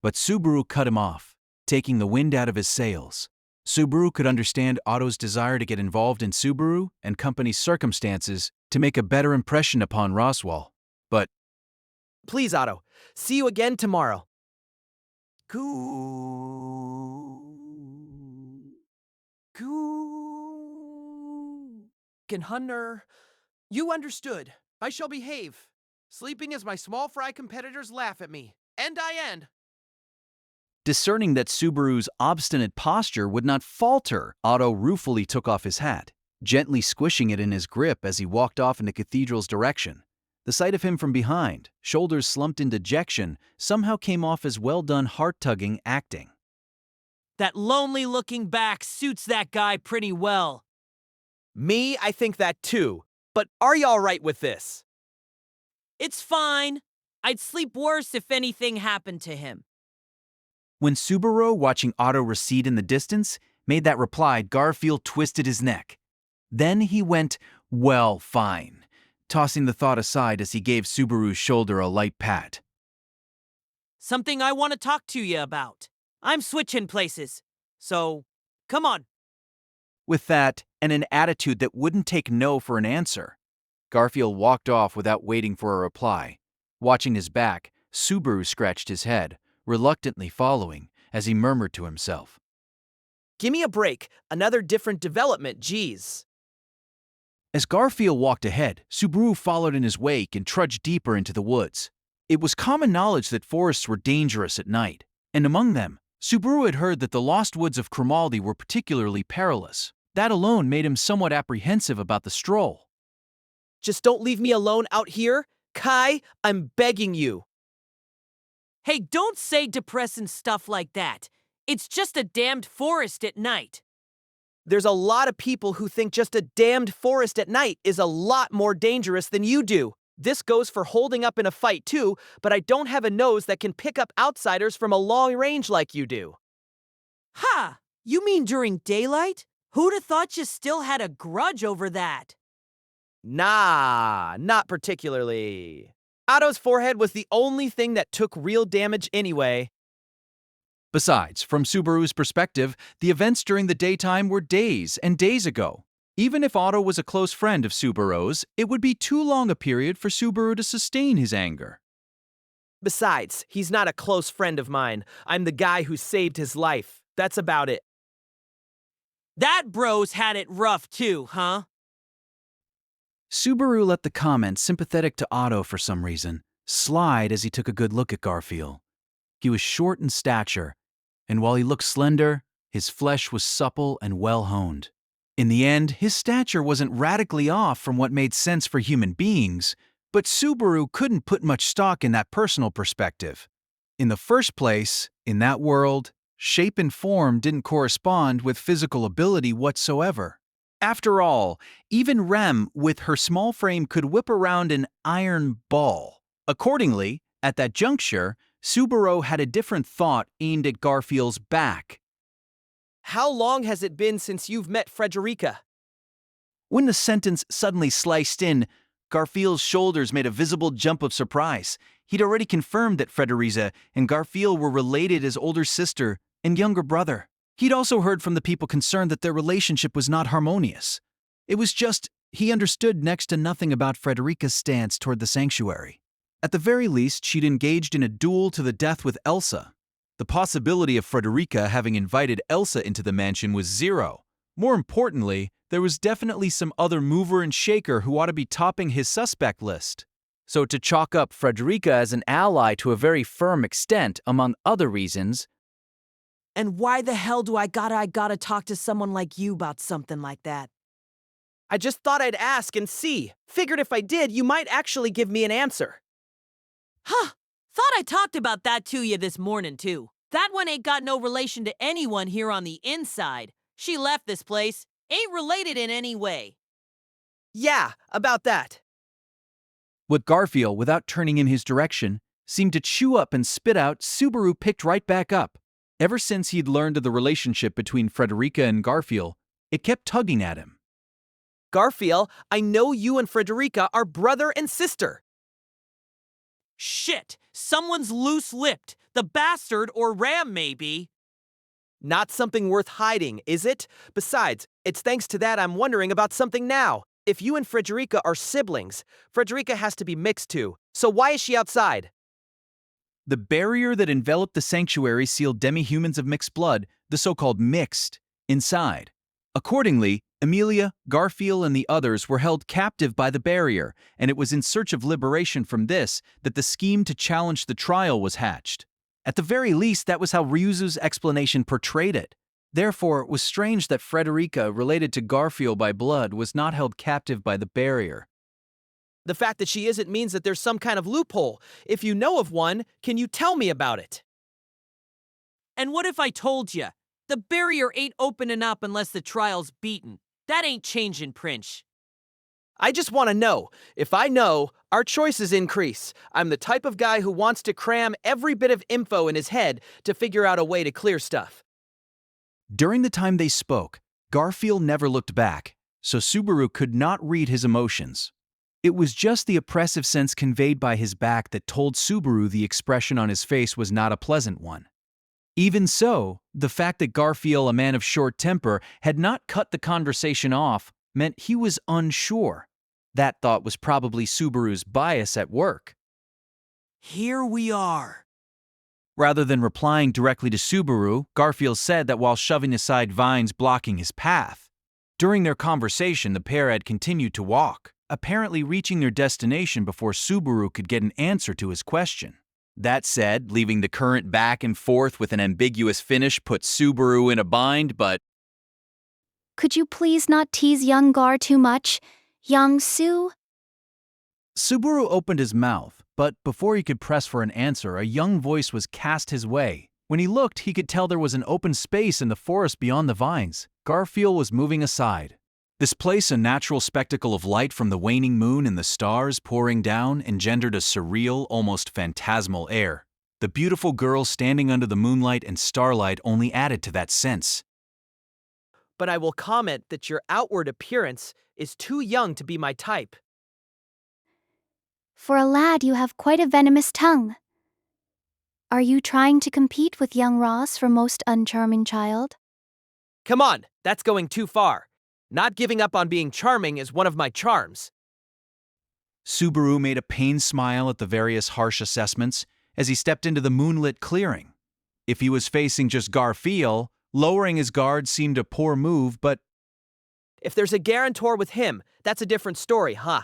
But Subaru cut him off, taking the wind out of his sails. Subaru could understand Otto's desire to get involved in Subaru and company's circumstances to make a better impression upon Roswell. But, Please, Otto. See you again tomorrow. Hunter, you understood. I shall behave. Sleeping as my small fry competitors laugh at me. And I end. discerning that Subaru's obstinate posture would not falter, Otto ruefully took off his hat, gently squishing it in his grip as he walked off in the cathedral's direction. The sight of him from behind, shoulders slumped in dejection, somehow came off as well-done heart-tugging acting. That lonely-looking back suits that guy pretty well. Me, I think that too. But are you all right with this? It's fine. I'd sleep worse if anything happened to him. When Subaru, watching Otto recede in the distance, made that reply, Garfield twisted his neck. Then he went, "Well, fine," tossing the thought aside as he gave Subaru's shoulder a light pat. Something I want to talk to you about. I'm switching places. So, come on. With that, and an attitude that wouldn't take no for an answer, Garfield walked off without waiting for a reply. Watching his back, Subaru scratched his head, reluctantly following, as he murmured to himself. Gimme a break. Another different development, geez. As Garfield walked ahead, Subaru followed in his wake and trudged deeper into the woods. It was common knowledge that forests were dangerous at night, and among them, Subaru had heard that the lost woods of Cromaldi were particularly perilous. That alone made him somewhat apprehensive about the stroll. Just don't leave me alone out here. Kai, I'm begging you. Hey, don't say depressing stuff like that. It's just a damned forest at night. There's a lot of people who think just a damned forest at night is a lot more dangerous than you do. This goes for holding up in a fight too, but I don't have a nose that can pick up outsiders from a long range like you do. Ha! You mean during daylight? Who'd have thought you still had a grudge over that? Nah, not particularly. Otto's forehead was the only thing that took real damage anyway. Besides, from Subaru's perspective, the events during the daytime were days and days ago. Even if Otto was a close friend of Subaru's, it would be too long a period for Subaru to sustain his anger. Besides, he's not a close friend of mine. I'm the guy who saved his life. That's about it. That bro's had it rough too, huh? Subaru let the comment, sympathetic to Otto for some reason, slide as he took a good look at Garfield. He was short in stature, and while he looked slender, his flesh was supple and well-honed. In the end, his stature wasn't radically off from what made sense for human beings, but Subaru couldn't put much stock in that personal perspective. In the first place, in that world, shape and form didn't correspond with physical ability whatsoever. After all, even Rem, with her small frame, could whip around an iron ball. Accordingly, at that juncture, Subaru had a different thought aimed at Garfield's back. How long has it been since you've met Frederica? When the sentence suddenly sliced in, Garfield's shoulders made a visible jump of surprise. He'd already confirmed that Frederica and Garfield were related as older sister and younger brother. He'd also heard from the people concerned that their relationship was not harmonious. It was just, he understood next to nothing about Frederica's stance toward the sanctuary. At the very least, she'd engaged in a duel to the death with Elsa. The possibility of Frederica having invited Elsa into the mansion was zero. More importantly, there was definitely some other mover and shaker who ought to be topping his suspect list. So to chalk up Frederica as an ally to a very firm extent, among other reasons. And why the hell do I gotta talk to someone like you about something like that? I just thought I'd ask and see. Figured if I did, you might actually give me an answer. Huh, thought I talked about that to you this morning too. That one ain't got no relation to anyone here on the inside. She left this place, ain't related in any way. Yeah, about that. What Garfield, without turning in his direction, seemed to chew up and spit out, Subaru picked right back up. Ever since he'd learned of the relationship between Frederica and Garfield, it kept tugging at him. Garfield, I know you and Frederica are brother and sister. Shit, someone's loose-lipped. The bastard or Ram, maybe. Not something worth hiding, is it? Besides, it's thanks to that I'm wondering about something now. If you and Frederica are siblings, Frederica has to be mixed too. So why is she outside? The barrier that enveloped the sanctuary sealed demi-humans of mixed blood, the so-called mixed, inside. Accordingly, Amelia, Garfield, and the others were held captive by the barrier, and it was in search of liberation from this that the scheme to challenge the trial was hatched. At the very least, that was how Ryuzu's explanation portrayed it. Therefore, it was strange that Frederica, related to Garfield by blood, was not held captive by the barrier. The fact that she isn't means that there's some kind of loophole. If you know of one, can you tell me about it? And what if I told you? The barrier ain't opening up unless the trial's beaten. That ain't changing, Prince. I just want to know. If I know, our choices increase. I'm the type of guy who wants to cram every bit of info in his head to figure out a way to clear stuff. During the time they spoke, Garfield never looked back, so Subaru could not read his emotions. It was just the oppressive sense conveyed by his back that told Subaru the expression on his face was not a pleasant one. Even so, the fact that Garfield, a man of short temper, had not cut the conversation off meant he was unsure. That thought was probably Subaru's bias at work. Here we are. Rather than replying directly to Subaru, Garfield said that while shoving aside vines blocking his path, During their conversation, the pair had continued to walk, apparently reaching their destination before Subaru could get an answer to his question. That said, leaving the current back and forth with an ambiguous finish put Subaru in a bind, but Could you please not tease young Gar too much? Young Sue? Subaru opened his mouth, but before he could press for an answer, a young voice was cast his way. When he looked, he could tell there was an open space in the forest beyond the vines. Garfield was moving aside. This place, a natural spectacle of light from the waning moon and the stars pouring down, engendered a surreal, almost phantasmal air. The beautiful girl standing under the moonlight and starlight only added to that sense. But I will comment that your outward appearance is too young to be my type. For a lad, you have quite a venomous tongue. Are you trying to compete with young Ross for most uncharming child? Come on, that's going too far. Not giving up on being charming is one of my charms. Subaru made a pained smile at the various harsh assessments as he stepped into the moonlit clearing. If he was facing just Garfield, lowering his guard seemed a poor move, but If there's a guarantor with him, that's a different story, huh?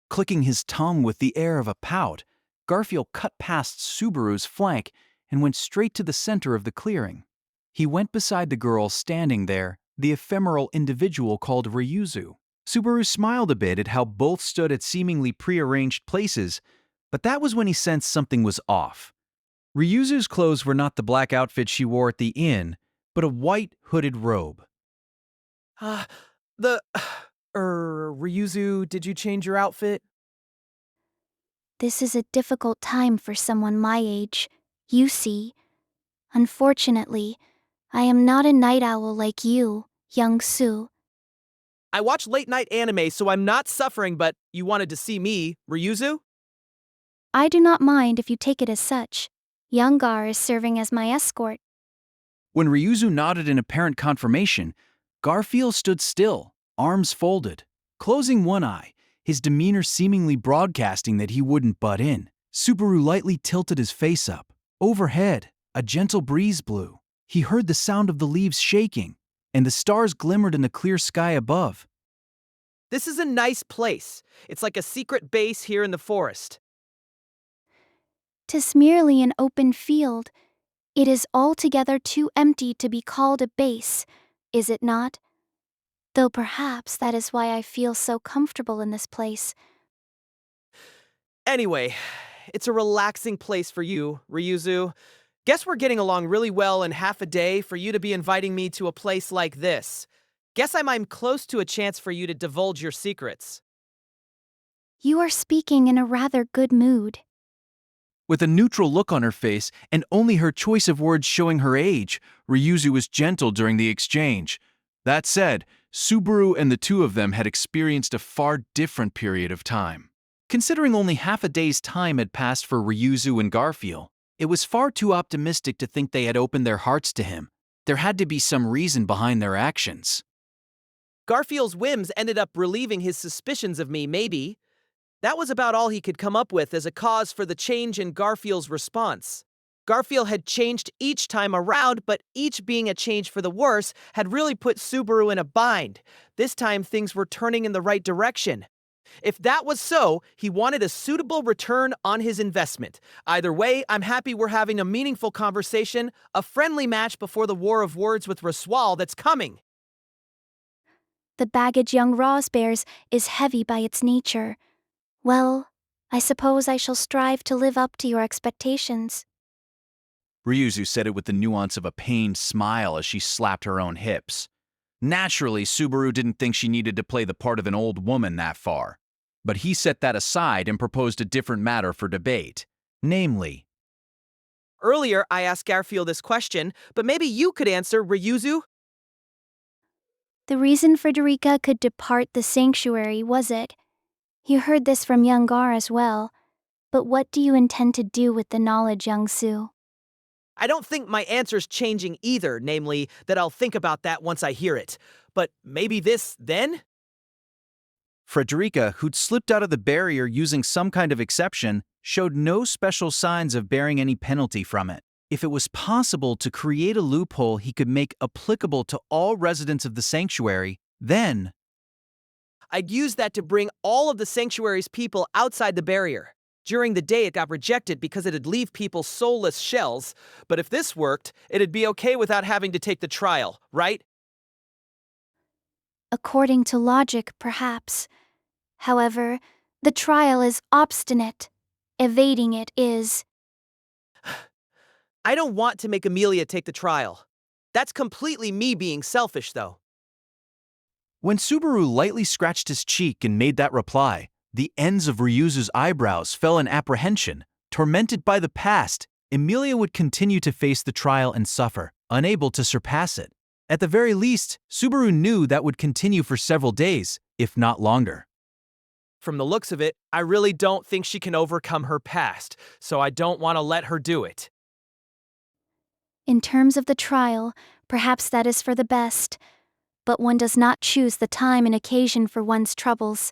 clicking his tongue with the air of a pout, Garfield cut past Subaru's flank and went straight to the center of the clearing. He went beside the girl standing there, the ephemeral individual called Ryuzu. Subaru smiled a bit at how both stood at seemingly prearranged places, but that was when he sensed something was off. Ryuzu's clothes were not the black outfit she wore at the inn, but a white hooded robe. Ryuzu, did you change your outfit? This is a difficult time for someone my age. You see. Unfortunately, I am not a night owl like you, young Sue. I watch late night anime, so I'm not suffering, but you wanted to see me, Ryuzu? I do not mind if you take it as such. Young Gar is serving as my escort. When Ryuzu nodded in apparent confirmation, Garfield stood still, arms folded, closing one eye, his demeanor seemingly broadcasting that he wouldn't butt in. Subaru lightly tilted his face up. Overhead, a gentle breeze blew. He heard the sound of the leaves shaking, and the stars glimmered in the clear sky above. This is a nice place. It's like a secret base here in the forest. 'Tis merely an open field. It is altogether too empty to be called a base, is it not? Though perhaps that is why I feel so comfortable in this place. Anyway, it's a relaxing place for you, Ryuzu. Guess we're getting along really well in half a day for you to be inviting me to a place like this. Guess I'm close to a chance for you to divulge your secrets. You are speaking in a rather good mood. With a neutral look on her face and only her choice of words showing her age, Ryuzu was gentle during the exchange. That said, Subaru and the two of them had experienced a far different period of time. Considering only half a day's time had passed for Ryuzu and Garfield, it was far too optimistic to think they had opened their hearts to him. There had to be some reason behind their actions. Garfield's whims ended up relieving his suspicions of me, maybe. That was about all he could come up with as a cause for the change in Garfield's response. Garfield had changed each time around, but each being a change for the worse had really put Subaru in a bind. This time things were turning in the right direction. If that was so, he wanted a suitable return on his investment. Either way, I'm happy we're having a meaningful conversation, a friendly match before the war of words with Rasual that's coming. The baggage young Ross bears is heavy by its nature. Well, I suppose I shall strive to live up to your expectations. Ryuzu said it with the nuance of a pained smile as she slapped her own hips. Naturally, Subaru didn't think she needed to play the part of an old woman that far. But he set that aside and proposed a different matter for debate. Namely, Earlier, I asked Garfield this question, but maybe you could answer, Ryuzu? The reason Frederica could depart the sanctuary was it. You heard this from young Gar as well. But what do you intend to do with the knowledge, young Sue? I don't think my answer's changing either, namely, that I'll think about that once I hear it. But maybe this then? Frederica, who'd slipped out of the barrier using some kind of exception, showed no special signs of bearing any penalty from it. if it was possible to create a loophole he could make applicable to all residents of the sanctuary, then I'd use that to bring all of the sanctuary's people outside the barrier. During the day, it got rejected because it'd leave people soulless shells, but if this worked, it'd be okay without having to take the trial, right? According to logic, perhaps. However, the trial is obstinate. Evading it is. I don't want to make Amelia take the trial. That's completely me being selfish, though. when Subaru lightly scratched his cheek and made that reply, the ends of Ryuzu's eyebrows fell in apprehension. Tormented by the past, Emilia would continue to face the trial and suffer, unable to surpass it. At the very least, Subaru knew that would continue for several days, if not longer. From the looks of it, I really don't think she can overcome her past, so I don't want to let her do it. In terms of the trial, perhaps that is for the best. But one does not choose the time and occasion for one's troubles.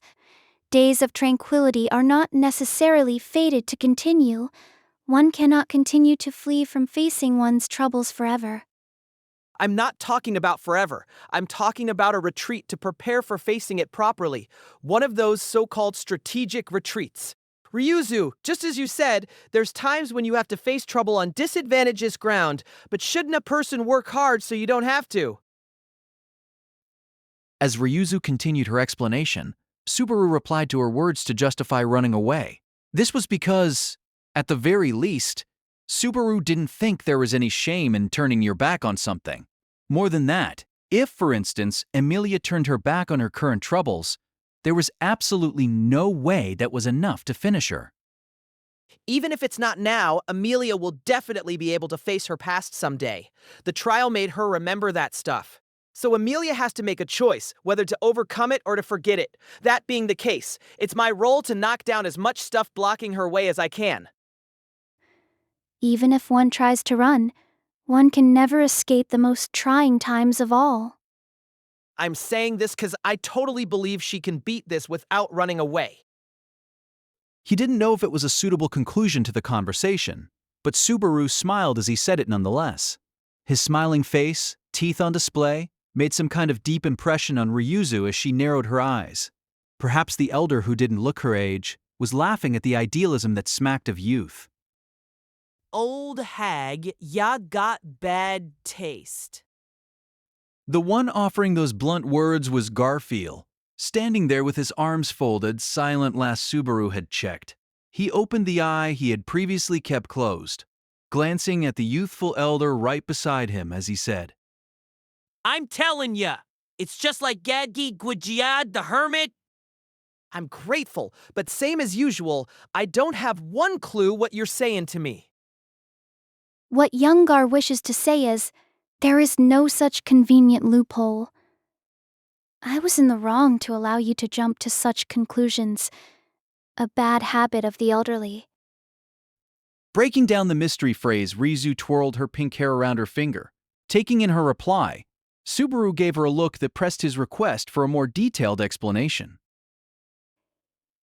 Days of tranquility are not necessarily fated to continue. One cannot continue to flee from facing one's troubles forever. I'm not talking about forever. I'm talking about a retreat to prepare for facing it properly. One of those so-called strategic retreats. Ryuzu, just as you said, there's times when you have to face trouble on disadvantageous ground, but shouldn't a person work hard so you don't have to? As Ryuzu continued her explanation, Subaru replied to her words to justify running away. This was because, at the very least, Subaru didn't think there was any shame in turning your back on something. More than that, if, for instance, Emilia turned her back on her current troubles, there was absolutely no way that was enough to finish her. Even if it's not now, Amelia will definitely be able to face her past someday. The trial made her remember that stuff. So Amelia has to make a choice, whether to overcome it or to forget it. That being the case, it's my role to knock down as much stuff blocking her way as I can. Even if one tries to run, one can never escape the most trying times of all. I'm saying this because I totally believe she can beat this without running away. He didn't know if it was a suitable conclusion to the conversation, but Subaru smiled as he said it nonetheless. His smiling face, teeth on display, made some kind of deep impression on Ryuzu as she narrowed her eyes. Perhaps the elder who didn't look her age was laughing at the idealism that smacked of youth. Old hag, ya got bad taste. The one offering those blunt words was Garfield, standing there with his arms folded, silent last Subaru had checked. He opened the eye he had previously kept closed, glancing at the youthful elder right beside him as he said, I'm telling ya, it's just like Gadgi Gwajiad the Hermit. I'm grateful, but same as usual, I don't have one clue what you're saying to me. What Youngar wishes to say is, there is no such convenient loophole. I was in the wrong to allow you to jump to such conclusions. A bad habit of the elderly. Breaking down the mystery phrase, Rizu twirled her pink hair around her finger. Taking in her reply, Subaru gave her a look that pressed his request for a more detailed explanation.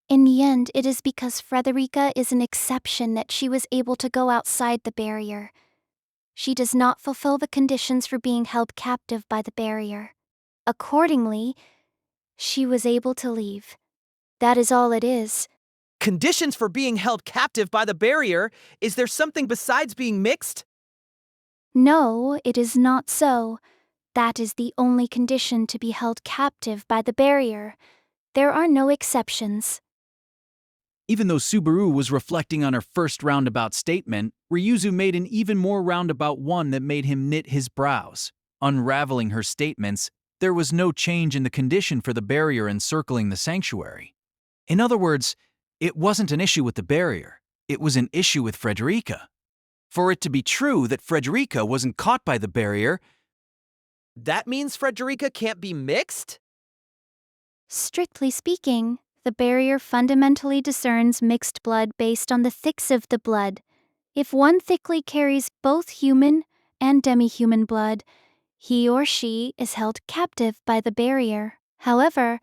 In the end, it is because Frederica is an exception that she was able to go outside the barrier. She does not fulfill the conditions for being held captive by the barrier. Accordingly, she was able to leave. That is all it is. Conditions for being held captive by the barrier? Is there something besides being mixed? No, it is not so. That is the only condition to be held captive by the barrier. There are no exceptions. Even though Subaru was reflecting on her first roundabout statement, Ryuzu made an even more roundabout one that made him knit his brows. Unraveling her statements, there was no change in the condition for the barrier encircling the sanctuary. In other words, it wasn't an issue with the barrier, it was an issue with Frederica. For it to be true that Frederica wasn't caught by the barrier, That means Frederica can't be mixed? Strictly speaking, the barrier fundamentally discerns mixed blood based on the thicks of the blood. If one thickly carries both human and demi-human blood, he or she is held captive by the barrier. However,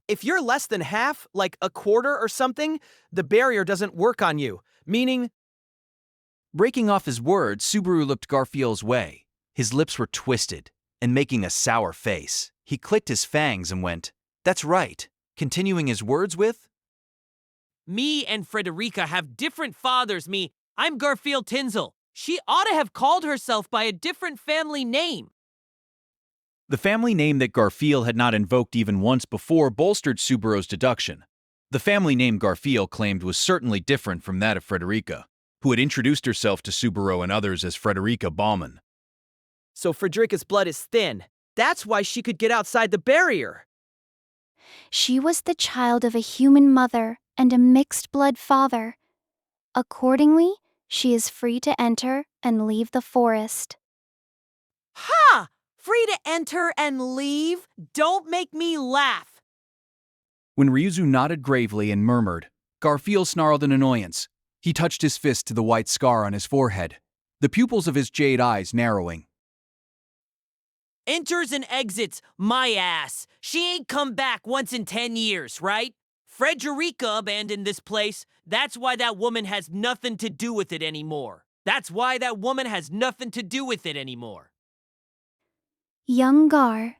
If you're less than half, like a quarter or something, the barrier doesn't work on you, meaning Breaking off his words, Subaru looked Garfiel's way. His lips were twisted, and making a sour face. He clicked his fangs and went, "That's right," continuing his words with, Me and Frederica have different fathers, I'm Garfield Tinsel. She ought to have called herself by a different family name. The family name that Garfield had not invoked even once before bolstered Subaru's deduction. The family name Garfield claimed was certainly different from that of Frederica, who had introduced herself to Subaru and others as Frederica Baumann. So Frederica's blood is thin. That's why she could get outside the barrier. She was the child of a human mother and a mixed-blood father. Accordingly, she is free to enter and leave the forest. Ha! Free to enter and leave? Don't make me laugh. When Ryuzu nodded gravely and murmured, Garfield snarled in annoyance. He touched his fist to the white scar on his forehead, the pupils of his jade eyes narrowing. Enters and exits, my ass. She ain't come back once in 10 years, right? Frederica abandoned this place. That's why that woman has nothing to do with it anymore. Young Gar.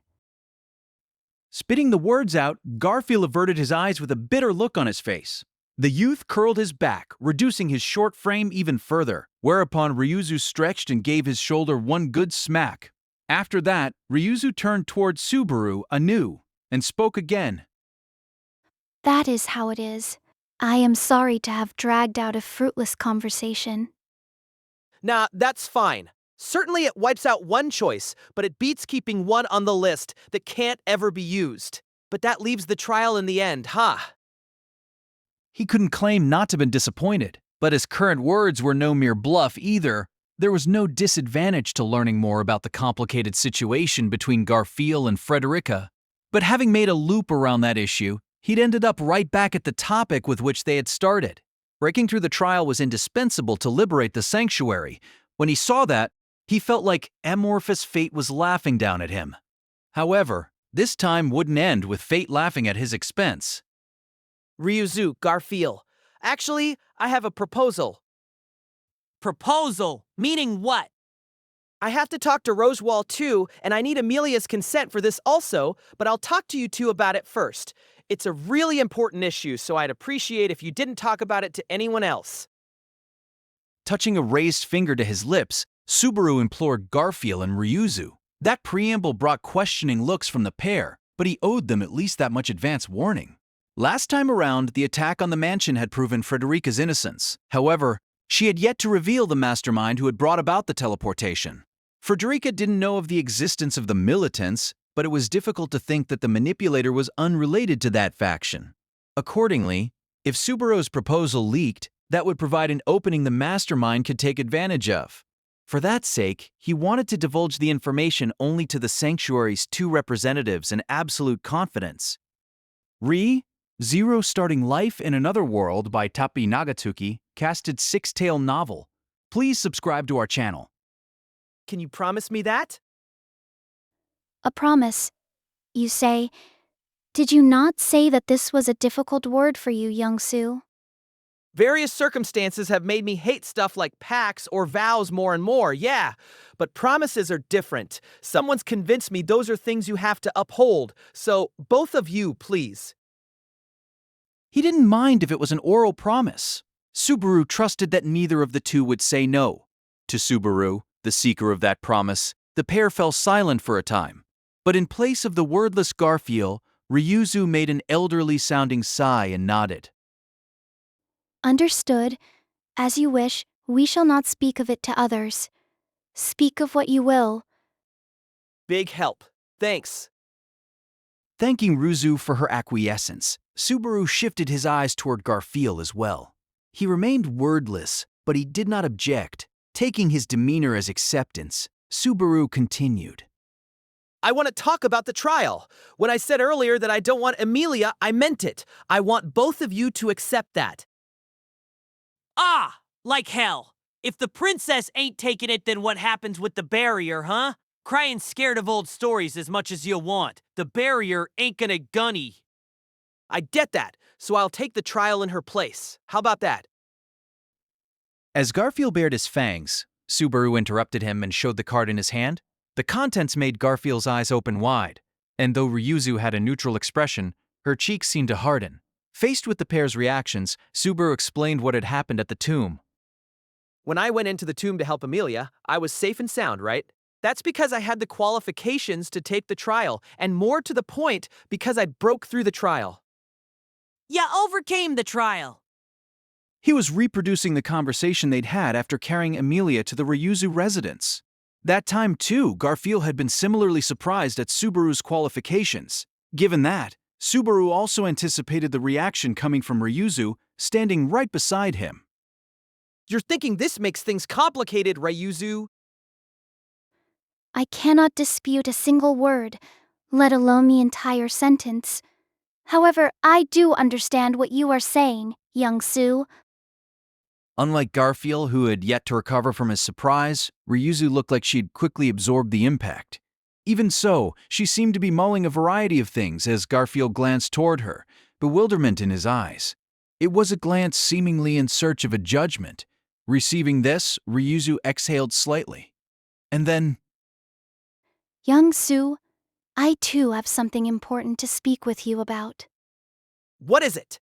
Spitting the words out, Garfield averted his eyes with a bitter look on his face. The youth curled his back, reducing his short frame even further, whereupon Ryuzu stretched and gave his shoulder one good smack. After that, Ryuzu turned toward Subaru anew and spoke again. That is how it is. I am sorry to have dragged out a fruitless conversation. Nah, that's fine. Certainly it wipes out one choice, but it beats keeping one on the list that can't ever be used. But that leaves the trial in the end, huh? He couldn't claim not to have been disappointed, but his current words were no mere bluff either. There was no disadvantage to learning more about the complicated situation between Garfield and Frederica. But having made a loop around that issue, he'd ended up right back at the topic with which they had started. Breaking through the trial was indispensable to liberate the sanctuary. When he saw that, he felt like amorphous fate was laughing down at him. However, this time wouldn't end with fate laughing at his expense. Ryuzu, Garfield. Actually, I have a proposal. Proposal? Meaning what? I have to talk to Rosewall too, and I need Amelia's consent for this also, but I'll talk to you two about it first. It's a really important issue, so I'd appreciate if you didn't talk about it to anyone else. Touching a raised finger to his lips, Subaru implored Garfield and Ryuzu. That preamble brought questioning looks from the pair, but he owed them at least that much advance warning. Last time around, the attack on the mansion had proven Frederica's innocence. However, she had yet to reveal the mastermind who had brought about the teleportation. Frederica didn't know of the existence of the militants, but it was difficult to think that the manipulator was unrelated to that faction. Accordingly, if Subaru's proposal leaked, that would provide an opening the mastermind could take advantage of. For that sake, he wanted to divulge the information only to the Sanctuary's two representatives in absolute confidence. Zero Starting Life in Another World by Tapi Nagatsuki, casted 6-tale novel. Please subscribe to our channel. Can you promise me that? A promise. You say, did you not say that this was a difficult word for you, young Sue? Various circumstances have made me hate stuff like pacts or vows more and more, yeah. But promises are different. Someone's convinced me those are things you have to uphold. So, both of you, please. He didn't mind if it was an oral promise. Subaru trusted that neither of the two would say no. To Subaru, the seeker of that promise, the pair fell silent for a time. But in place of the wordless Garfield, Ryuzu made an elderly-sounding sigh and nodded. Understood. As you wish, we shall not speak of it to others. Speak of what you will. Big help. Thanks. Thanking Ryuzu for her acquiescence, Subaru shifted his eyes toward Garfield as well. He remained wordless, but he did not object. Taking his demeanor as acceptance, Subaru continued. I want to talk about the trial. When I said earlier that I don't want Amelia, I meant it. I want both of you to accept that. Ah, like hell. If the princess ain't taking it, then what happens with the barrier, huh? Crying scared of old stories as much as you want. The barrier ain't gonna gunny. I get that, so I'll take the trial in her place. How about that? As Garfield bared his fangs, Subaru interrupted him and showed the card in his hand. The contents made Garfield's eyes open wide, and though Ryuzu had a neutral expression, her cheeks seemed to harden. Faced with the pair's reactions, Subaru explained what had happened at the tomb. When I went into the tomb to help Amelia, I was safe and sound, right? That's because I had the qualifications to take the trial, and more to the point, because I broke through the trial. You overcame the trial. He was reproducing the conversation they'd had after carrying Amelia to the Ryuzu residence. That time, too, Garfield had been similarly surprised at Subaru's qualifications. Given that, Subaru also anticipated the reaction coming from Ryuzu, standing right beside him. You're thinking this makes things complicated, Ryuzu. I cannot dispute a single word, let alone the entire sentence. However, I do understand what you are saying, young Sue. Unlike Garfield, who had yet to recover from his surprise, Ryuzu looked like she'd quickly absorbed the impact. Even so, she seemed to be mulling a variety of things as Garfield glanced toward her, bewilderment in his eyes. It was a glance seemingly in search of a judgment. Receiving this, Ryuzu exhaled slightly. And then, Young Sue, I too have something important to speak with you about. What is it?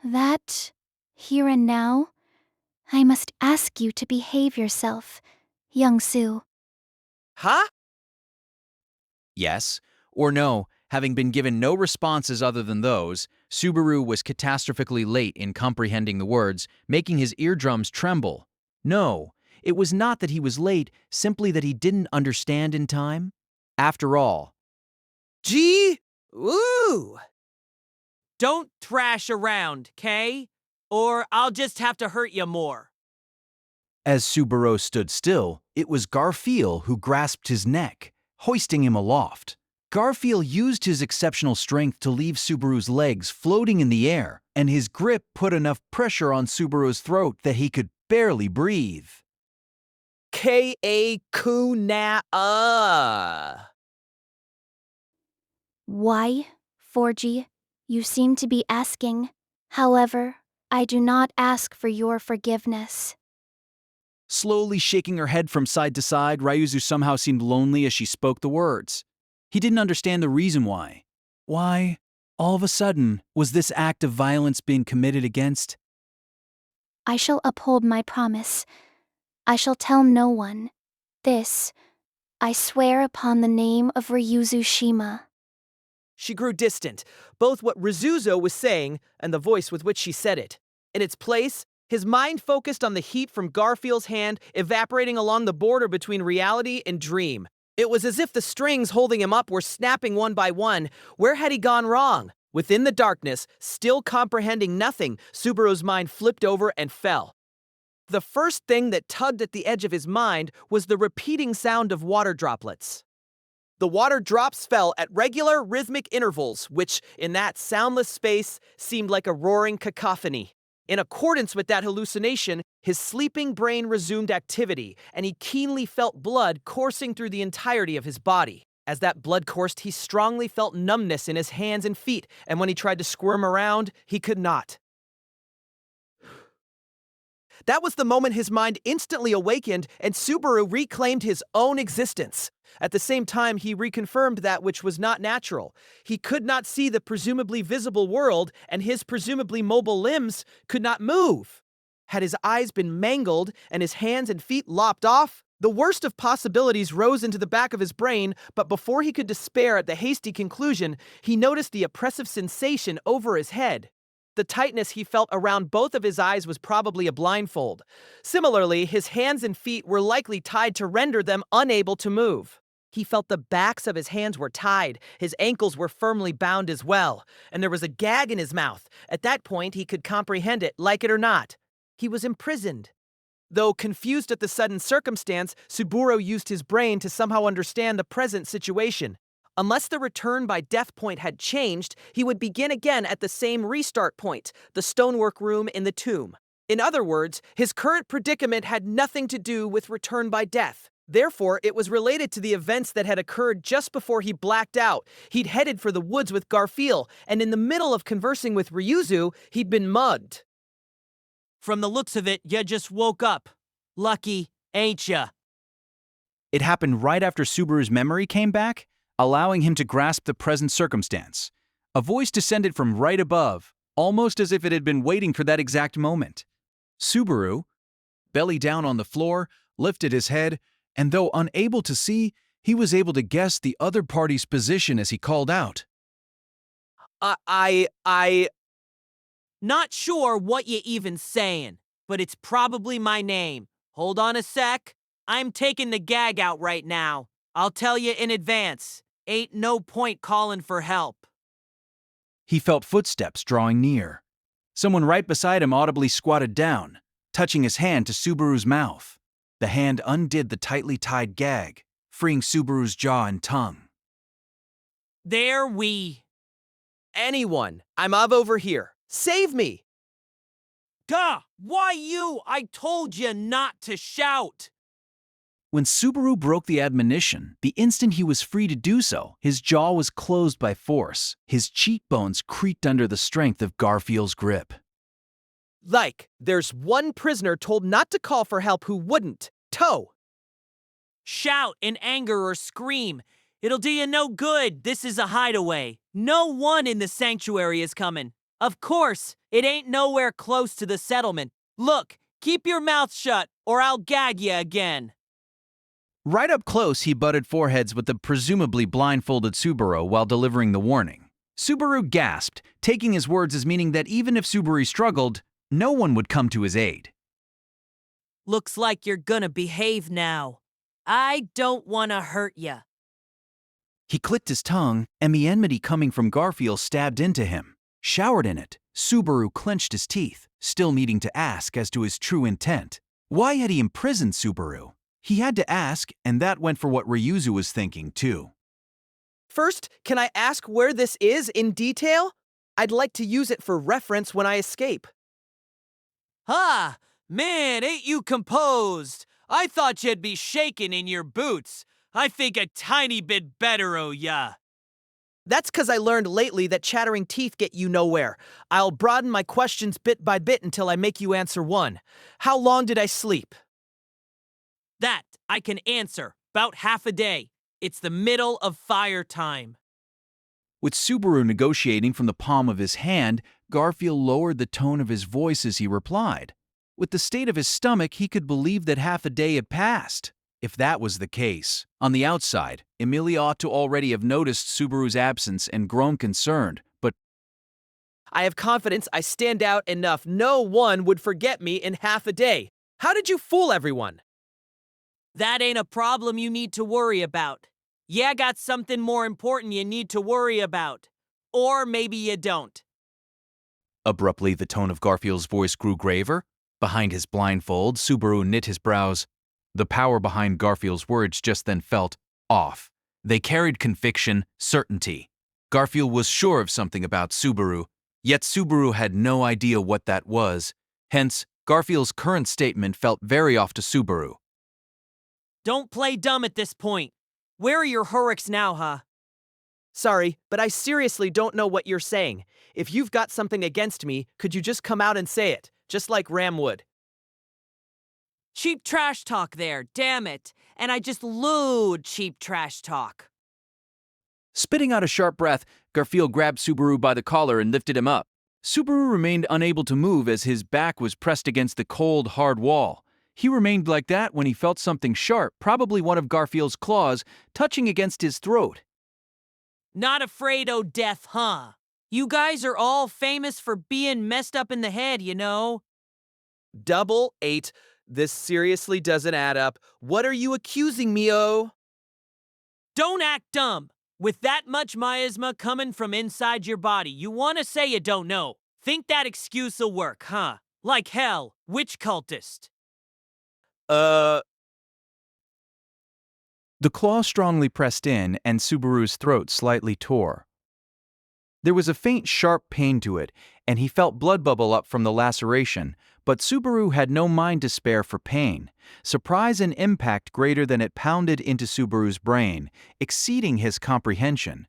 That, here and now, I must ask you to behave yourself, young Sue. Huh? yes or no, having been given no responses other than those, Subaru was catastrophically late in comprehending the words, making his eardrums tremble. No, it was not that he was late, simply that he didn't understand in time. After all, Gee? Ooh! Don't thrash around, Kay? Or I'll just have to hurt you more. as Subaru stood still, it was Garfield who grasped his neck, hoisting him aloft. Garfield used his exceptional strength to leave Subaru's legs floating in the air, and his grip put enough pressure on Subaru's throat that he could barely breathe. K-A-Ku-Na-a. Why, Forgy, you seem to be asking. However, I do not ask for your forgiveness. Slowly shaking her head from side to side, Ryuzu somehow seemed lonely as she spoke the words. He didn't understand the reason why. Why, all of a sudden, was this act of violence being committed against? I shall uphold my promise. I shall tell no one. This, I swear upon the name of Ryuzu Shima. She grew distant, both what Rizuzo was saying and the voice with which she said it. In its place, his mind focused on the heat from Garfield's hand evaporating along the border between reality and dream. It was as if the strings holding him up were snapping one by one. Where had he gone wrong? Within the darkness, still comprehending nothing, Subaru's mind flipped over and fell. The first thing that tugged at the edge of his mind was the repeating sound of water droplets. The water drops fell at regular rhythmic intervals, which, in that soundless space, seemed like a roaring cacophony. In accordance with that hallucination, his sleeping brain resumed activity, and he keenly felt blood coursing through the entirety of his body. As that blood coursed, he strongly felt numbness in his hands and feet, and when he tried to squirm around, he could not. That was the moment his mind instantly awakened and Subaru reclaimed his own existence. At the same time, he reconfirmed that which was not natural. He could not see the presumably visible world, and his presumably mobile limbs could not move. Had his eyes been mangled and his hands and feet lopped off? The worst of possibilities rose into the back of his brain, but before he could despair at the hasty conclusion, he noticed the oppressive sensation over his head. The tightness he felt around both of his eyes was probably a blindfold. Similarly, his hands and feet were likely tied to render them unable to move. He felt the backs of his hands were tied, his ankles were firmly bound as well, and there was a gag in his mouth. At that point, he could comprehend it, like it or not. He was imprisoned. Though confused at the sudden circumstance, Subaru used his brain to somehow understand the present situation. Unless the return by death point had changed, he would begin again at the same restart point, the stonework room in the tomb. In other words, his current predicament had nothing to do with return by death. Therefore, it was related to the events that had occurred just before he blacked out. He'd headed for the woods with Garfield, and in the middle of conversing with Ryuzu, he'd been mugged. From the looks of it, you just woke up. Lucky, ain't ya? It happened right after Subaru's memory came back, allowing him to grasp the present circumstance. A voice descended from right above, almost as if it had been waiting for that exact moment. Subaru, belly down on the floor, lifted his head, and though unable to see, he was able to guess the other party's position as he called out. I. Not sure what you even saying, but it's probably my name. Hold on a sec. I'm taking the gag out right now. I'll tell you in advance. Ain't no point calling for help. He felt footsteps drawing near. Someone right beside him audibly squatted down, touching his hand to Subaru's mouth. The hand undid the tightly tied gag, freeing Subaru's jaw and tongue. There we... Anyone. I'm over here. Save me! Duh! Why you? I told you not to shout! When Subaru broke the admonition, the instant he was free to do so, his jaw was closed by force. His cheekbones creaked under the strength of Garfield's grip. Like, there's one prisoner told not to call for help who wouldn't. Toe! Shout in anger or scream. It'll do you no good. This is a hideaway. No one in the sanctuary is coming. Of course, it ain't nowhere close to the settlement. Look, keep your mouth shut or I'll gag you again. Right up close, he butted foreheads with the presumably blindfolded Subaru while delivering the warning. Subaru gasped, taking his words as meaning that even if Subaru struggled, no one would come to his aid. Looks like you're gonna behave now. I don't wanna hurt ya. He clicked his tongue, and the enmity coming from Garfield stabbed into him. Showered in it, Subaru clenched his teeth, still needing to ask as to his true intent. Why had he imprisoned Subaru? He had to ask, and that went for what Ryuzu was thinking, too. First, can I ask where this is in detail? I'd like to use it for reference when I escape. Ha! Man, ain't you composed? I thought you'd be shaking in your boots. I think a tiny bit better o' ya. That's 'cause I learned lately that chattering teeth get you nowhere. I'll broaden my questions bit by bit until I make you answer one. How long did I sleep? That I can answer. 'Bout half a day. It's the middle of fire time. With Subaru negotiating from the palm of his hand, Garfield lowered the tone of his voice as he replied. With the state of his stomach, he could believe that half a day had passed. If that was the case, on the outside, Emilia ought to already have noticed Subaru's absence and grown concerned, but I have confidence I stand out enough no one would forget me in half a day. How did you fool everyone? That ain't a problem you need to worry about. Yeah, got something more important you need to worry about. Or maybe you don't. abruptly the tone of Garfield's voice grew graver. Behind his blindfold, Subaru knit his brows. The power behind Garfield's words just then felt off. They carried conviction, certainty. Garfield was sure of something about Subaru, yet Subaru had no idea what that was. Hence, Garfield's current statement felt very off to Subaru. Don't play dumb at this point. Where are your hurricks now, huh? Sorry, but I seriously don't know what you're saying. If you've got something against me, could you just come out and say it? Just like Ram would. Cheap trash talk there, damn it. And I just loathe cheap trash talk. Spitting out a sharp breath, Garfield grabbed Subaru by the collar and lifted him up. Subaru remained unable to move as his back was pressed against the cold, hard wall. He remained like that when he felt something sharp, probably one of Garfield's claws, touching against his throat. Not afraid o' death, huh? You guys are all famous for being messed up in the head, you know? Double 8. This seriously doesn't add up. What are you accusing me of? Don't act dumb. With that much miasma coming from inside your body, you want to say you don't know. Think that excuse'll work, huh? Like hell, witch cultist. The claw strongly pressed in, and Subaru's throat slightly tore. There was a faint, sharp pain to it, and he felt blood bubble up from the laceration, but Subaru had no mind to spare for pain. Surprise and impact greater than it pounded into Subaru's brain, exceeding his comprehension.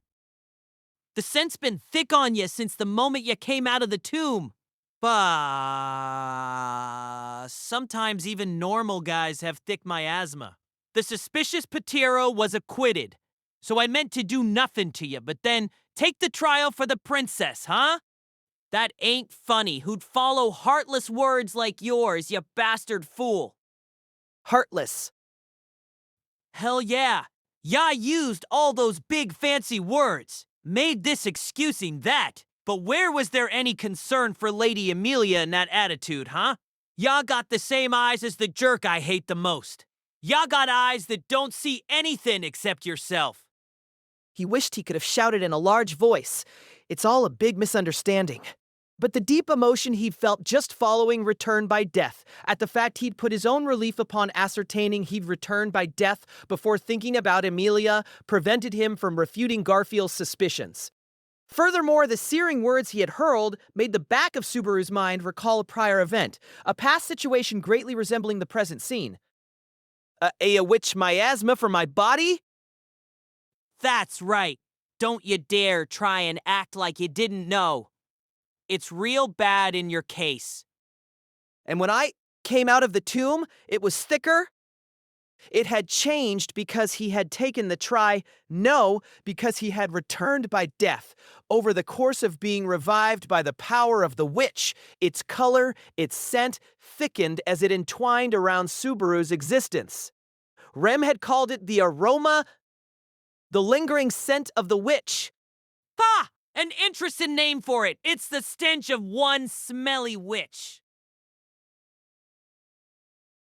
The scent's been thick on you since the moment you came out of the tomb. But sometimes even normal guys have thick miasma. The suspicious Patiro was acquitted. So I meant to do nothing to you, but then take the trial for the princess, huh? That ain't funny. Who'd follow heartless words like yours, you bastard fool? Heartless. Hell yeah. Ya used all those big fancy words. Made this excusing that. But where was there any concern for Lady Amelia in that attitude, huh? Ya got the same eyes as the jerk I hate the most. Ya got eyes that don't see anything except yourself. He wished he could have shouted in a large voice. It's all a big misunderstanding. But the deep emotion he'd felt just following return by death, at the fact he'd put his own relief upon ascertaining he'd return by death before thinking about Amelia, prevented him from refuting Garfield's suspicions. Furthermore, the searing words he had hurled made the back of Subaru's mind recall a prior event, a past situation greatly resembling the present scene. A witch miasma for my body? That's right. Don't you dare try and act like you didn't know. It's real bad in your case. And when I came out of the tomb, it was thicker. It had changed because he had taken the try. No, because he had returned by death. Over the course of being revived by the power of the witch, its color, its scent, thickened as it entwined around Subaru's existence. Rem had called it the aroma, the lingering scent of the witch. Ha! An interesting name for it. It's the stench of one smelly witch.